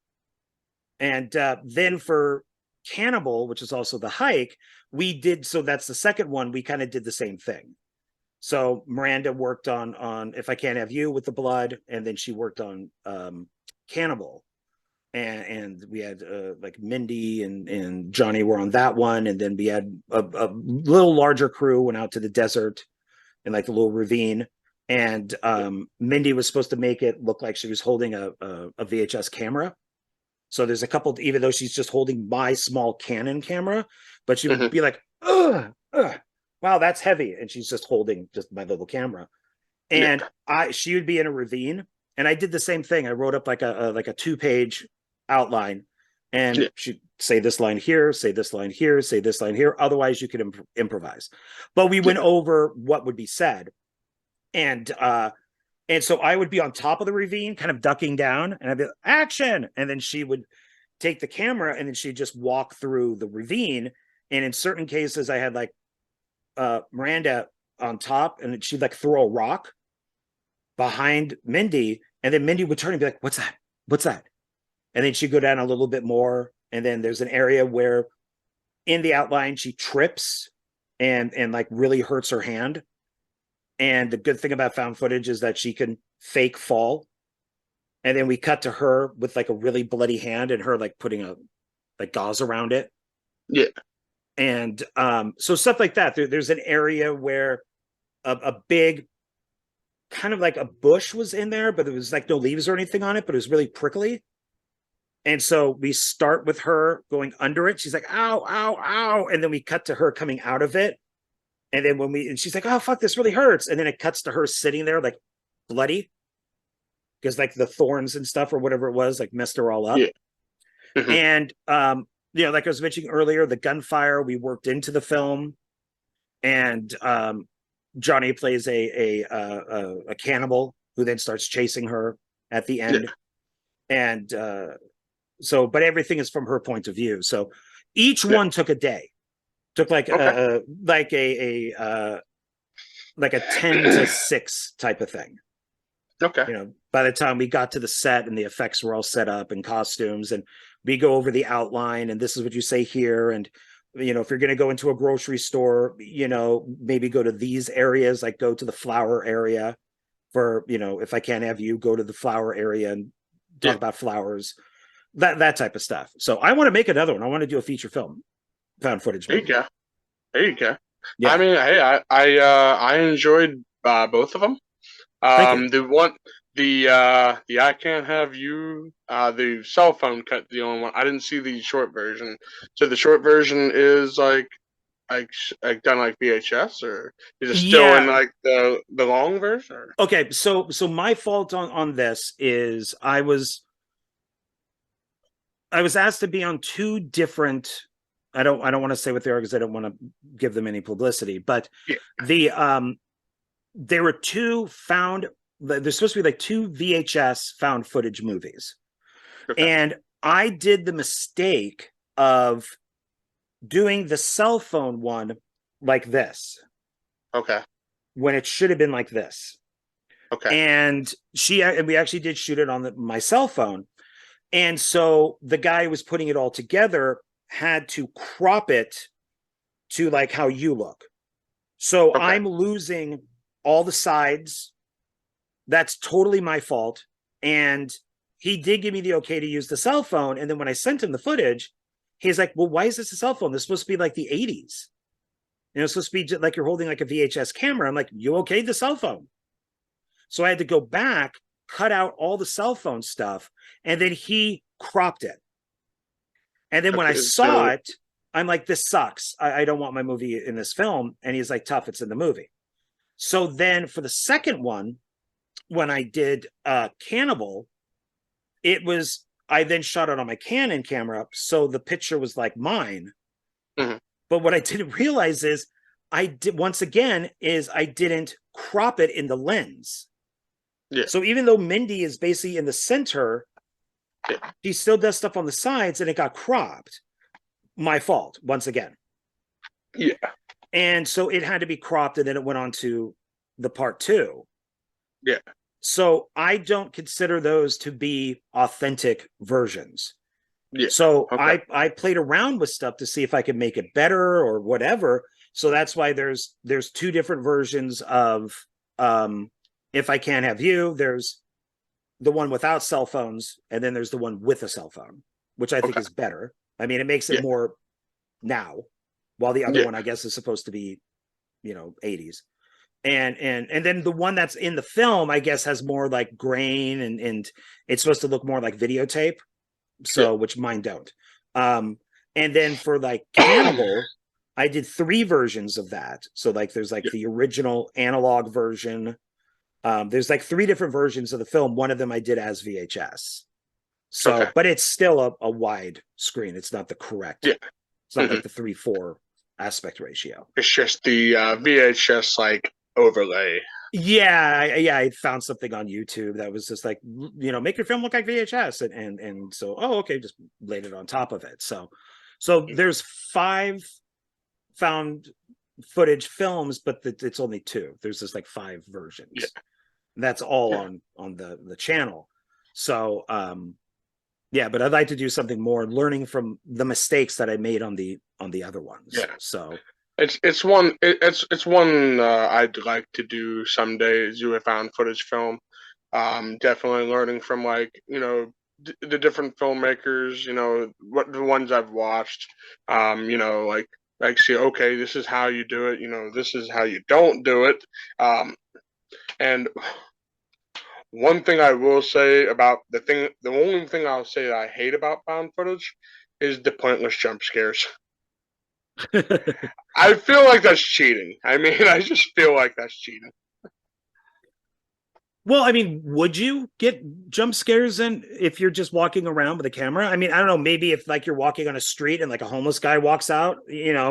And then for Cannibal, which is also the hike, we did, so that's the second one, we kind of did the same thing. So Miranda worked on If I Can't Have You with the blood, and then she worked on Cannibal. And we had like Mindy and Johnny were on that one, and then we had a little larger crew went out to the desert in like the little ravine, and Mindy was supposed to make it look like she was holding a VHS camera. So there's a couple, even though she's just holding my small Canon camera, but she would be like, ugh, wow, that's heavy, and she's just holding just my little camera, and she would be in a ravine, and I did the same thing. I wrote up like a 2-page outline, and she'd say this line here, say this line here, say this line here. Otherwise, you could improvise. But we went over what would be said, and so I would be on top of the ravine, kind of ducking down, and I'd be like, action, and then she would take the camera, and then she'd just walk through the ravine. And in certain cases, I had like Miranda on top, and she'd like throw a rock behind Mindy, and then Mindy would turn and be like, what's that? What's that? And then she'd go down a little bit more, and then there's an area where in the outline she trips and like really hurts her hand. And the good thing about found footage is that she can fake fall. And then we cut to her with like a really bloody hand and her like putting a like gauze around it. Yeah. And so stuff like that. There's an area where a big kind of like a bush was in there, but there was like no leaves or anything on it, but it was really prickly. And so we start with her going under it. She's like, ow, ow, ow. And then we cut to her coming out of it. And then and she's like, oh, fuck, this really hurts. And then it cuts to her sitting there like bloody, because like the thorns and stuff or whatever it was, like messed her all up. Yeah. And, like I was mentioning earlier, the gunfire, we worked into the film. And Johnny plays a cannibal who then starts chasing her at the end. Yeah. And but everything is from her point of view. So each one took a day. Took like a 10 to 6 type of thing. Okay. By the time we got to the set and the effects were all set up and costumes, and we go over the outline, and this is what you say here. And, if you're going to go into a grocery store, maybe go to these areas, like go to the flower area for, If I Can't Have You, go to the flower area and talk about flowers, that type of stuff. So I want to make another one. I want to do a feature film. Found footage. There you go. Yeah. I mean, hey, I enjoyed both of them. The I Can't Have You, the cell phone cut, the only one. I didn't see the short version. So the short version is like done like VHS, or is it still in like the long version? Or? Okay, so my fault on this is I was asked to be on 2 different. I don't want to say what they are because I don't want to give them any publicity. But there were 2 found. There's supposed to be like 2 VHS found footage movies, and I did the mistake of doing the cell phone one like this. Okay. When it should have been like this. Okay. And we actually did shoot it on my cell phone, and so the guy who was putting it all together had to crop it to like how you look. So I'm losing all the sides. That's totally my fault. And he did give me the okay to use the cell phone. And then when I sent him the footage, he's like, well, why is this a cell phone? This is supposed to be like the 80s. It's supposed to be like you're holding like a VHS camera. I'm like, you okayed the cell phone. So I had to go back, cut out all the cell phone stuff, and then he cropped it. And then when I saw it, I'm like, this sucks. I don't want my movie in this film. And he's like, tough, it's in the movie. So then for the second one, when I did Cannibal, I then shot it on my Canon camera. So the picture was like mine. But what I didn't realize is I didn't crop it in the lens. Yeah. So even though Mindy is basically in the center, she still does stuff on the sides and it got cropped. My fault, once again. Yeah. And so it had to be cropped, and then it went on to the part 2. Yeah. So I don't consider those to be authentic versions. Yeah. So I played around with stuff to see if I could make it better or whatever. So that's why there's 2 different versions of If I Can't Have You. There's the one without cell phones, and then there's the one with a cell phone, which I think is better. I mean, it makes it more now, while the other one, I guess, is supposed to be, 80s. And then the one that's in the film, I guess, has more like grain, and it's supposed to look more like videotape. So, which mine don't. And then for like Cannibal, I did 3 versions of that. So like there's like the original analog version. There's like 3 different versions of the film. One of them I did as VHS. So, but it's still a wide screen. It's not the correct. Yeah. It's not like the 3:4 aspect ratio. It's just the VHS like overlay. Yeah, I found something on YouTube that was just like, make your film look like VHS, and so okay, just laid it on top of it. So there's 5 found footage films, but it's only 2. There's just like 5 versions. Yeah. That's all on the channel. So but I'd like to do something more, learning from the mistakes that I made on the other ones. Yeah. So it's one I'd like to do someday, do a found footage film. Definitely learning from the different filmmakers, what the ones I've watched, like see, okay, this is how you do it, this is how you don't do it. And one thing I will say about the only thing I'll say that I hate about found footage is the pointless jump scares. I feel like that's cheating. I mean, I just feel like that's cheating. Well, I mean, would you get jump scares if you're just walking around with a camera? I mean, I don't know, maybe if like you're walking on a street and like a homeless guy walks out,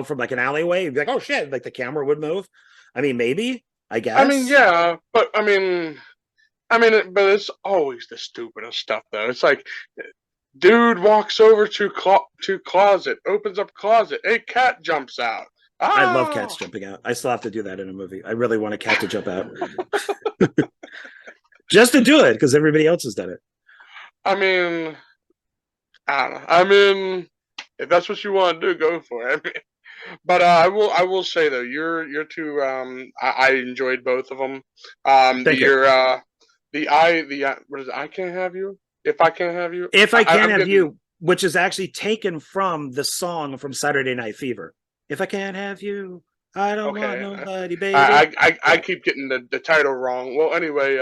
from like an alleyway, you'd be like, oh shit, like the camera would move. I mean, maybe, I guess. I mean, yeah, but but it's always the stupidest stuff though. It's like, dude walks over to closet, opens up closet, a cat jumps out. I love cats jumping out. I still have to do that in a movie. I really want a cat to jump out. Just to do it, because everybody else has done it. I mean, I don't know. I mean, if that's what you want to do, go for it. I mean, but I will say though, your 2, I enjoyed both of them. What is it? I Can't Have You. If I Can't Have You. If I Can't Have You, which is actually taken from the song from Saturday Night Fever. If I can't have you, I don't want nobody, baby. I keep getting the title wrong. Well, anyway,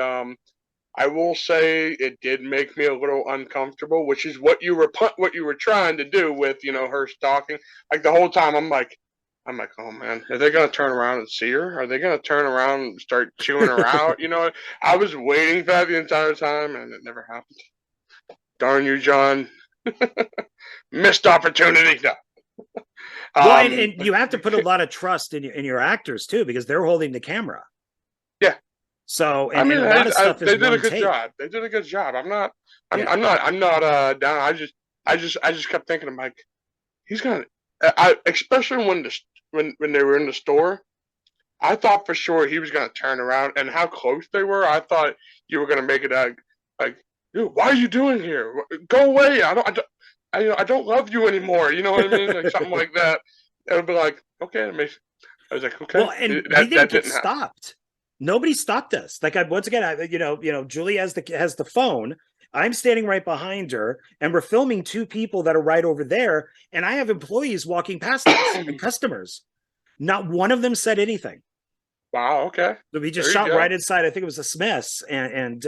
I will say it did make me a little uncomfortable, which is what you were trying to do with her stalking. Like the whole time, I'm like, oh man, are they gonna turn around and see her? Are they gonna turn around and start chewing her out? I was waiting for that the entire time, and it never happened. Darn you, John! Missed opportunity. No. Well, and you have to put a lot of trust in your actors too, because they're holding the camera. Yeah. So, and a lot of stuff is they did a good take. job. They did a good job. I'm not down. I just kept thinking, I'm like, he's gonna. Especially when they were in the store, I thought for sure he was gonna turn around, and how close they were. I thought you were gonna make it like, dude, why are you doing here? Go away! I don't love you anymore. You know what I mean? Like something like that. It would be like, okay, I was like, okay. Well, and we didn't get stopped. Nobody stopped us. Like once again, Julie has the phone. I'm standing right behind her, and we're filming 2 people that are right over there. And I have employees walking past us and customers. Not one of them said anything. Wow. Okay. So we just shot right inside. I think it was a Smiths, and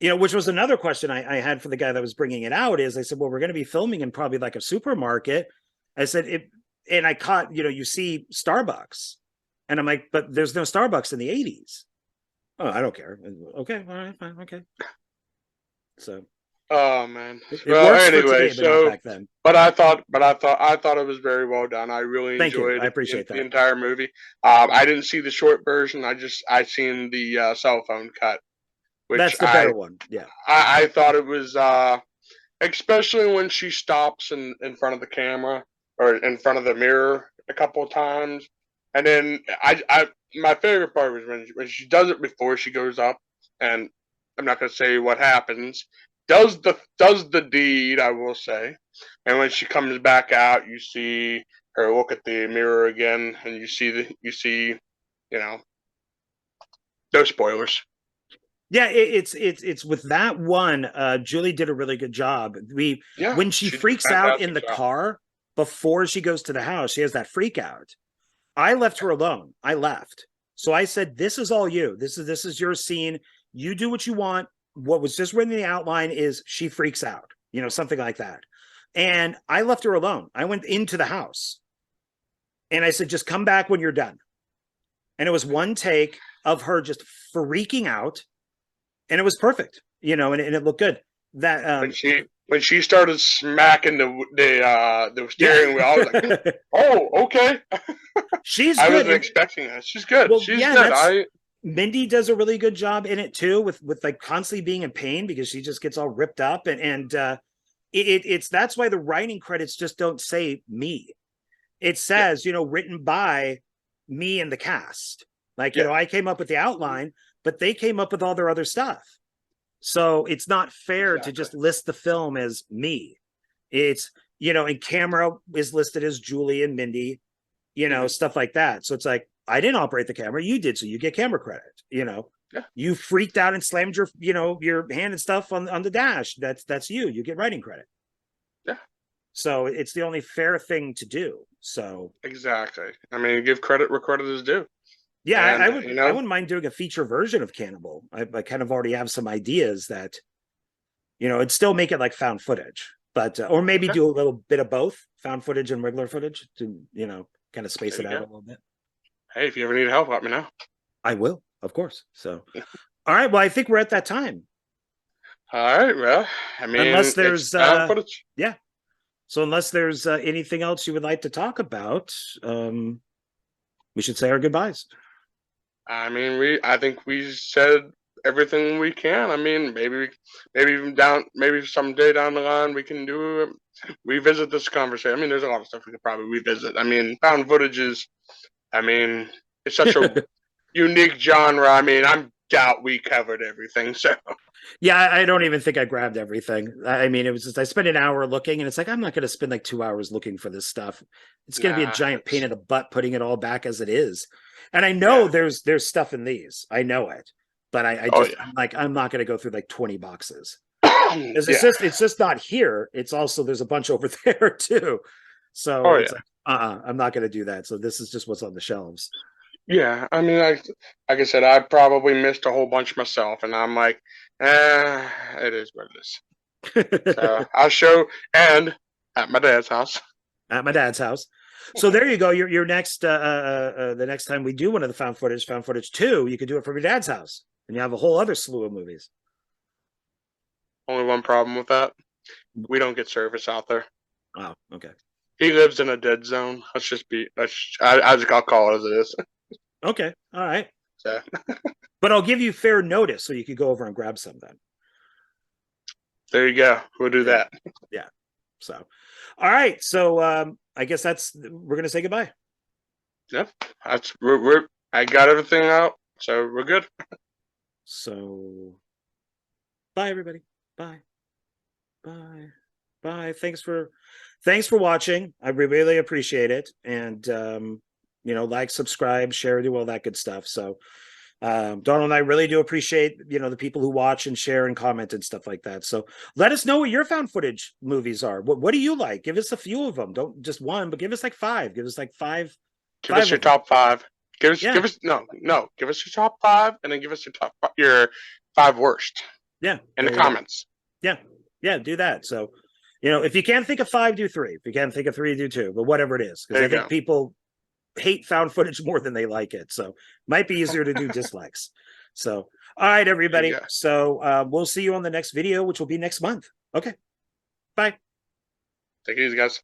which was another question I had for the guy that was bringing it out. Is I said, well, we're going to be filming in probably like a supermarket. I said, and I caught, you see Starbucks, and I'm like, but there's no Starbucks in the 80s. Oh, I don't care. Okay, all right, fine, okay. So Oh man. It Well, works for anyway, today, but not so back then. I thought it was very well done. I really Thank you. enjoyed I appreciate the that. entire movie. I didn't see the short version. I seen the cell phone cut, which That's the better one. Yeah. I thought it was especially when she stops in front of the camera or in front of the mirror a couple of times, and then I my favorite part was when she does it before she goes up, and I'm not gonna say what happens. Does the deed, I will say, and when she comes back out, you see her look at the mirror again, and you see, you know, no spoilers. Yeah, it's with that one. Julie did a really good job. Yeah, When she she did a freaks out in fantastic the job. car before she goes to the house, she has that freak out. I left her alone. I left. So I said, "This is all you. This is your scene. You do what you want." What was just written in the outline is she freaks out, something like that. And I left her alone. I went into the house and I said, "Just come back when you're done." And it was one take of her just freaking out, and it was perfect, and it looked good. That When she started smacking the steering wheel, I was like, "Oh, okay." She's I good. wasn't expecting that. She's good. Well, She's yeah, good. Mindy does a really good job in it too, with like constantly being in pain because she just gets all ripped up, and it's that's why the writing credits just don't say me. It says, written by me and the cast. Like, I came up with the outline, but they came up with all their other stuff. So it's not fair to just list the film as me. It's, and camera is listed as Julie and Mindy, stuff like that. So it's like, I didn't operate the camera, you did, so you get camera credit. You freaked out and slammed your your hand and stuff on the dash. That's you get writing credit. Yeah. So it's the only fair thing to do. So exactly. I mean, give credit where credit is due. Yeah, and, I wouldn't mind doing a feature version of Cannibal. I kind of already have some ideas that, it'd still make it like found footage, but or maybe do a little bit of both, found footage and regular footage, to kind of space it out a little bit. Hey, if you ever need help, let me know. I will, of course. So, all right. Well, I think we're at that time. All right. Well, I mean, unless there's found footage. Yeah. So unless there's anything else you would like to talk about, we should say our goodbyes. I mean, I think we said everything we can. I mean, maybe someday down the line we can revisit this conversation. I mean, there's a lot of stuff we could probably revisit. I mean, found footage is, it's such a unique genre. I mean, I doubt we covered everything. So yeah, I don't even think I grabbed everything. I mean, it was just I spent an hour looking, and it's like I'm not going to spend like 2 hours looking for this stuff. It's going to be a giant pain in the butt putting it all back as it is. And I know there's stuff in these. I know it, but I'm not going to go through like 20 boxes. It's just not here. It's also there's a bunch over there too. So it's like, I'm not going to do that. So this is just what's on the shelves. Yeah, I mean, like I said, I probably missed a whole bunch myself, and I'm like, it is what it is. So I'll show and at my dad's house. At my dad's house. So there you go. Your next the next time we do one of the found footage 2, you could do it from your dad's house, and you have a whole other slew of movies. Only one problem with that: we don't get service out there. Oh, okay. He lives in a dead zone. I'll call it as it is. Okay, all right. So. But I'll give you fair notice so you could go over and grab some then. There you go. We'll do that. Yeah. So, all right. So I guess we're gonna say goodbye. Yep. I got everything out, so we're good. So bye everybody. Bye. Bye. Bye. Thanks for watching. I really appreciate it. And like, subscribe, share, do all that good stuff. So Donald and I really do appreciate the people who watch and share and comment and stuff like that. So let us know what your found footage movies are. What do you like? Give us a few of them. Don't just one, but give us like 5. Give us like 5. Give us your top 5. Give us Give us your top 5, and then give us your 5 worst. Yeah, in the comments. Yeah, do that. So if you can't think of 5, do 3. If you can't think of 3, do 2. But whatever it is, because I think people hate found footage more than they like it, so might be easier to do dislikes. So all right everybody, so we'll see you on the next video, which will be next month. Okay. Bye. Take it easy, guys.